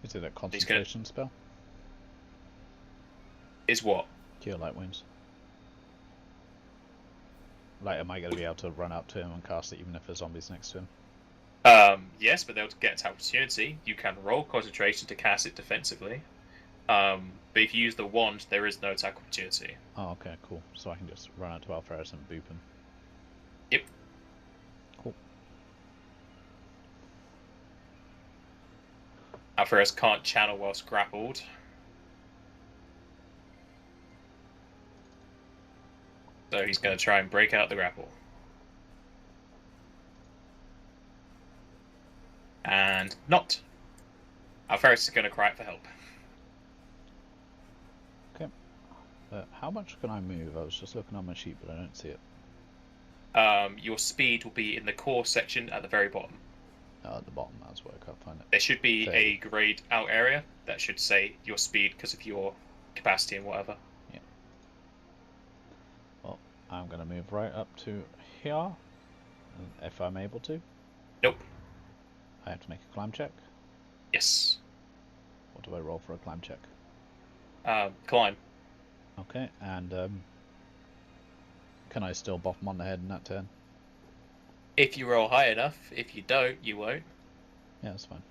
Is it a concentration spell? Is what? Cure light wounds. Like, am I going to be able to run up to him and cast it even if a zombie's next to him? Yes, but they'll get an opportunity. You can roll concentration to cast it defensively. But if you use the wand, there is no attack opportunity. Oh, okay, cool. So I can just run out to Alferis and boop him. Yep. Cool. Alferis can't channel whilst grappled. So he's going to try and break out the grapple. And not. Alferis is going to cry out for help. Okay. How much can I move? I was just looking on my sheet, but I don't see it. Your speed will be in the core section at the very bottom. Oh, at the bottom, that's where I can't find it. There should be a grayed out area that should say your speed because of your capacity and whatever. Yeah. Well, I'm going to move right up to here, if I'm able to. Nope. I have to make a climb check. Yes. What do I roll for a climb check? Climb. Okay, and can I still bop him on the head in that turn? If you roll high enough. If you don't, you won't. Yeah, that's fine.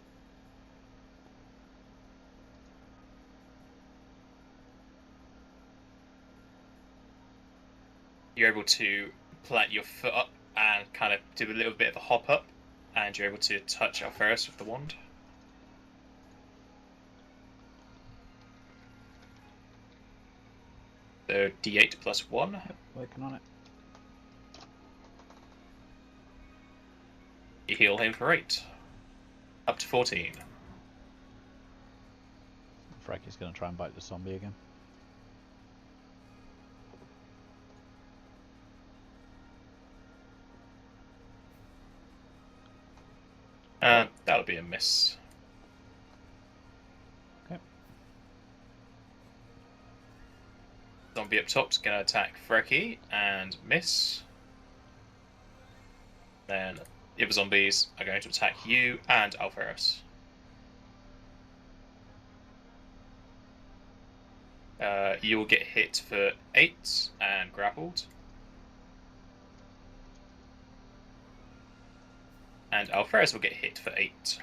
You're able to plant your foot up and kind of do a little bit of a hop up, and you're able to touch Alferis with the wand. So D8 plus 1. Yep, working on it. You heal him for 8. Up to 14. Frankie's going to try and bite the zombie again. That'll be a miss. Okay. Zombie up top's going to attack Frecky and miss. Then the other zombies are going to attack you and Alferus. You will get hit for 8 and grappled. And Alferus will get hit for 8.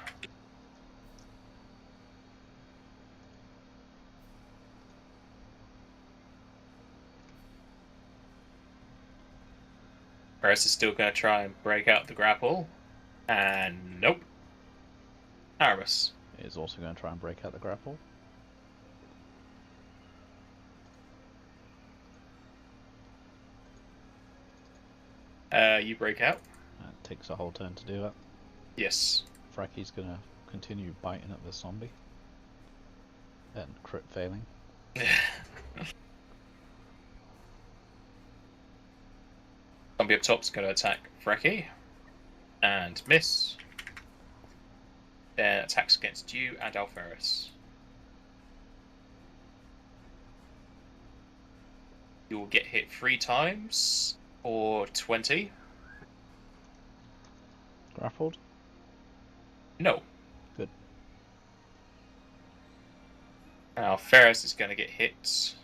Ferris is still going to try and break out the grapple. And nope. Aramis is also going to try and break out the grapple. You break out. It takes a whole turn to do that. Yes. Frankie's going to continue biting at the zombie. And crit failing. Zombie up top's going to attack Frecky and miss. Then attacks against you and Alferus. You will get hit 3 times or 20. Grappled? No. Good. Now Ferris is going to get hit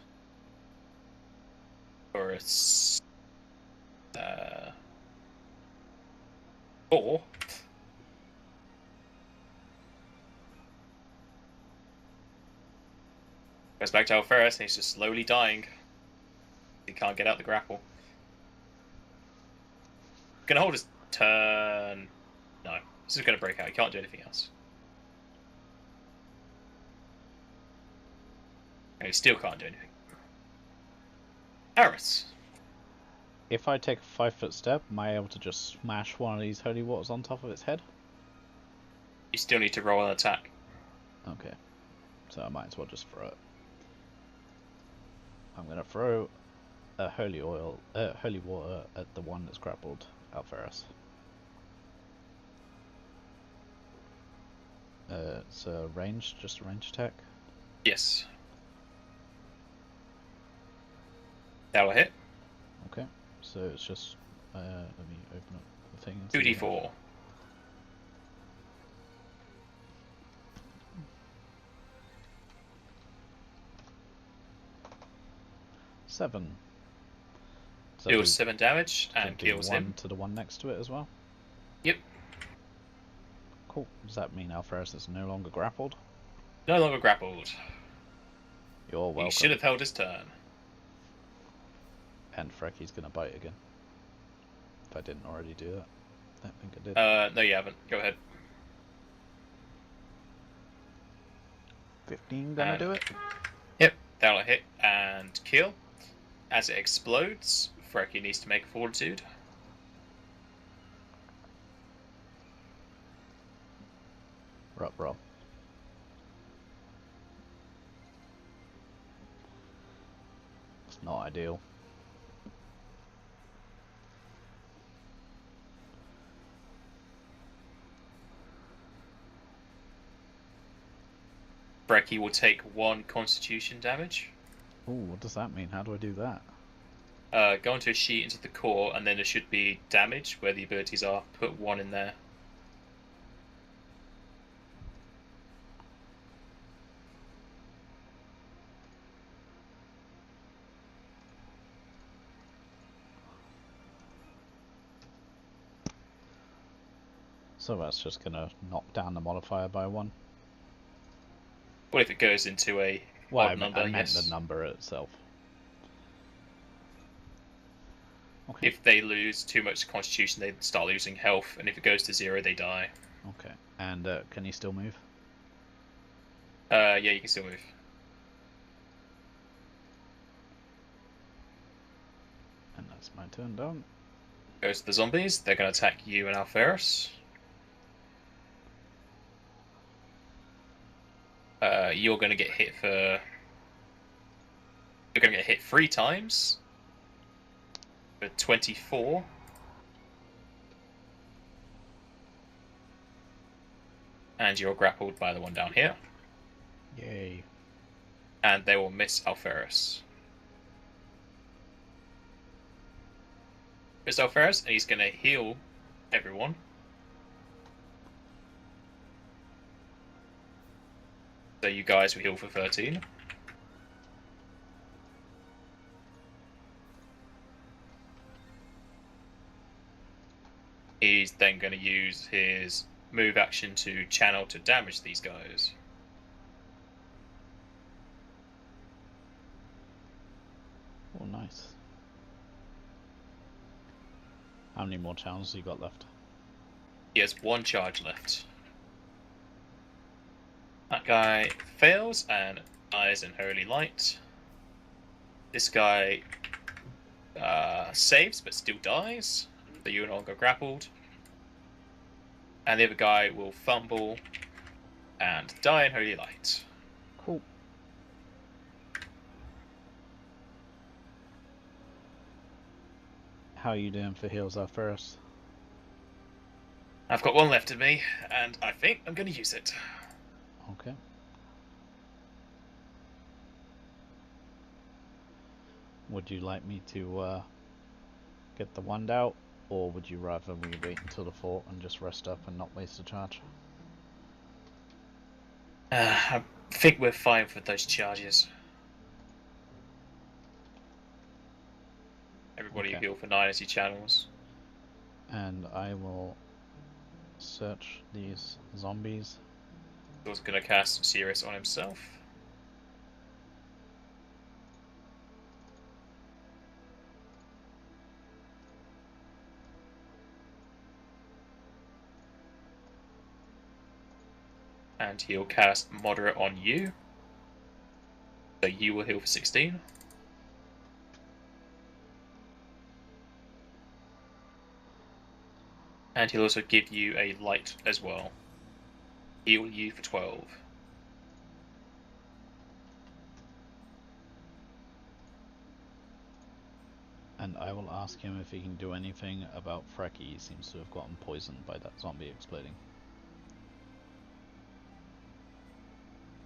for a 4. Goes back to Alferus and he's just slowly dying. He can't get out the grapple. Gonna hold his turn. No, this is gonna break out. He can't do anything else. And he still can't do anything. Aramis. If I take a 5-foot step, am I able to just smash one of these holy waters on top of its head? You still need to roll an attack. Okay. So I might as well just throw it. I'm going to throw a holy water at the one that's grappled, Alferus. It's a range, just a range attack. Yes. That'll hit. Okay. So it's just let me open up the thing. 2d4. Seven. So Deals 7 damage and kills him. To the one next to it as well. Yep. Cool. Does that mean Alferus is no longer grappled? No longer grappled. You're welcome. He should have held his turn. And Frecky's gonna bite again. If I didn't already do that. I don't think I did. No you haven't. Go ahead. 15 gonna do it? Yep, that'll hit and kill. As it explodes, Frecky needs to make a fortitude. Roll. It's not ideal. Frecky will take 1 constitution damage. Ooh, what does that mean? How do I do that? Go onto a sheet into the core, and then there should be damage where the abilities are. Put 1 in there. So that's just gonna knock down the modifier by 1. What if it goes into a odd number? I meant the number itself. Okay. If they lose too much constitution, they start losing health, and if it goes to 0, they die. Okay. And can you still move? Yeah, you can still move. And that's my turn done. Goes to the zombies. They're going to attack you and Alferus. you're going to get hit for. You're going to get hit 3 times for 24. And you're grappled by the one down here. Yay. And they will miss Alferus. Miss Alferus, and he's going to heal everyone. So you guys will heal for 13. He's then going to use his move action to channel to damage these guys. Oh, nice. How many more channels you got left? He has 1 charge left. That guy fails and dies in Holy Light. This guy saves but still dies. So you're no longer grappled. And the other guy will fumble and die in Holy Light. Cool. How are you doing for heals Alferus? I've got 1 left of me, and I think I'm going to use it. Okay. Would you like me to get the wand out, or would you rather we wait until the fort and just rest up and not waste a charge? I think we're fine for those charges. Everybody Okay. heal for 9 as he channels. And I will search these zombies. He's also going to cast Sirius on himself. And he'll cast Moderate on you. So you will heal for 16. And he'll also give you a light as well. Heal you for 12. And I will ask him if he can do anything about Frecky. He seems to have gotten poisoned by that zombie exploding.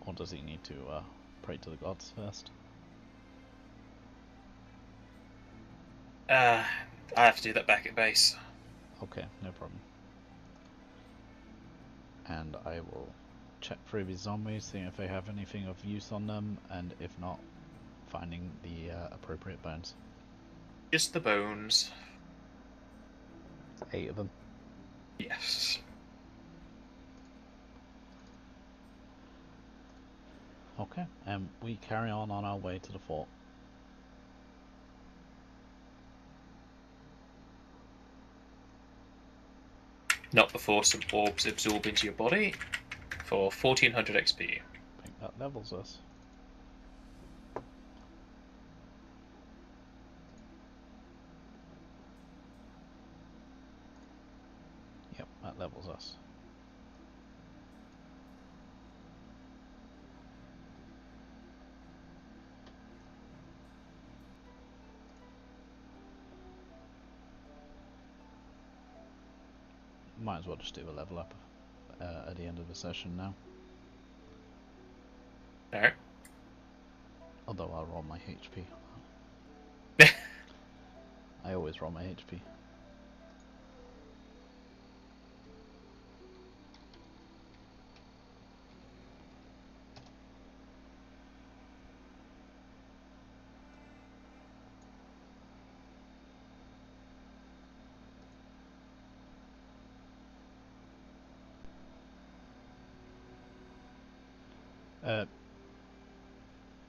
Or does he need to pray to the gods first? I have to do that back at base. Okay, no problem. And I will check through these zombies, seeing if they have anything of use on them, and if not, finding the appropriate bones. Just the bones. 8 of them. Yes. Okay, and we carry on our way to the fort. Not before some orbs absorb into your body for 1400 XP. I think that levels us. Yep, that levels us. Might as well just do a level up at the end of the session now. Alright. Although I'll roll my HP. I always roll my HP.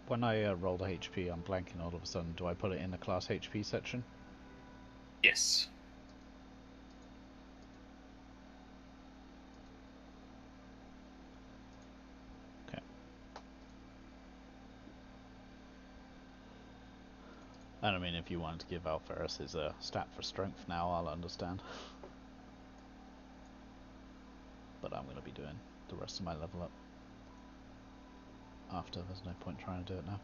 When I roll the HP, I'm blanking all of a sudden. Do I put it in the class HP section? Yes. Okay. And I mean, if you wanted to give Alferus his stat for strength now, I'll understand. But I'm going to be doing the rest of my level up. after. There's no point trying to do it now.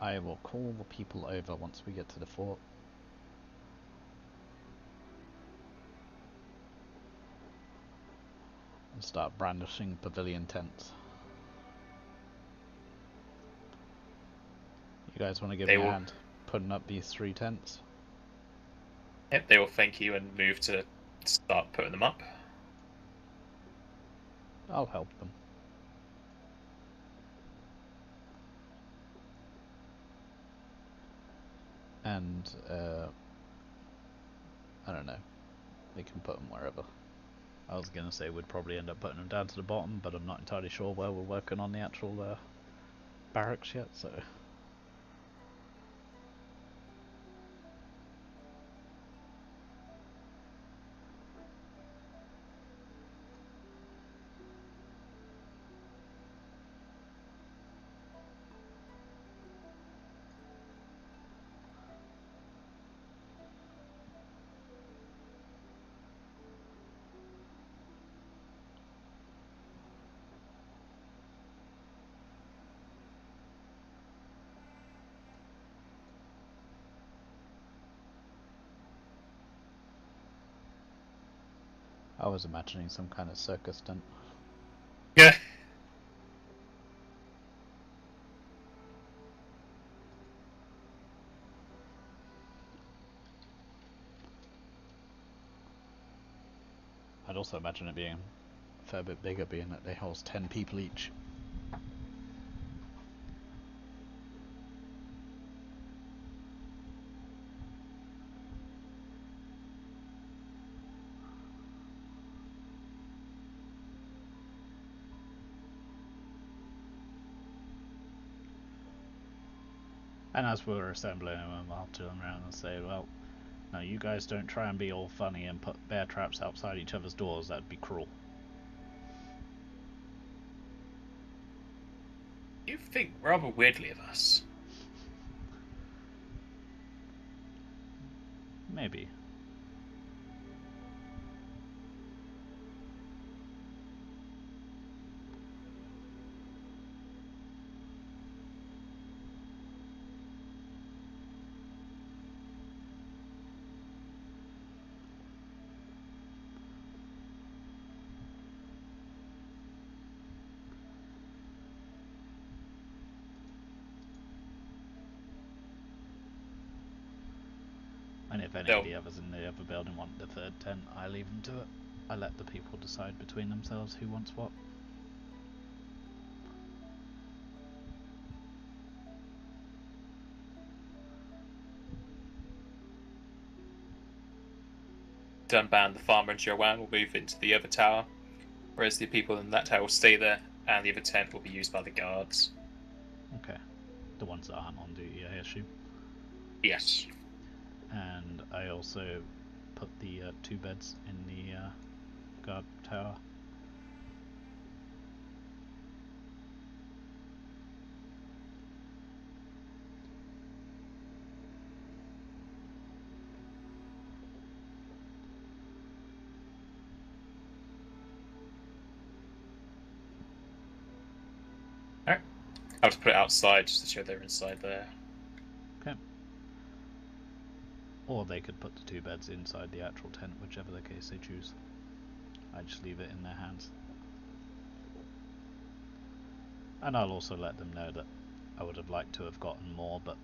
I will call the people over once we get to the fort. And start brandishing pavilion tents. You guys want to give me a hand putting up these 3 tents? Yep, they will thank you and move to start putting them up. I'll help them. And, I don't know. They can put them wherever. I was going to say we'd probably end up putting them down to the bottom, but I'm not entirely sure where we're working on the actual barracks yet, so... I was imagining some kind of circus tent. Yeah. I'd also imagine it being a fair bit bigger, being that they house 10 people each. And as we were assembling them, I'll turn around and say, well, no, you guys don't try and be all funny and put bear traps outside each other's doors, that'd be cruel. You think rather weirdly of us. Maybe. And if any of the others in the other building want the 3rd tent, I leave them to it. I let the people decide between themselves who wants what. Dunban, the farmer, and Joanne will move into the other tower, whereas the people in that tower will stay there, and the other tent will be used by the guards. Okay. The ones that aren't on duty, I assume. Yes. And I also put the 2 beds in the guard tower. Alright. I'll just put it outside just to show they're inside there. Okay. Or they could put the 2 beds inside the actual tent, whichever the case they choose. I just leave it in their hands. And I'll also let them know that I would have liked to have gotten more, but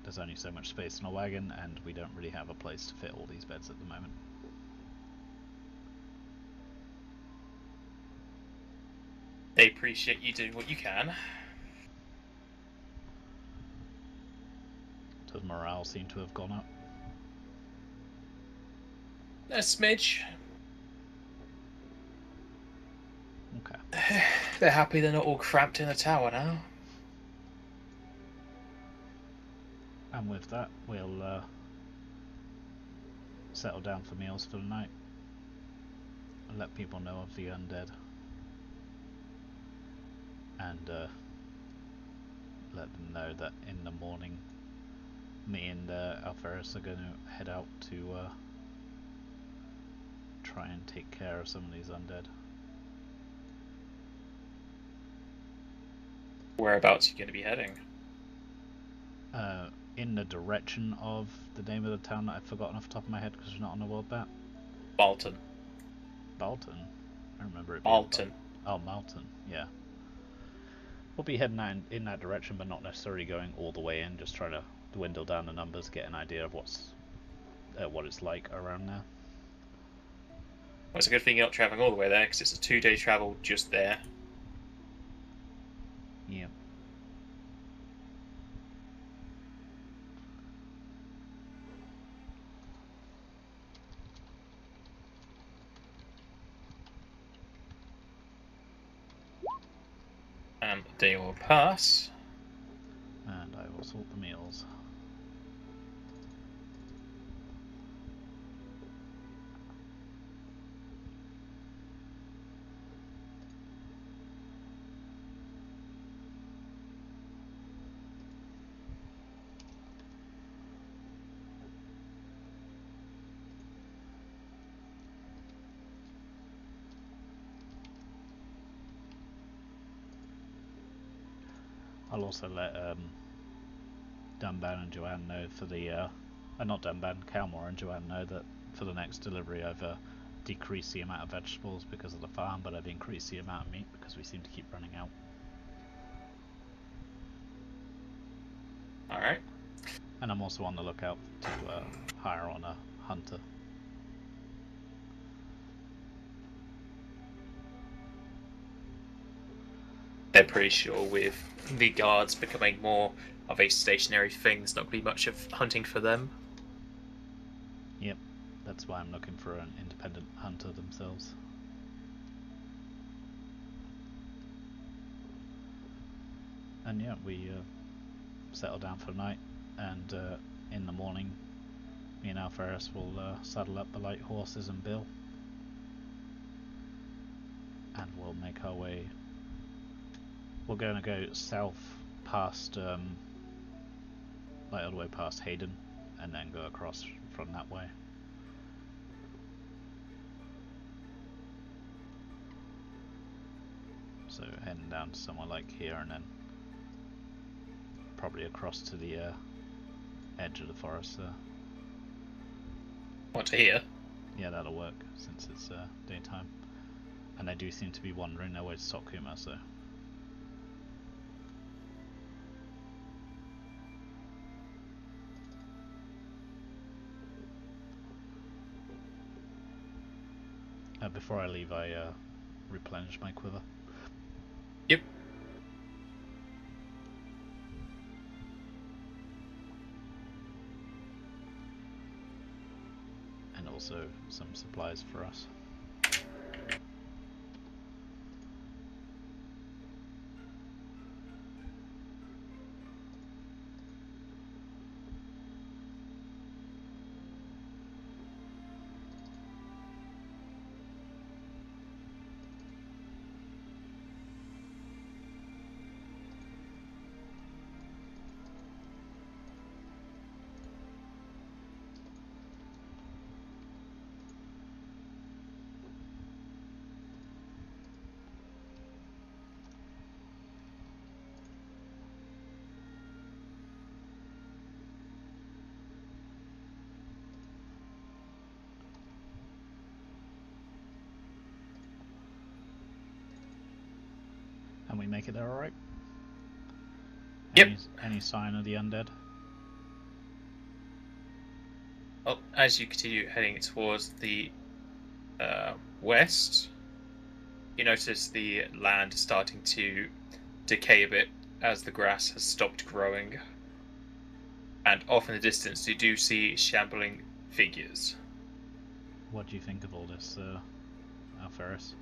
there's only so much space in a wagon, and we don't really have a place to fit all these beds at the moment. They appreciate you doing what you can. Does morale seem to have gone up? A smidge. Okay. They're happy they're not all cramped in a tower now. And with that, we'll settle down for meals for the night and let people know of the undead. And let them know that in the morning me and Alferis are going to head out to try and take care of some of these undead. Whereabouts are you going to be heading? In the direction of the name of the town that I've forgotten off the top of my head because it's not on the world map. Bolton. Bolton? I remember it being Malton. Oh, Malton, yeah. We'll be heading out in that direction, but not necessarily going all the way in, just trying to dwindle down the numbers, get an idea of what it's like around there. Well, it's a good thing you're not travelling all the way there, because it's a 2-day travel just there. Yeah. And the day will pass. And I will sort the meals. I'll also let Dunban and Joanne know for the not Dunban, Calmore and Joanne know that for the next delivery I've decreased the amount of vegetables because of the farm, but I've increased the amount of meat because we seem to keep running out. Alright. And I'm also on the lookout to hire on a hunter. They're pretty sure with the guards becoming more of a stationary thing, there's not going to be much of hunting for them. Yep, that's why I'm looking for an independent hunter themselves. And yeah, we settle down for the night, and in the morning me and Alferis will saddle up the light horses and Bill, and we'll make our way. We're going to go south past, like all the way past Hayden, and then go across from that way. So heading down to somewhere like here, and then probably across to the edge of the forest there. Want to hear? Yeah, that'll work since it's daytime. And they do seem to be wandering their way to Stockholm, so. Before I leave, I replenish my quiver. Yep. And also some supplies for us. And we make it there alright? Yep. Any sign of the undead? Well, as you continue heading towards the west, you notice the land is starting to decay a bit as the grass has stopped growing. And off in the distance, you do see shambling figures. What do you think of all this, Alferis?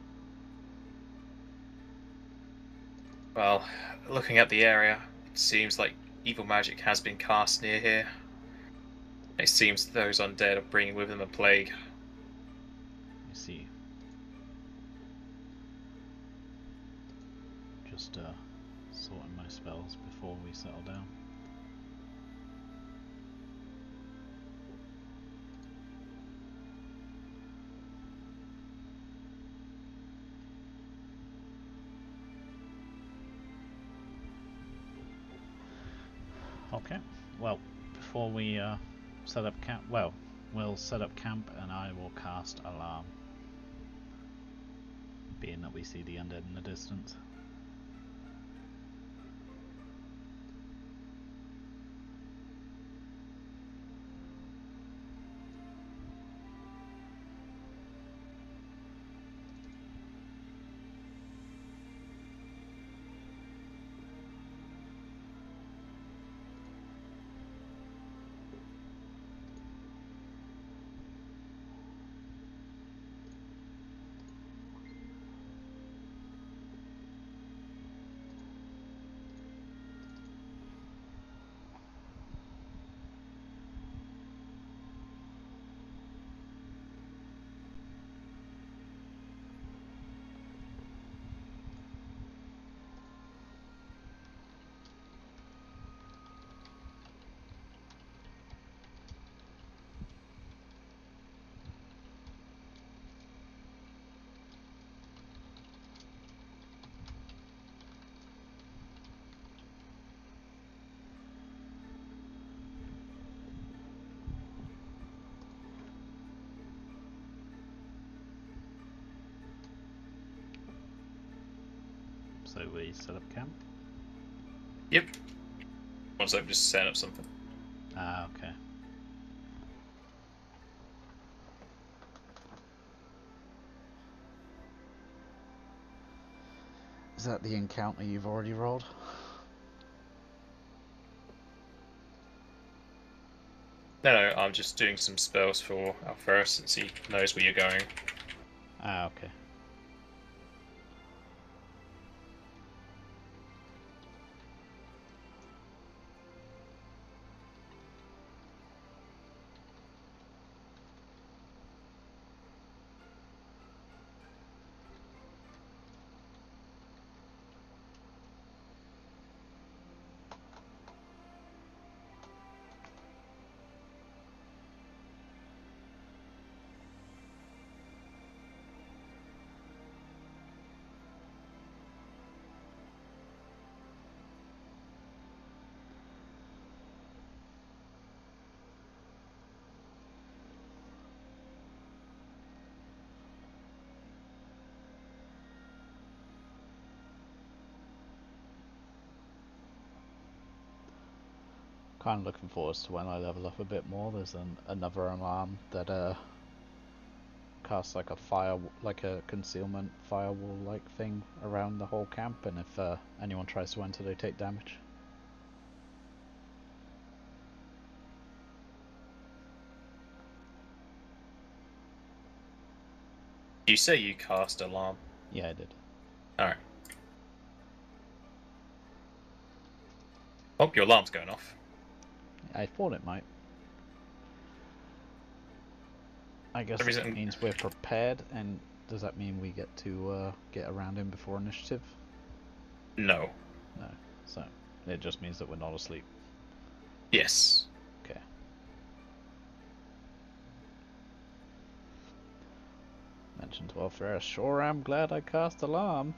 Well, looking at the area, it seems like evil magic has been cast near here. It seems those undead are bringing with them a plague. You see. Just sorting my spells before we settle down. Okay. Well, before we set up camp, we'll set up camp and I will cast alarm. Being that we see the undead in the distance. So we set up camp? Yep. Once I've just set up something. Ah, okay. Is that the encounter you've already rolled? No, I'm just doing some spells for Alpharis since he knows where you're going. Ah, okay. Kind of looking forward to when I level up a bit more. There's another alarm that casts like a concealment firewall like thing around the whole camp, and if anyone tries to enter, they take damage. You say you cast alarm? Yeah, I did. Alright. Oh, your alarm's going off. I thought it might. I guess For some that reason- means we're prepared, and does that mean we get to get around him before initiative? No. No. So, it just means that we're not asleep. Yes. Okay. Mentioned to Alpharis, sure am glad I cast alarm.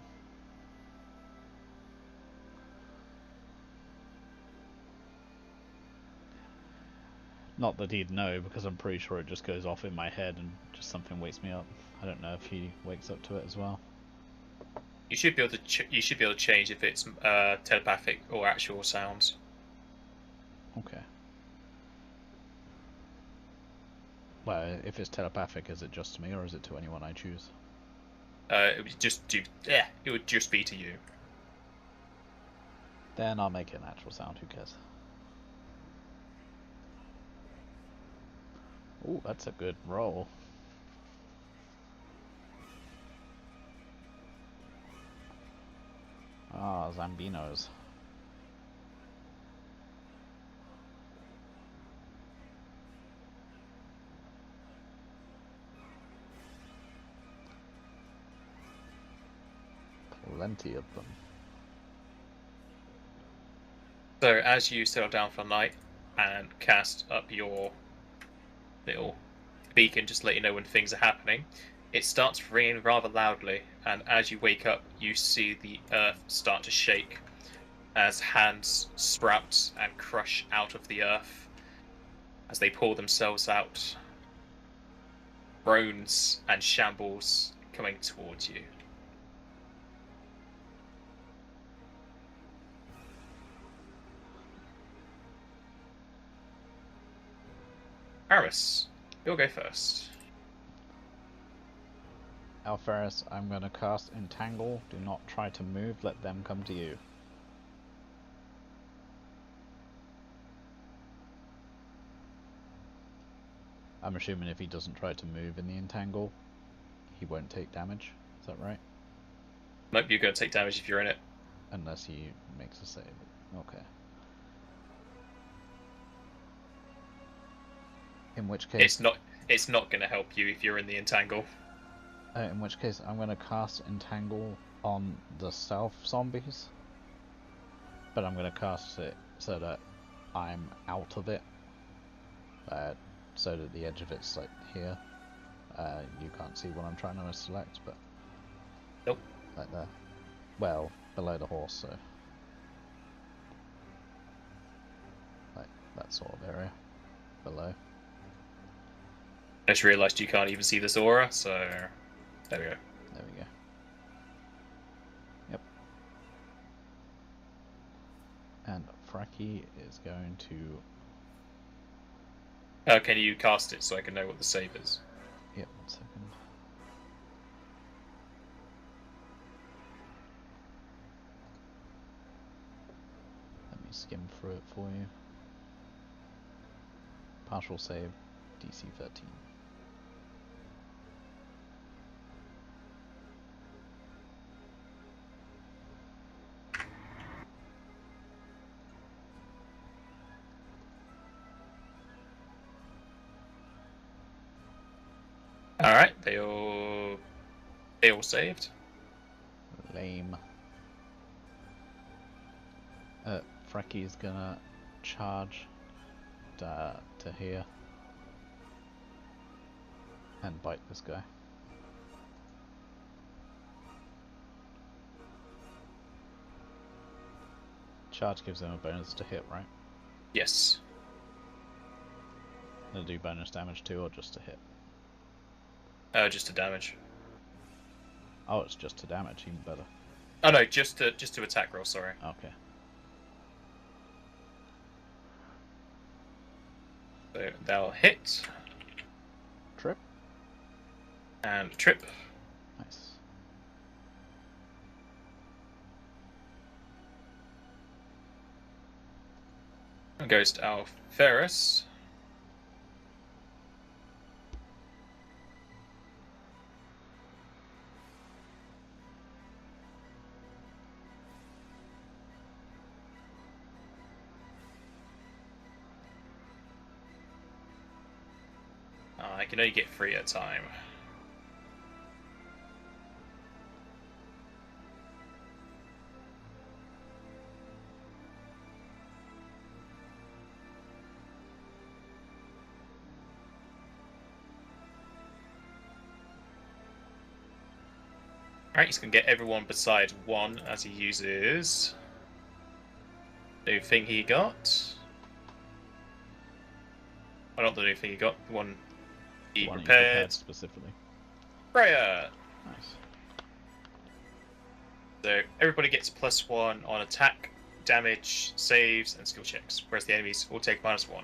Not that he'd know, because I'm pretty sure it just goes off in my head and just something wakes me up. I don't know if he wakes up to it as well. You should be able to. You should be able to change if it's telepathic or actual sounds. Okay. Well, if it's telepathic, is it just to me or is it to anyone I choose? It would just do. Yeah, it would just be to you. Then I'll make it an actual sound. Who cares? Ooh, that's a good roll. Ah, Zambinos. Plenty of them. So as you settle down for the night and cast up your little beacon, just to let you know when things are happening, it starts ringing rather loudly, and as you wake up, you see the earth start to shake, as hands sprout and crush out of the earth as they pull themselves out. Groans and shambles coming towards you. Aramis, you'll go first. Alferis, I'm going to cast Entangle. Do not try to move, let them come to you. I'm assuming if he doesn't try to move in the Entangle, he won't take damage. Is that right? Nope, you're going to take damage if you're in it. Unless he makes a save. Okay. In which case... It's not going to help you if you're in the Entangle. In which case, I'm going to cast Entangle on the south zombies. But I'm going to cast it so that I'm out of it. So that the edge of it's like here. You can't see what I'm trying to select, but... Nope. Like there. Well, below the horse, so... Like that sort of area. Below. I just realised you can't even see this aura, so... There we go. There we go. Yep. And Fracky is going to... Can you cast it so I can know what the save is? Yep, 1 second. Let me skim through it for you. Partial save, DC 13. Alright, they all saved. Lame. Fracky's gonna charge to here and bite this guy. Charge gives him a bonus to hit, right? Yes. They'll do bonus damage too, or just to hit? Just to damage. Oh, it's just to damage, even better. Oh no, just to attack roll, sorry. Okay. So they'll hit. Trip. And trip. Nice. And goes to Alferis. I can only get 3 at a time. Alright, he's going to get everyone beside 1 as he uses... new thing he got. Well, not the new thing he got, the one he prepared. Specifically. Freya! Nice. So everybody gets +1 on attack, damage, saves, and skill checks, whereas the enemies will take -1.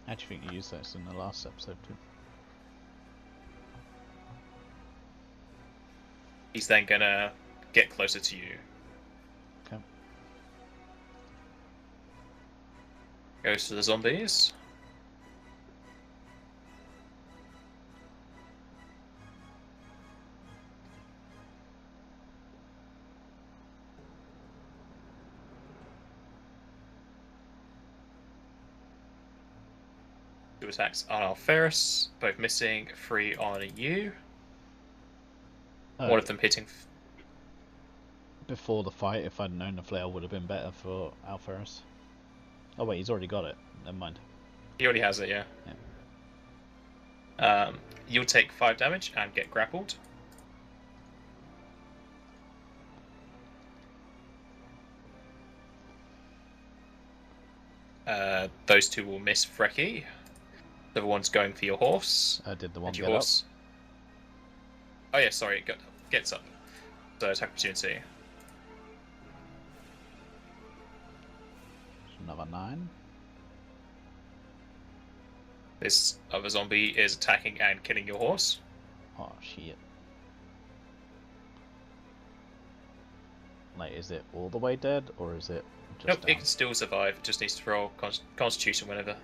I actually think you used this in the last episode too. He's then gonna get closer to you. Okay. Goes to the zombies. Two attacks on Alferis, both missing, 3 on you. One of them hitting. Before the fight, if I'd known the flail would have been better for Alferis. Oh wait, he's already got it. Never mind. He already has it, yeah. You'll take 5 damage and get grappled. Those two will miss Frecky. The other one's going for your horse. Did the one And your get horse... Oh yeah, sorry, it gets up. So attack opportunity. Another 9. This other zombie is attacking and killing your horse. Oh shit. Like, is it all the way dead, or is it just Nope, down? it can still survive. It just needs to roll Constitution whenever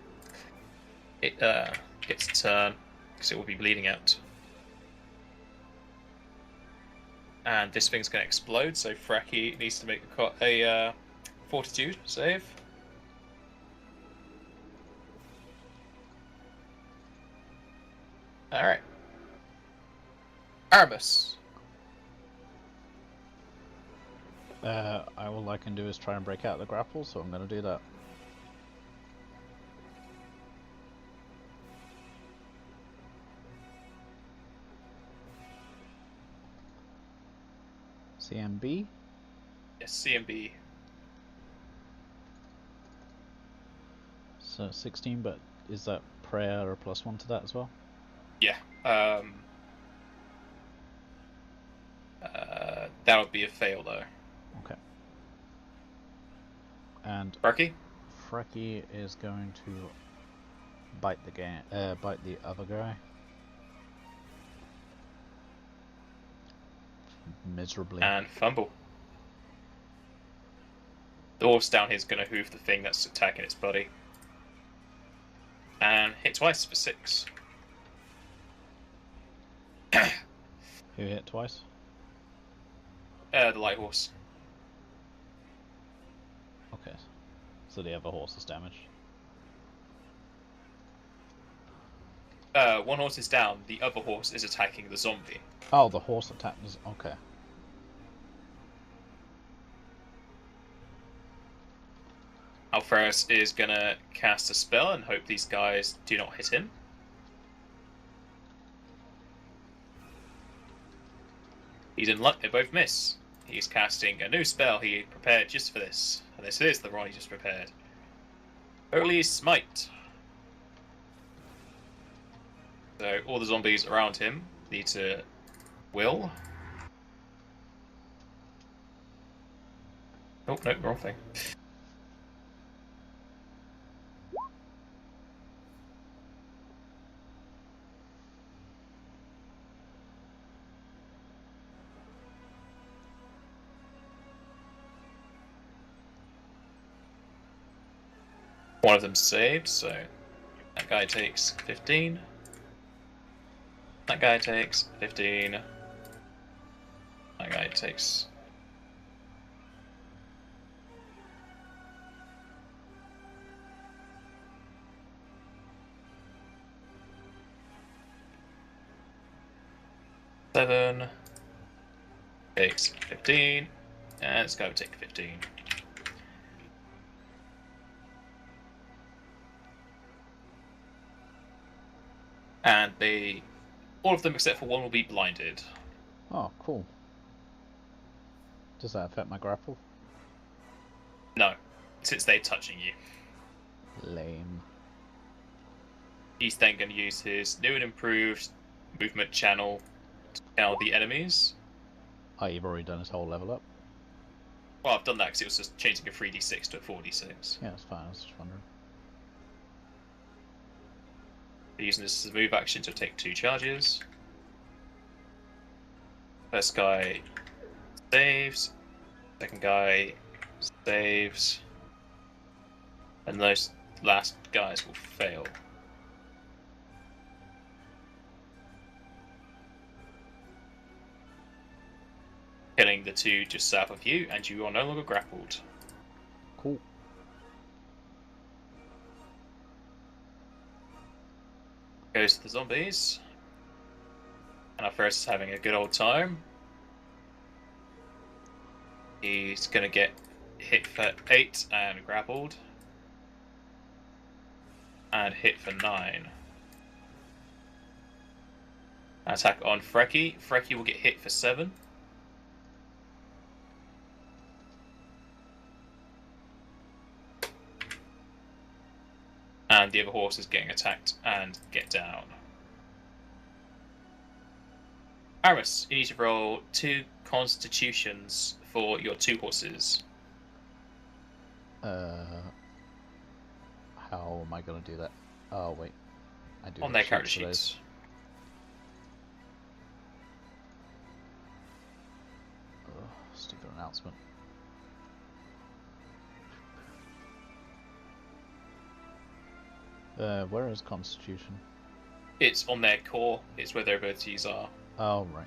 it gets a turn, because it will be bleeding out. And this thing's going to explode, so Fracky needs to make a Fortitude save. Alright. Aramis. All I can do is try and break out the grapple, so I'm going to do that. CMB? Yes, CMB. So 16, but is that prayer or +1 to that as well? Yeah. That would be a fail though. Okay. And Fracky? Frecky is going to bite the other guy. Miserably. And fumble. The horse down here is going to hoof the thing that's attacking its buddy. And hit twice for 6. Who hit twice? The light horse. Okay. So the other horse is damaged. One horse is down, the other horse is attacking the zombie. Oh, the horse attacked. Okay. Alferus is going to cast a spell and hope these guys do not hit him. He's in luck, they both miss. He's casting a new spell he prepared just for this. And this is the one he just prepared. Holy Smite. So all the zombies around him need to will. Oh, no, wrong thing. One of them saved, so that guy takes 15. That guy takes 15. That guy takes... Seven. Takes 15. And this guy will take 15. And all of them except for one will be blinded. Oh, cool. Does that affect my grapple? No, since they're touching you. Lame. He's then going to use his new and improved movement channel to channel the enemies. Oh, you've already done his whole level up? Well, I've done that because it was just changing a 3d6 to a 4d6. Yeah, it's fine, I was just wondering. Using this as a move action to take 2 charges. First guy saves. Second guy saves. And those last guys will fail. Killing the 2 just south of you, and you are no longer grappled. Cool. Goes to the zombies. And our first is having a good old time. He's gonna get hit for 8 and grappled. And hit for 9. Attack on Frecky. Frecky will get hit for 7. and the other horse is getting attacked and get down. Aramis, you need to roll 2 constitutions for your 2 horses. How am I going to do that? Oh, wait. I do On have their character sheets for those. sheets. Ugh, stupid announcement. Where is Constitution? It's on their core, it's where their abilities are. Oh, right,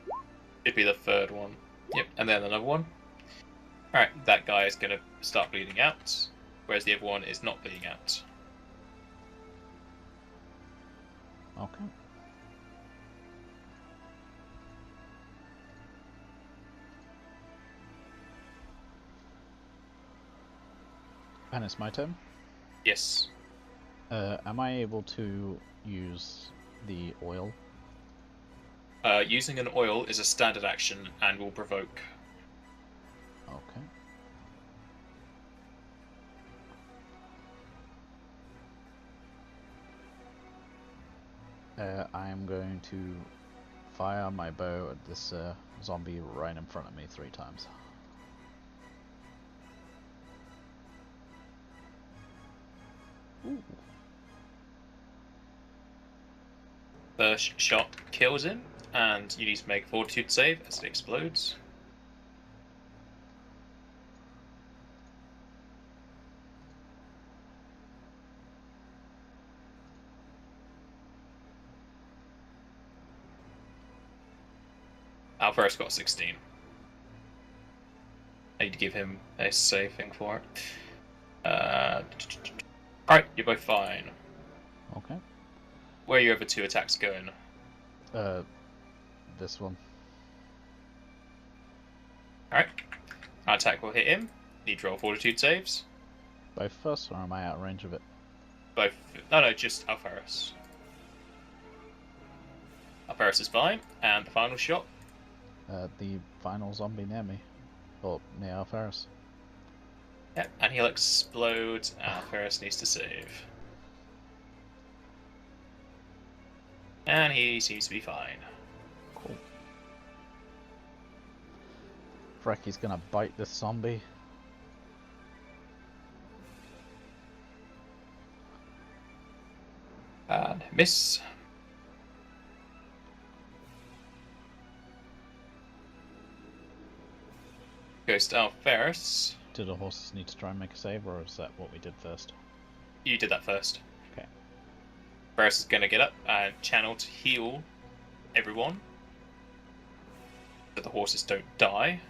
yeah. It'd be the 3rd one. Yep, and then another one. Alright, that guy is going to start bleeding out, whereas the other one is not bleeding out. Okay. And it's my turn? Yes. Am I able to use the oil? Using an oil is a standard action and will provoke. Okay. I am going to fire my bow at this zombie right in front of me 3 times. Ooh. First shot kills him, and you need to make a fortitude save as it explodes. Alvarez got 16. I need to give him a save thing for it. Alright, you're both fine. Okay. Where are your other 2 attacks going? This one. Alright. Our attack will hit him. Need to roll fortitude saves. Both first, or am I out of range of it? Both. No, just Alvarez. Alvarez is fine. And the final shot. The final zombie near me. Or near Alfaris. Yep, and he'll explode. Alvarez needs to save. And he seems to be fine. Cool. Frecky's gonna bite this zombie. And miss. Goes to Alvarez. Do the horses need to try and make a save, or is that what we did first? You did that first. Okay. Alvarez is going to get up and channel to heal everyone, so the horses don't die.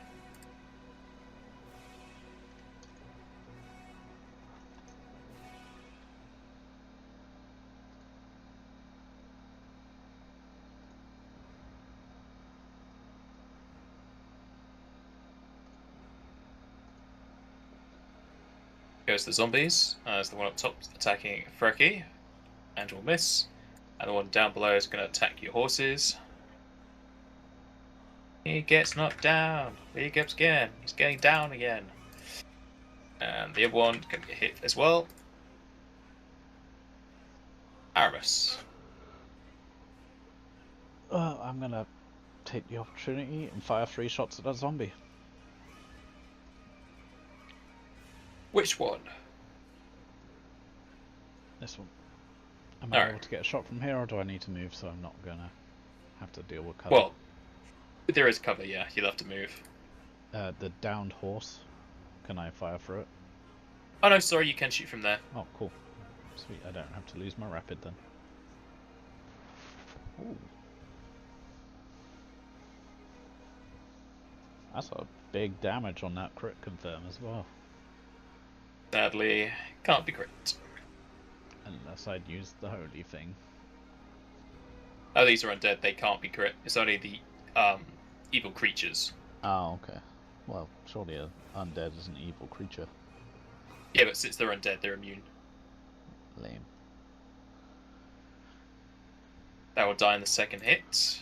Goes the zombies, as the one up top is attacking Frecky, and will miss. And the one down below is going to attack your horses. He gets knocked down. He gets again. He's getting down again. And the other one can get hit as well. Aramis. I'm gonna take the opportunity and fire 3 shots at that zombie. Which one? This one. Am I Alright. able to get a shot from here, or do I need to move so I'm not gonna have to deal with cover? Well, there is cover, yeah. You'll have to move. The downed horse. Can I fire through it? Oh no, sorry, you can shoot from there. Oh, cool. Sweet, I don't have to lose my rapid then. Ooh. That's a big damage on that crit confirm as well. Sadly, can't be crit. Unless I'd used the holy thing. Oh, these are undead, they can't be crit. It's only the evil creatures. Oh, okay. Well, surely an undead is an evil creature. Yeah, but since they're undead, they're immune. Lame. That will die in the second hit.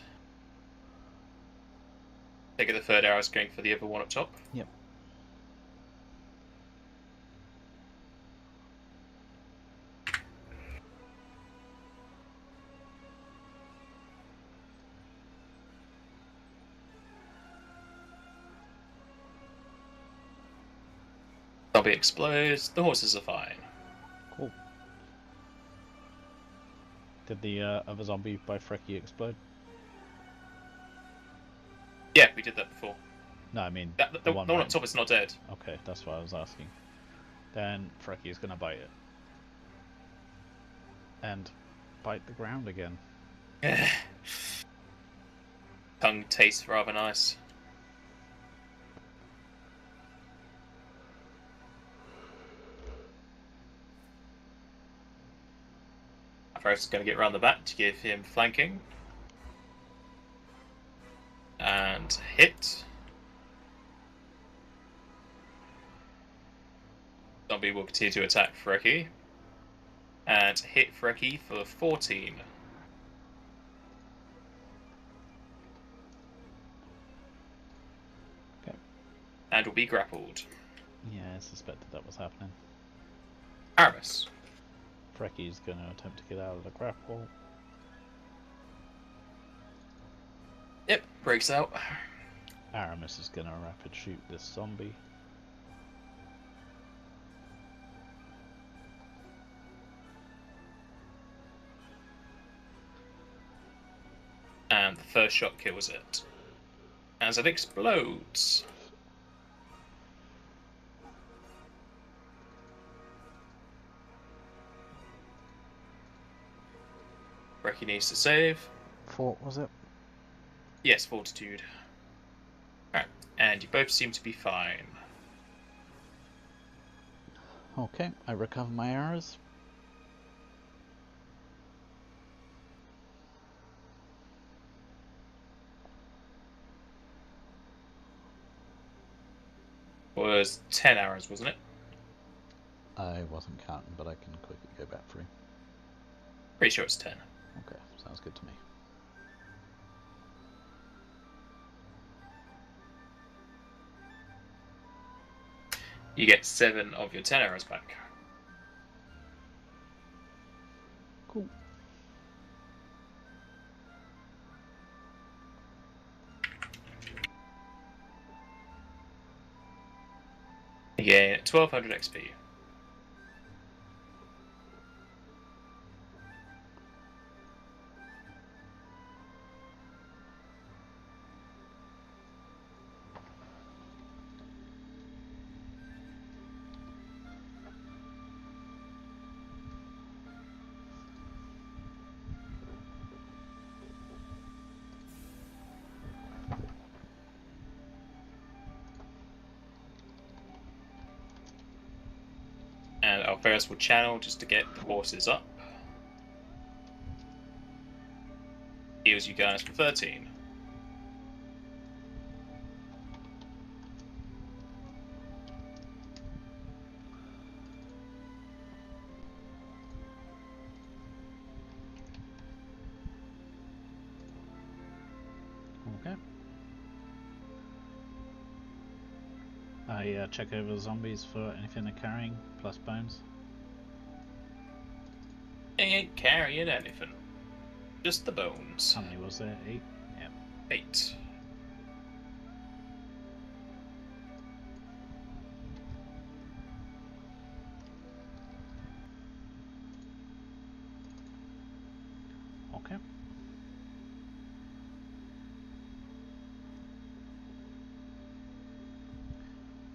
Take it the 3rd arrow is going for the other one up top. Yep. Zombie explodes. The horses are fine. Cool. Did the other zombie by Frecky explode? Yeah, we did that before. No, I mean The one on top is not dead. Okay, that's what I was asking. Then Frecky is gonna bite it. And bite the ground again. Tongue tastes rather nice. First is going to get around the back to give him flanking. And hit. Zombie will continue to attack Frecky. And hit Frecky for 14. Okay. And will be grappled. Yeah, I suspected that was happening. Aramis. Frecky's going to attempt to get out of the grapple. Yep, breaks out. Aramis is going to rapid shoot this zombie. And the first shot kills it. As it explodes. Frecky needs to save. Fort, was it? Yes, fortitude. Alright, and you both seem to be fine. Okay, I recover my arrows. Was 10 arrows, wasn't it? I wasn't counting, but I can quickly go back through. Pretty sure it's 10. Okay, sounds good to me. You get 7 of your 10 arrows back. Cool. You get 1200 XP. And Alferus will channel just to get the horses up. Heals you guys for 13. Okay. I check over the zombies for anything they're carrying, plus bones. They ain't carrying anything. Just the bones. How many was there? 8? Yeah. 8. Okay.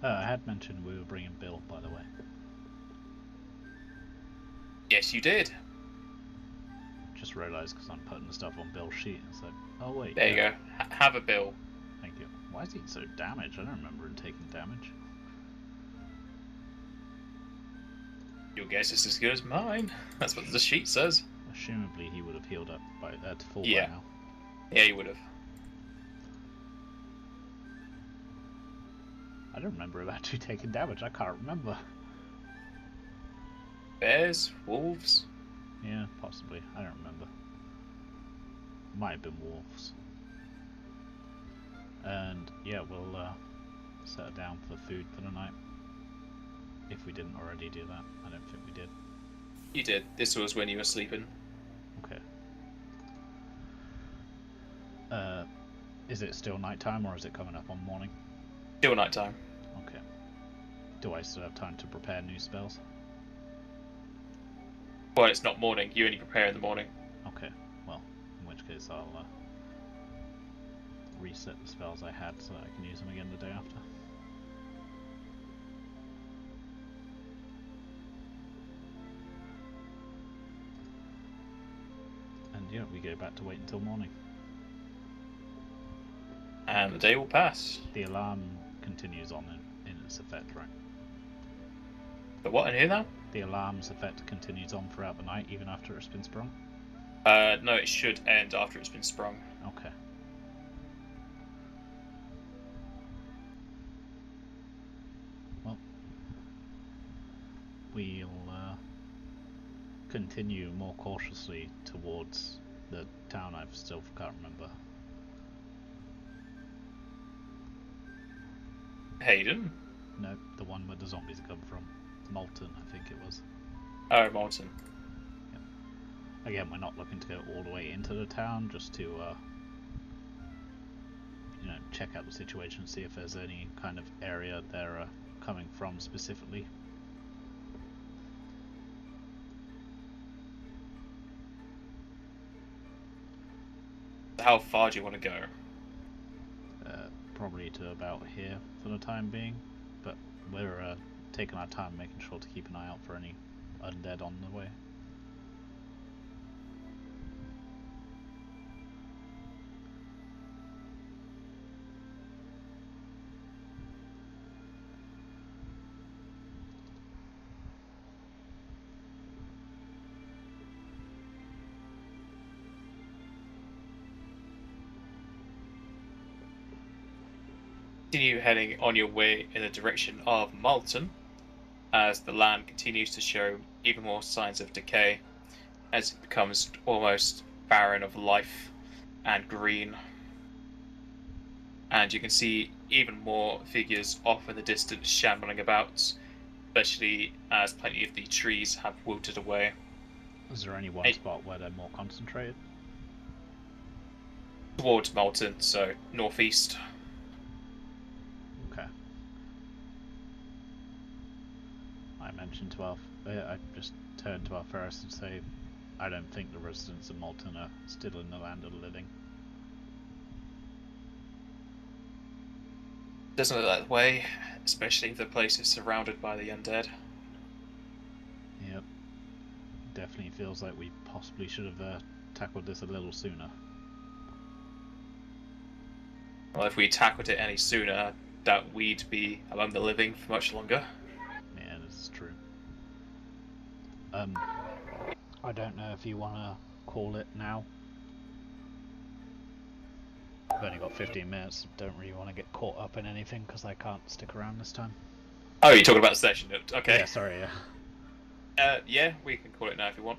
I had mentioned we were bringing Bill, by the way. Yes, you did. Just realised because I'm putting the stuff on Bill's sheet. It's like, oh wait. There you go. Have a bill. Thank you. Why is he so damaged? I don't remember him taking damage. Your guess is as good as mine. That's what the sheet says. Assumably he would have healed up by to full Yeah. by now. Yeah, you would have. I don't remember him actually taking damage. I can't remember. Bears? Wolves? Yeah, possibly. I don't remember. Might have been wolves. And yeah, we'll set her down for food for the night. If we didn't already do that. I don't think we did. You did. This was when you were sleeping. Okay. Is it still nighttime or is it coming up on morning? Still nighttime. Okay. Do I still have time to prepare new spells? Well, it's not morning. You only prepare in the morning. Okay, well, in which case I'll reset the spells I had so that I can use them again the day after. And yeah, we go back to wait until morning. And the day will pass. The alarm continues on in its effect, right? The what in here now? The alarm's effect continues on throughout the night, even after it's been sprung? No, it should end after it's been sprung. Okay. Well, we'll continue more cautiously towards the town I still can't remember. Hayden? No, the one where the zombies come from. Molten, I think it was. Oh, Molten. Yep. Again, we're not looking to go all the way into the town, just to, check out the situation, see if there's any kind of area they're coming from specifically. How far do you want to go? Probably to about here for the time being, but we're taking our time making sure to keep an eye out for any undead on the way. Continue heading on your way in the direction of Molten, as the land continues to show even more signs of decay, as it becomes almost barren of life and green. And you can see even more figures off in the distance shambling about, especially as plenty of the trees have wilted away. Is there any one spot where they're more concentrated? Towards Molten, so northeast. Okay. I mentioned to our... I just turned to our Ferris and say, I don't think the residents of Molten are still in the land of the living. Doesn't look that way, especially if the place is surrounded by the undead. Yep. Definitely feels like we possibly should have tackled this a little sooner. Well, if we tackled it any sooner, I doubt we'd be among the living for much longer. Yeah, this is true. I don't know if you want to call it now. I've only got 15 minutes, don't really want to get caught up in anything because I can't stick around this time. Oh, you're talking about the session note. Okay. Yeah, sorry, yeah. Yeah, we can call it now if you want.